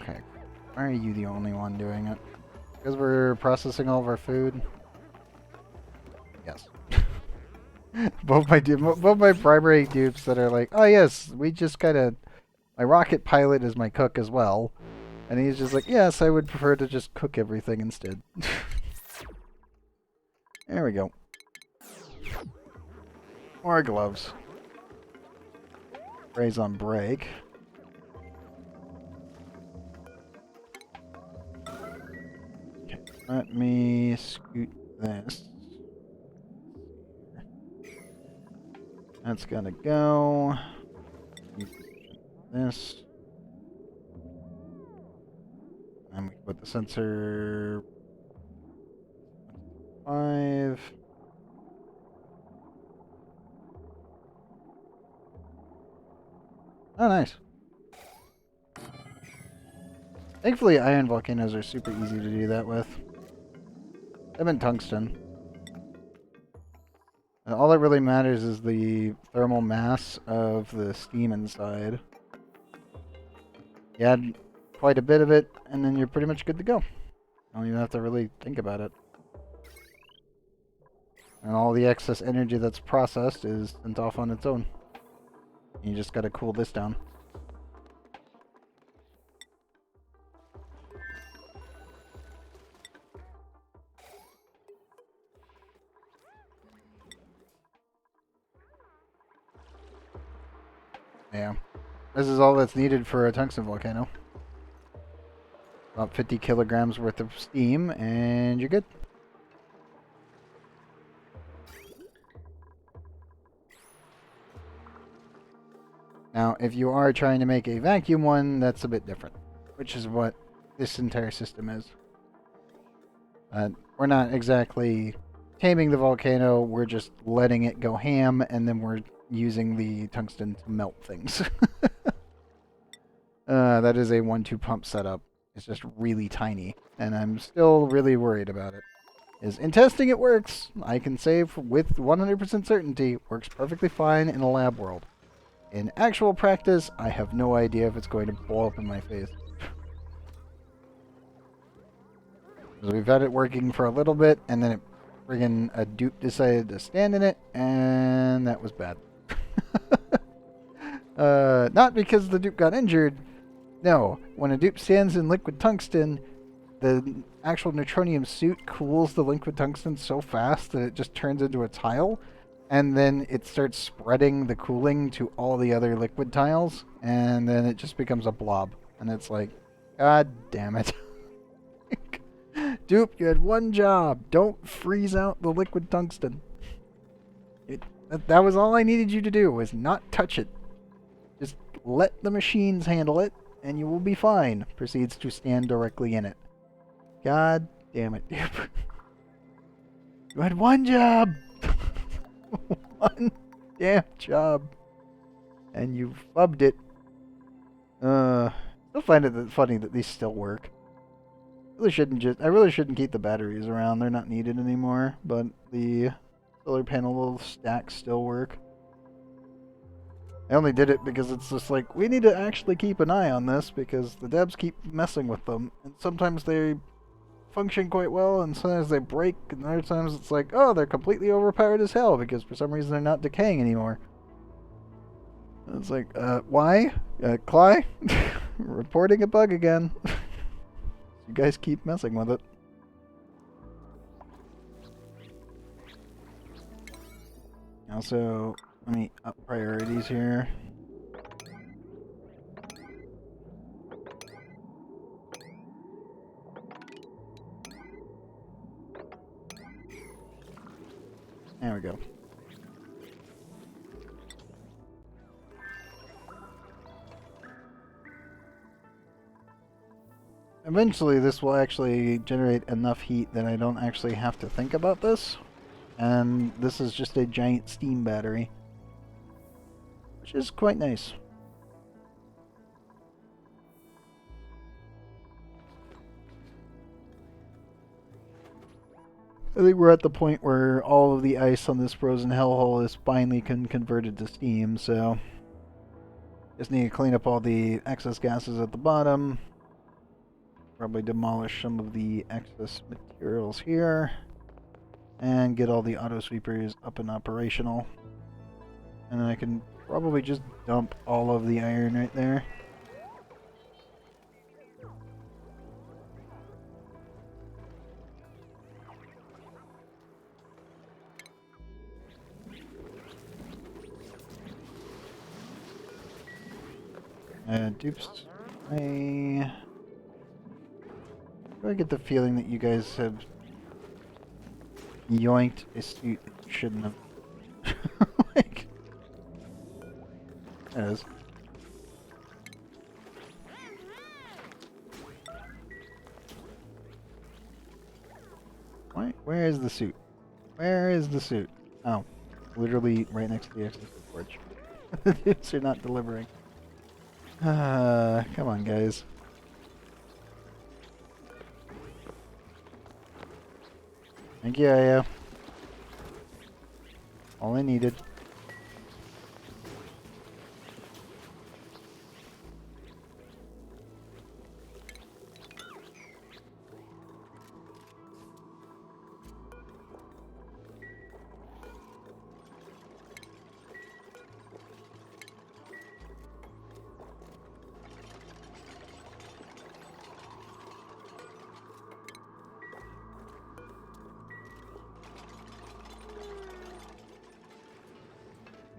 Okay, why are you the only one doing it? Because we're processing all of our food? Yes. both my primary dupes that are like, oh yes, we just kinda... My rocket pilot is my cook as well. And he's just like, yes, I would prefer to just cook everything instead. There we go. More gloves. Sprays on break. Okay, let me scoot this. That's gotta go. This. And we put the sensor 5. Oh, nice. Thankfully, iron volcanoes are super easy to do that with. Them and tungsten. And all that really matters is the thermal mass of the steam inside. You add quite a bit of it, and then you're pretty much good to go. You don't even have to really think about it. And all the excess energy that's processed is sent off on its own. You just gotta cool this down. Yeah. This is all that's needed for a tungsten volcano. About 50 kilograms worth of steam, and you're good. Now, if you are trying to make a vacuum one, that's a bit different, which is what this entire system is. We're not exactly taming the volcano, we're just letting it go ham, and then we're using the tungsten to melt things. That is a 1-2 pump setup. It's just really tiny, and I'm still really worried about it. In testing, it works. I can say with 100% certainty, works perfectly fine in a lab world. In actual practice, I have no idea if it's going to blow up in my face. So we've had it working for a little bit, and then friggin' a dupe decided to stand in it, and that was bad. Not because the dupe got injured. No, when a dupe stands in liquid tungsten, the actual neutronium suit cools the liquid tungsten so fast that it just turns into a tile, and then it starts spreading the cooling to all the other liquid tiles, and then it just becomes a blob. And it's like, God damn it. Dupe, you had one job. Don't freeze out the liquid tungsten. That was all I needed you to do, was not touch it. Just let the machines handle it, and you will be fine. Proceeds to stand directly in it. God damn it, dude. You had one job! One damn job. And you fubbed it. Still find it funny that these still work. I really shouldn't keep the batteries around. They're not needed anymore, but the solar panel stacks still work. I only did it because it's just like, we need to actually keep an eye on this because the devs keep messing with them. And sometimes they function quite well, and sometimes they break, and other times it's like, oh, they're completely overpowered as hell because for some reason they're not decaying anymore. And it's like, why? Cly? Reporting a bug again. You guys keep messing with it. Also, let me up priorities here. There we go. Eventually this will actually generate enough heat that I don't actually have to think about this. And this is just a giant steam battery, which is quite nice. I think we're at the point where all of the ice on this frozen hellhole is finally converted to steam, so just need to clean up all the excess gases at the bottom. Probably demolish some of the excess materials here. And get all the auto sweepers up and operational. And then I can probably just dump all of the iron right there. Dupes. Do I get the feeling that you guys have yoinked a suit that you shouldn't have? Like, there it is. Where is the suit? Where is the suit? Oh, literally right next to the access porch. The dudes are not delivering. Come on, guys. Thank you, Aya. All I needed.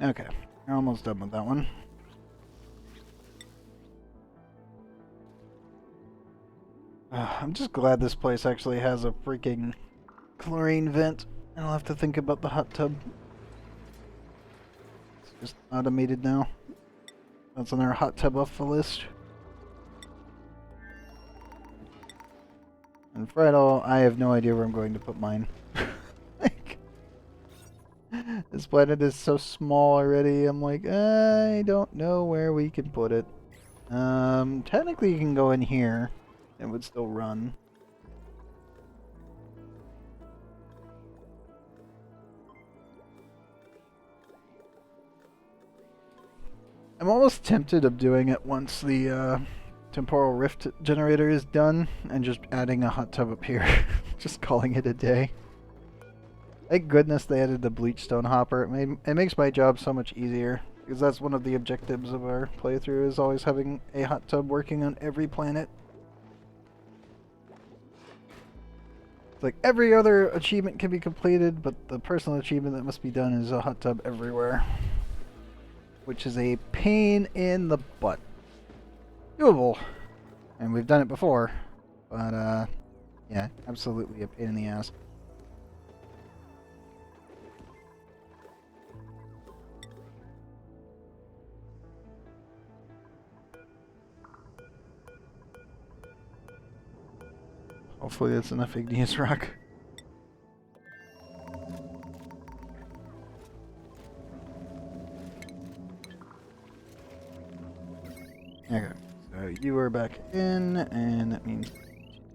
Okay, we're almost done with that one. I'm just glad this place actually has a freaking chlorine vent. I don't have to think about the hot tub. It's just automated now. That's on our hot tub off the list. And Friday, I have no idea where I'm going to put mine. Like, this planet is so small already. I'm like, I don't know where we can put it. Technically you can go in here. It would still run. I'm almost tempted of doing it once the temporal rift generator is done and just adding a hot tub up here. Just calling it a day. Thank goodness they added the bleachstone hopper. It makes my job so much easier. Because that's one of the objectives of our playthrough, is always having a hot tub working on every planet. It's like every other achievement can be completed, but the personal achievement that must be done is a hot tub everywhere. Which is a pain in the butt. Doable. And we've done it before. But, yeah, absolutely a pain in the ass. Hopefully that's enough igneous rock. Okay, so you are back in, and that means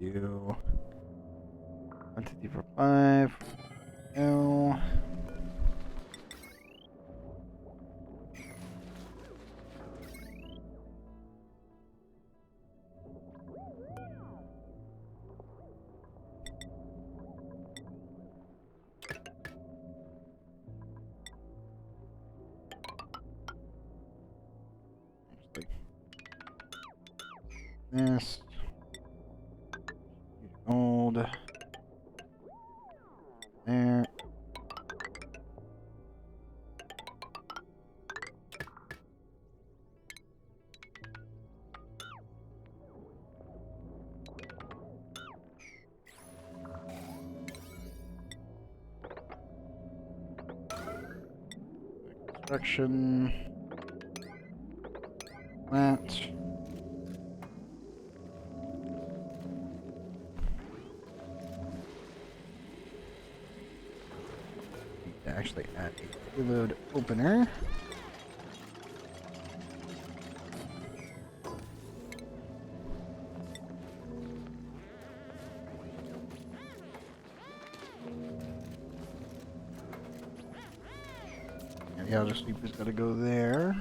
you do 1, 2, 3, 4, 5. No. This. Gold. There. Construction. That. Actually add a payload opener. The outer sweeper's gotta go there.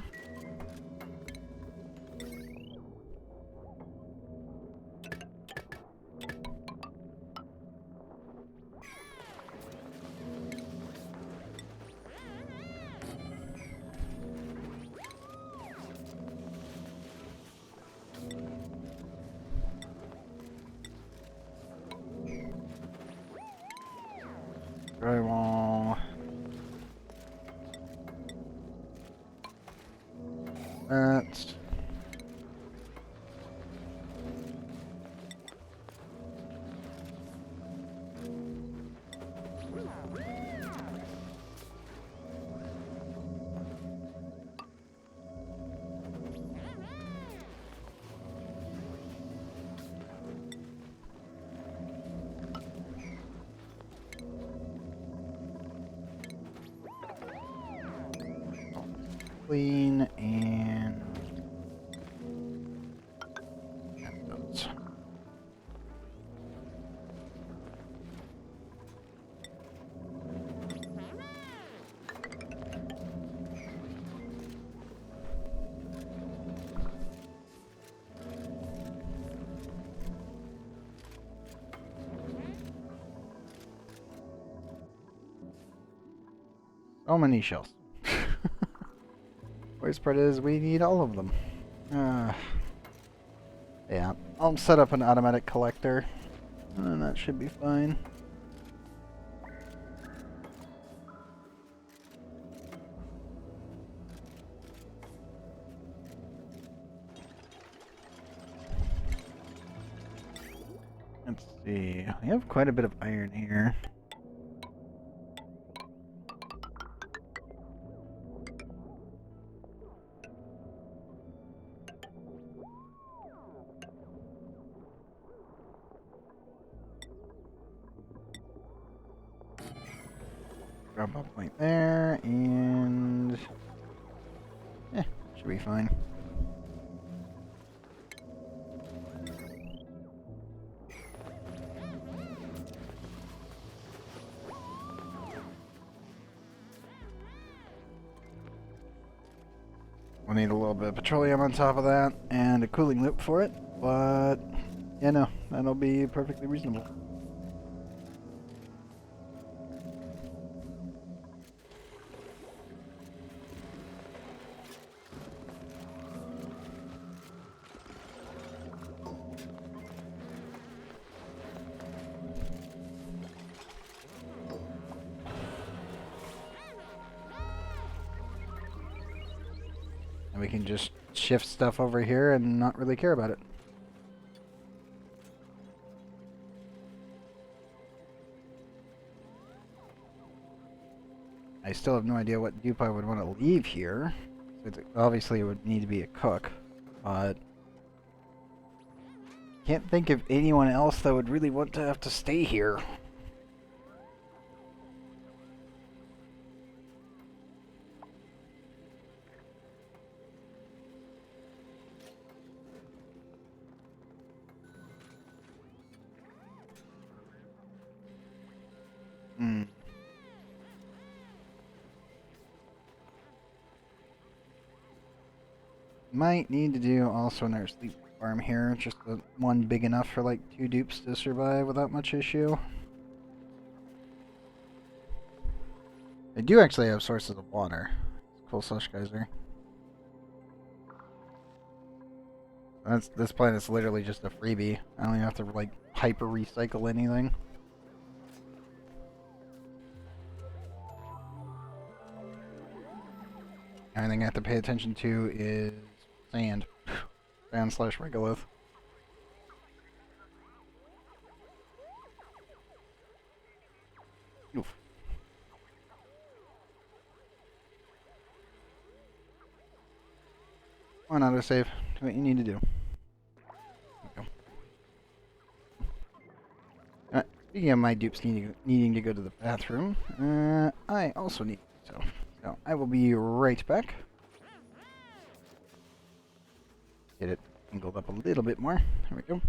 Drywall. That. Clean and those. So many shells. Worst part is we need all of them. Yeah, I'll set up an automatic collector, and that should be fine. Let's see, we have quite a bit of iron here. Drop a point there, and should be fine. We'll need a little bit of petroleum on top of that, and a cooling loop for it, but yeah, no, that'll be perfectly reasonable. And we can just shift stuff over here and not really care about it. I still have no idea what dupe I would want to leave here. Obviously it would need to be a cook, but Can't think of anyone else that would really want to have to stay here. Hmm. Might need to do also another sleep farm here. Just one big enough for like 2 dupes to survive without much issue. I do actually have sources of water. Cool slush geyser. This planet's literally just a freebie. I don't even have to like hyper recycle anything. The only thing I have to pay attention to is sand. Sand slash regolith. Oof. One autosave. Do what you need to do. Speaking of my dupes needing to go to the bathroom, I also need to. So I will be right back. Get it angled up a little bit more. There we go.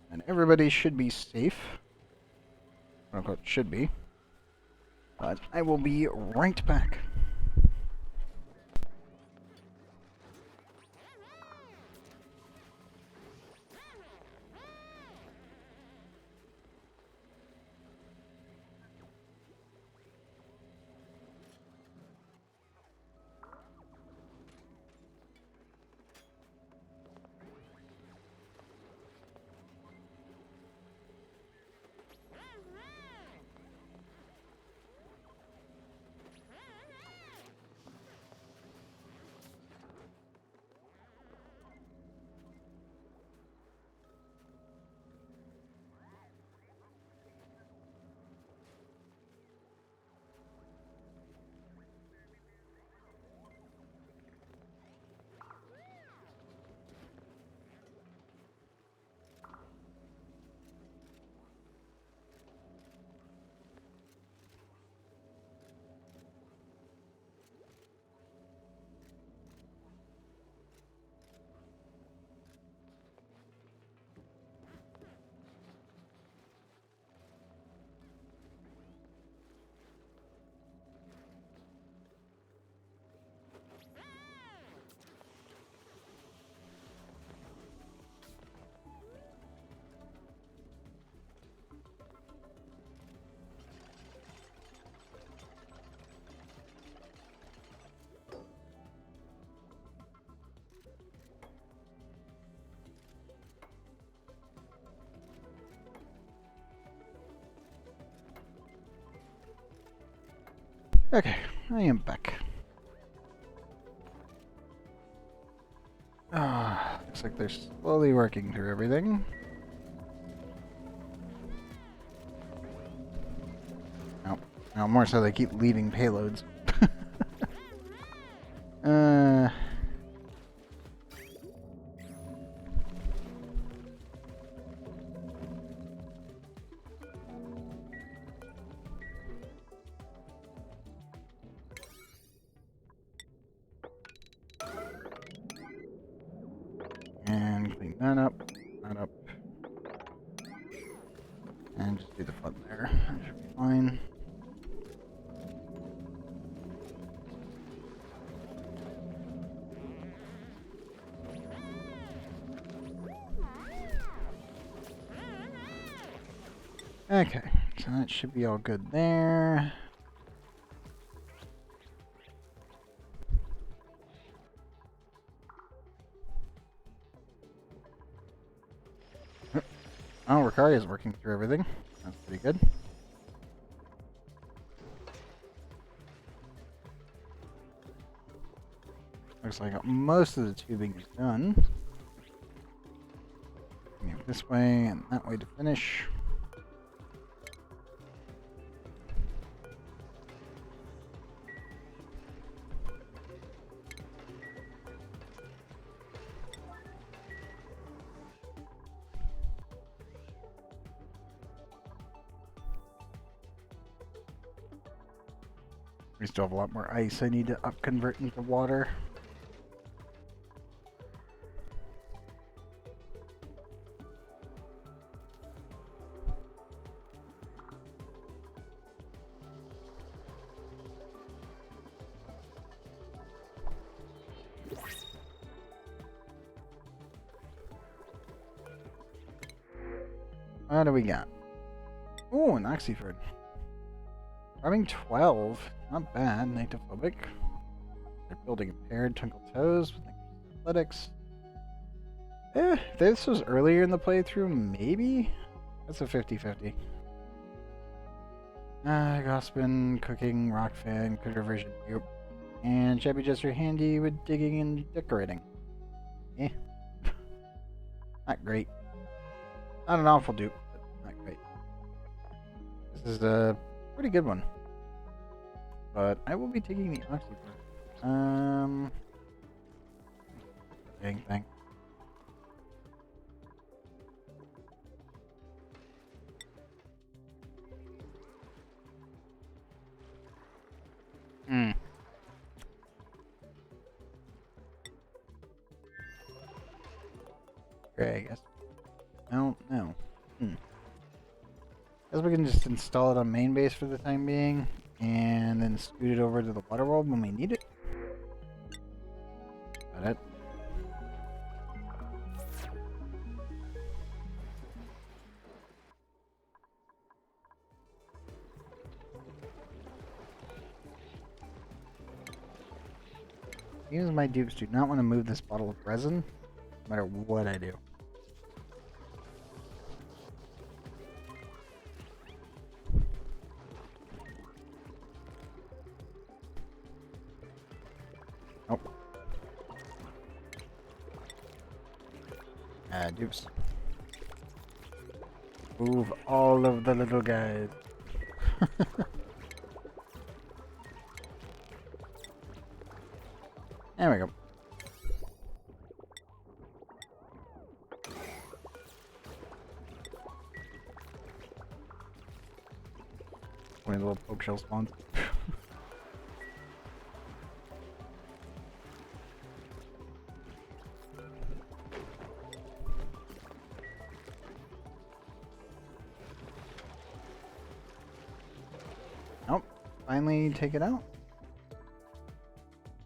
And everybody should be safe. Quote unquote, should be. But I will be right back. Okay, I am back. Looks like they're slowly working through everything. Oh, now more so they keep leaving payloads. uh... And clean that up, and just do the front there. That should be fine. Okay, so that should be all good there. Oh, Ricari is working through everything. That's pretty good. Looks like most of the tubing is done. Move this way and that way to finish. We still have a lot more ice I need to up convert into water. What do we got? Ooh, an oxyford. Farming 12. Not bad. Nyctophobic. They're building impaired twinkle toes with athletics. If this was earlier in the playthrough, maybe? That's a 50-50. Gospin, cooking, rock fan, critter vision, yep. And Shabby Jester handy with digging and decorating. Eh. Not great. Not an awful dupe, but not great. This is a pretty good one. But I will be taking the oxyford. Dang thing. Okay, I guess. I don't know. Guess we can just install it on main base for the time being, and then scoot it over to the water world when we need it. Got it. Even my dupes do not want to move this bottle of resin, no matter what I do. Nope. Dupes. Move all of the little guys. There we go. One of the little poke shell spawns. Nope. Finally take it out.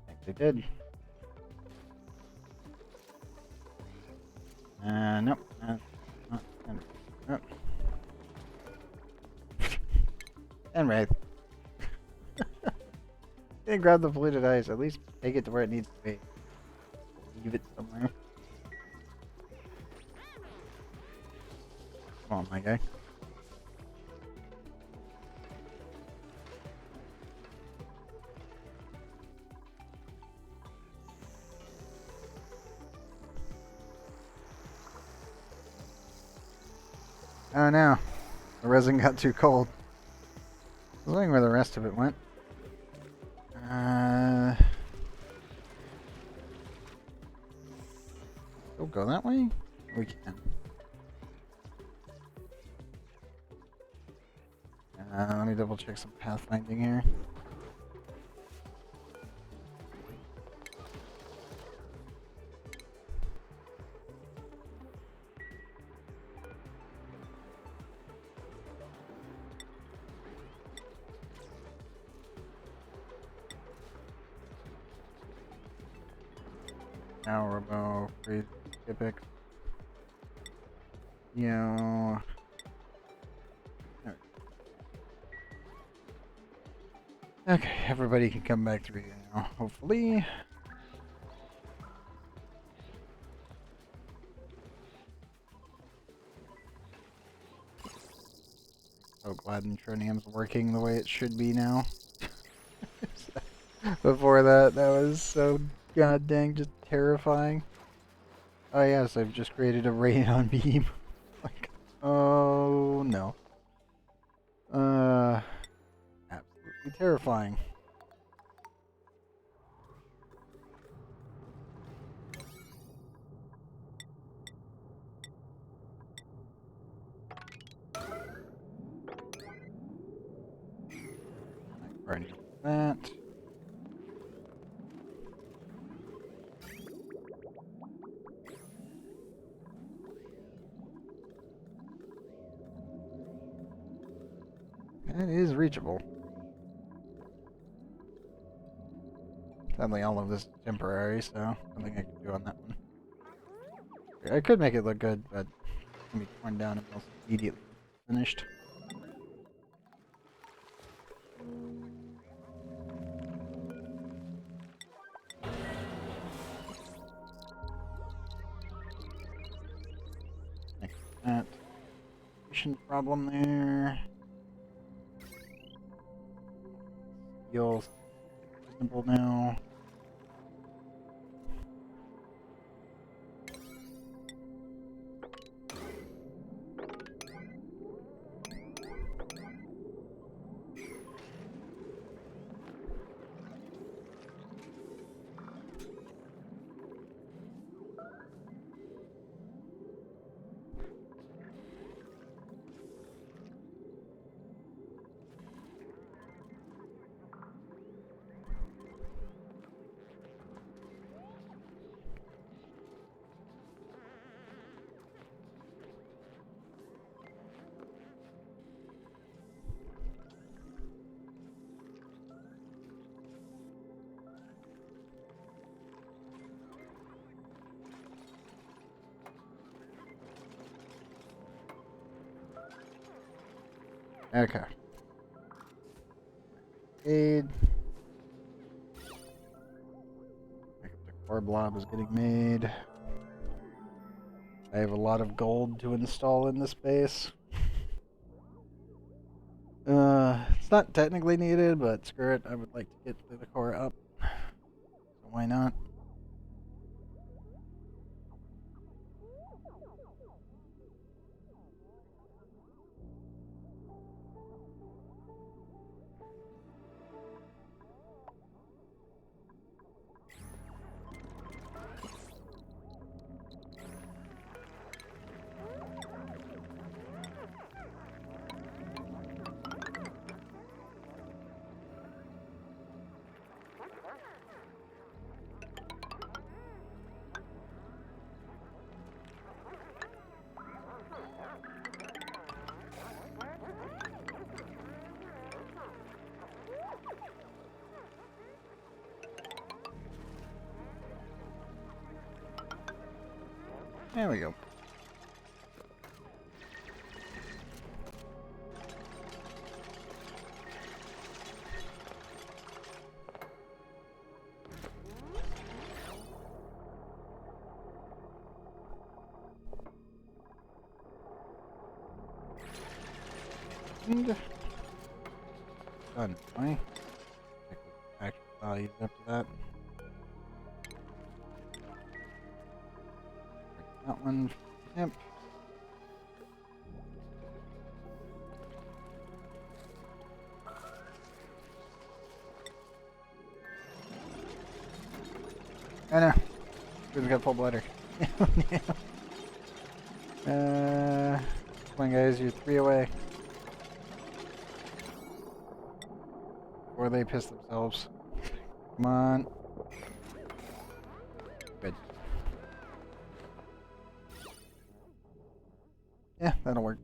I think they did. Nope. Nope. And Wraith. They grab the polluted ice. At least take it to where it needs to be. Leave it somewhere. Come on, my guy. Oh no. The resin got too cold. I was wondering where the rest of it went. We'll go that way? We can. Let me double check some pathfinding here. Now Robo, free Epic. Yo. Okay, everybody can come back through here now, hopefully. So glad Intronium's working the way it should be now. Before that was so goddamn just terrifying. Oh yes, I've just created a radon beam. Like, oh no. Absolutely terrifying. Burn you. that. It is reachable. Sadly, all of this is temporary, so nothing I can do on that one. I could make it look good, but it's gonna be torn down and almost immediately finished. Like that. Problem there. Feels reasonable now. Okay. Aid. The core blob is getting made. I have a lot of gold to install in this base. It's not technically needed, but screw it. I would like to get the core up. So why not? There we go. And done. Right? Check the actual values after that. That one. Yep. I know. We've got full bladder. Come on, guys. You're 3 away. Or they piss themselves. Come on. Good. Yeah, that'll work.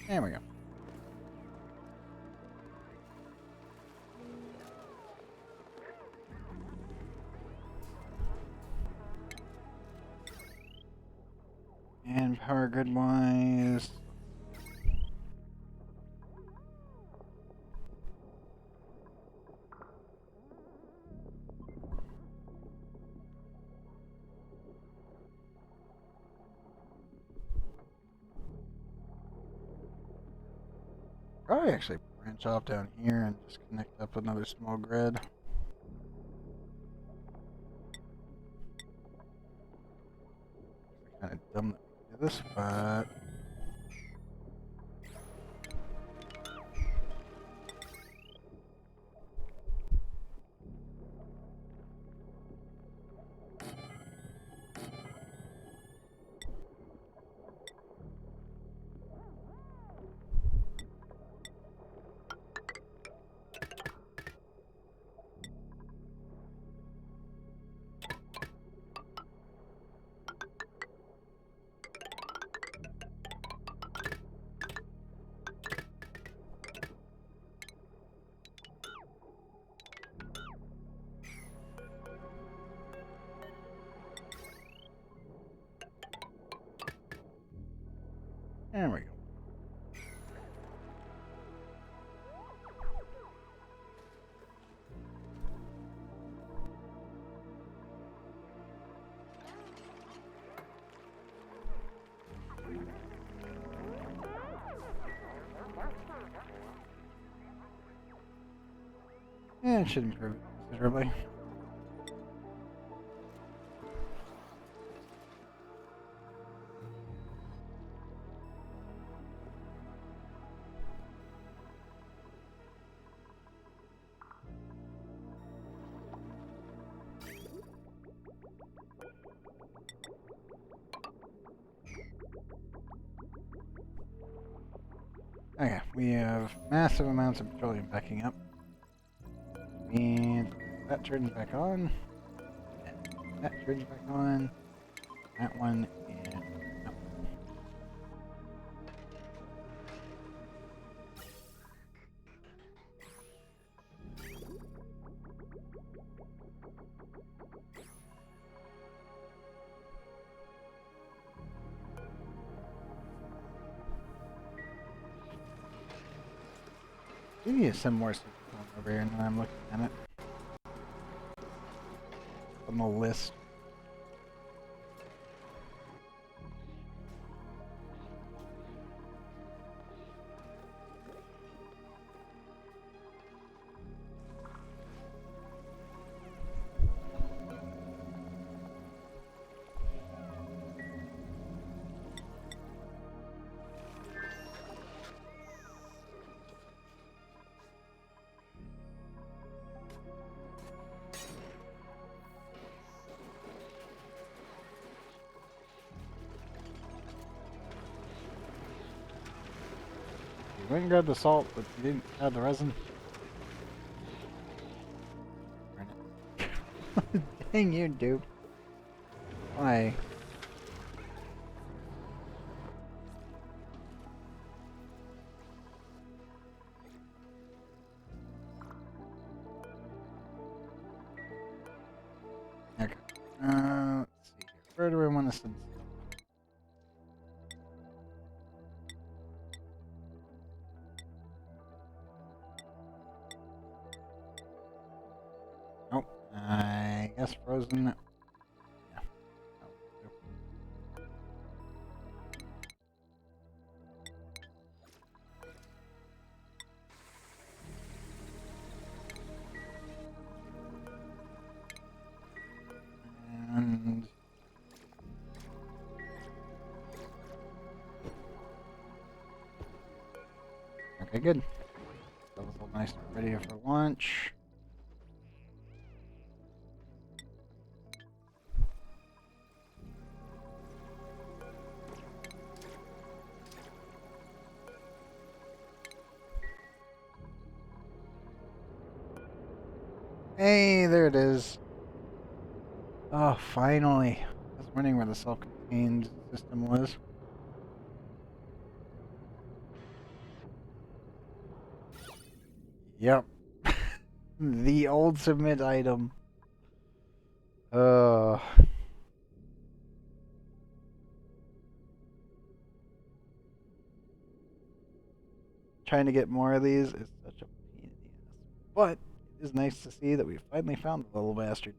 There we go. And power grid wise. Probably actually branch off down here and just connect up another small grid. kind of dumb that we do this, but there we go. Yeah, it should improve it considerably. Okay, we have massive amounts of petroleum backing up. And that turns back on. And that turns back on. That one and that one. We need some more stuff over here, and I'm looking at it on the list. You went and grabbed the salt, but you didn't grab the resin. Dang you, dude. Why? Okay. Let's see here. Where do I want to send? Oh, I guess frozen. Yeah. And okay, good. That was all nice and ready for lunch. Hey, there it is. Oh, finally. I was wondering where the self-contained system was. Yep. The ultimate item. Trying to get more of these is such a pain in the ass. But it is nice to see that we finally found the little bastard.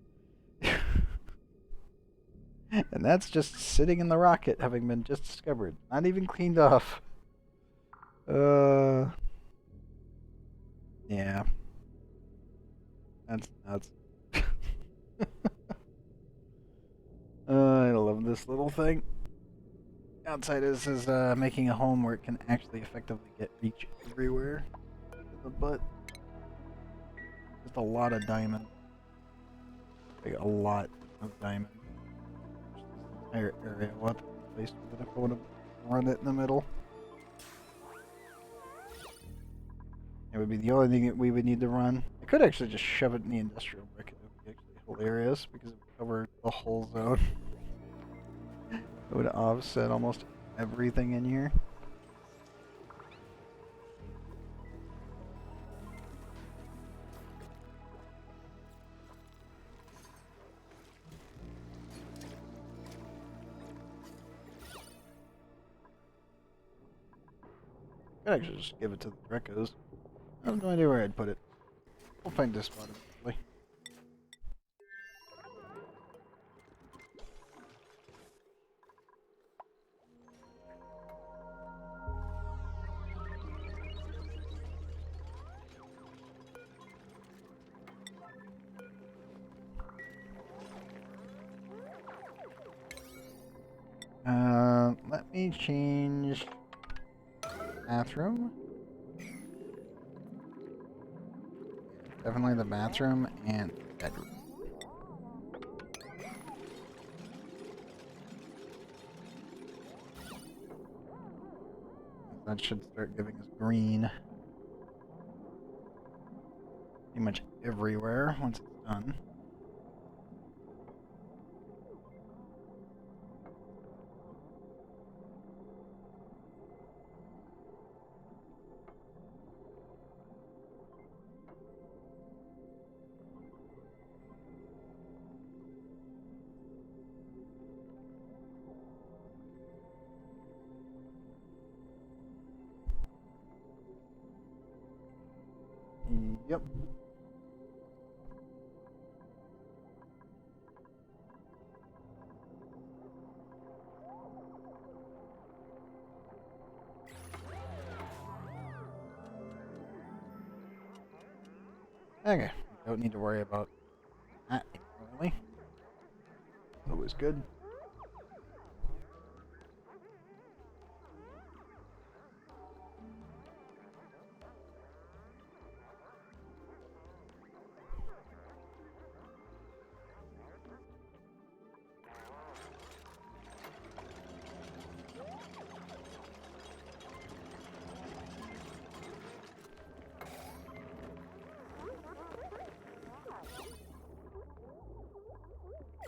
And that's just sitting in the rocket, having been just discovered. Not even cleaned off. Yeah. That's nuts. I love this little thing. outside is making a home where it can actually effectively reach everywhere with the butt. Just a lot of diamond. Like a lot of diamond. This entire area will have to be placed with it if I want to run it in the middle. It would be the only thing that we would need to run. I could actually just shove it in the industrial brick. It would be actually hilarious because it would cover the whole zone. It would offset almost everything in here. Could actually just give it to the Drecos. I have no idea where I'd put it. We'll find this spot eventually. Let me change bathroom. Definitely the bathroom and bedroom. That should start giving us green pretty much everywhere once it's done. Yep. Okay, don't need to worry about that really. Always good.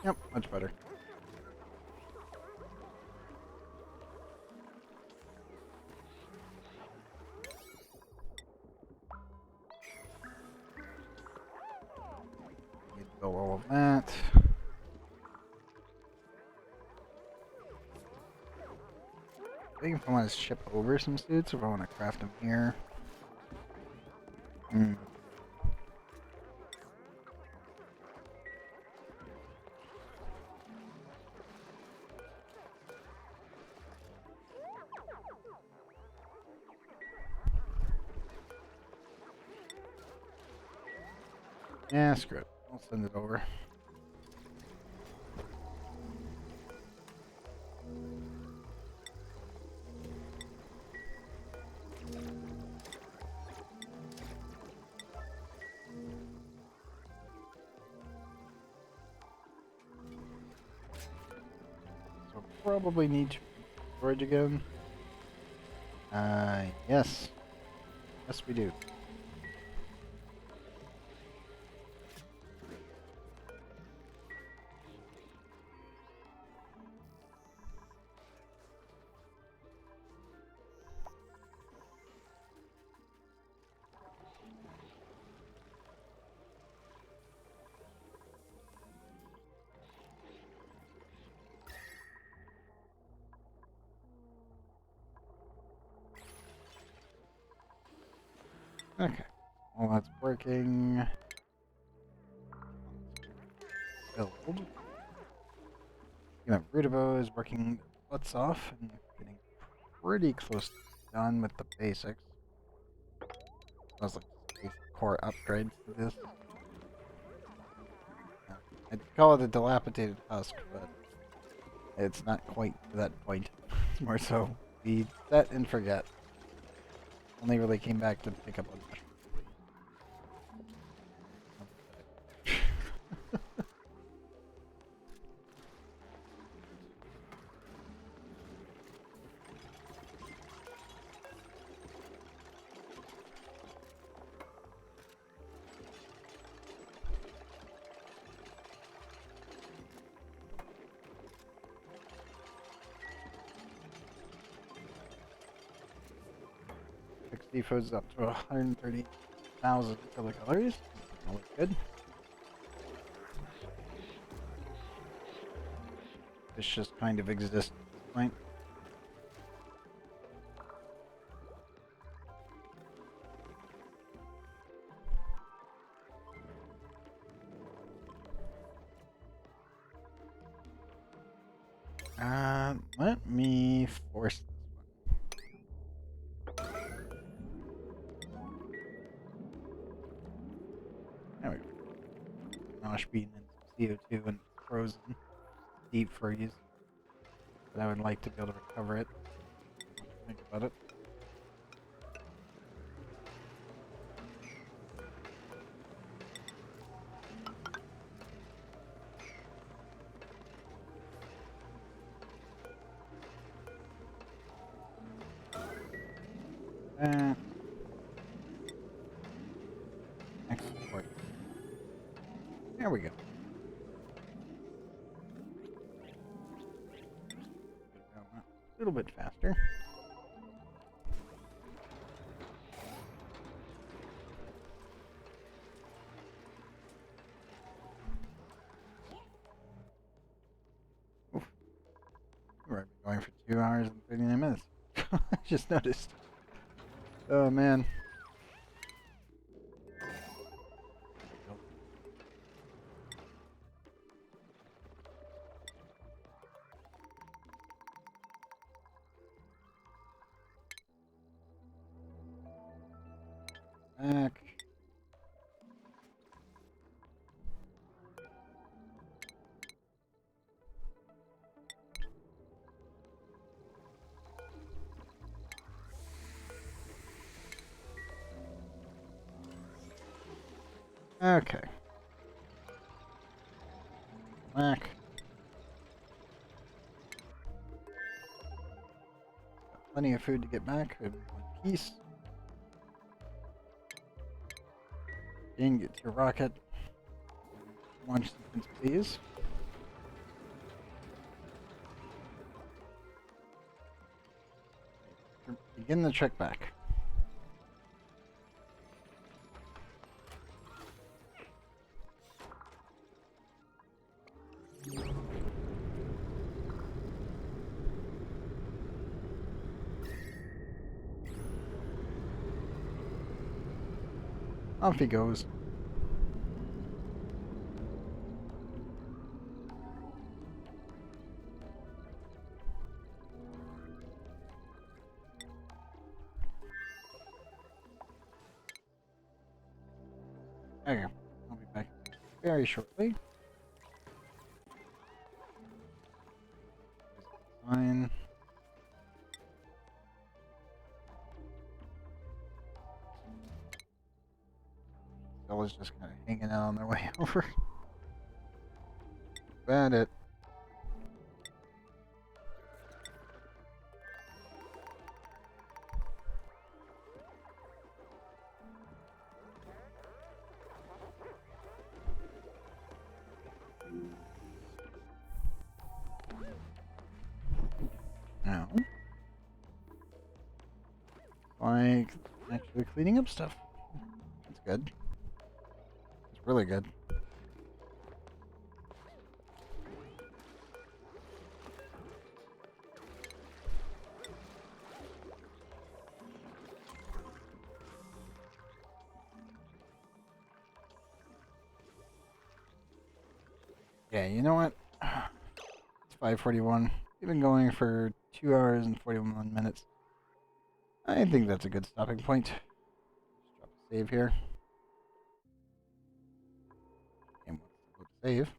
Yep, much better. Need to go all of that. I think if I want to ship over some suits, or if I want to craft them here. Yeah, screw it. I'll send it over. So probably need to storage again. Yes. Yes, we do. Okay. Well, that's working. Build. Rudabo is working butts off and getting pretty close to done with the basics. I was like core upgrades to this. I'd call it a dilapidated husk, but it's not quite to that point. It's more so we set and forget. Only really came back to pick up on mushrooms. 60 foods up to 130,000 kilocalories. That looks good. This just kind of exists at this point. Let me force this one. There we go. Mosh bean and some CO2 and frozen deep freeze. But I would like to be able to recover it. Think about it. Export. There we go. A little bit faster. Oof. We're going for 2 hours and 39 minutes. I just noticed. Oh man. Back. Okay. Back. Plenty of food to get back in one piece. Ding, get your rocket. Launch sequence, please. Begin the trek back. Off he goes. There you go. I'll be back very shortly. Fine. Bella's just kind of hanging out on their way over. Bandit. Now, like actually cleaning up stuff. That's good. It's really good. Yeah, you know what? It's 5:41. We've been going for 2 hours and 41 minutes. I think that's a good stopping point. Just drop a save here. And we'll save. .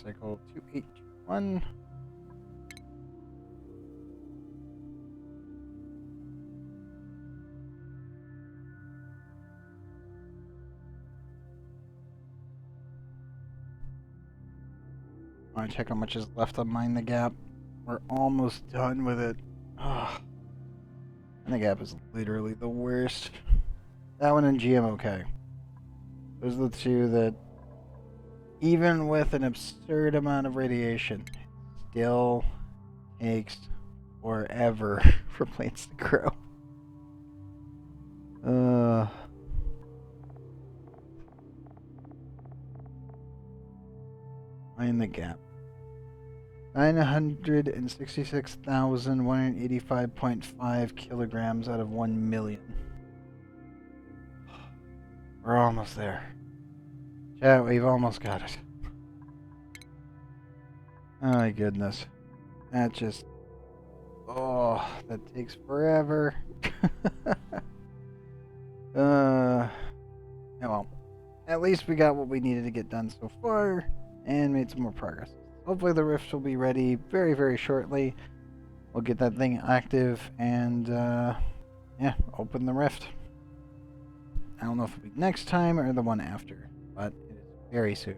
cycle 2821. I want to check how much is left on Mind the Gap. We're almost done with it. Ugh. And the Gap is literally the worst. That one and GMOK. Those are the two that, even with an absurd amount of radiation, still takes forever for plants to grow. Mind the Gap. 966,185.5 kilograms out of 1 million. We're almost there. Chat, we've almost got it. Oh my goodness. That just... Oh, that takes forever. Yeah, well, at least we got what we needed to get done so far, and made some more progress. Hopefully the rift will be ready very, very shortly. We'll get that thing active and, yeah, open the rift. I don't know if it'll be next time or the one after, but it is very soon.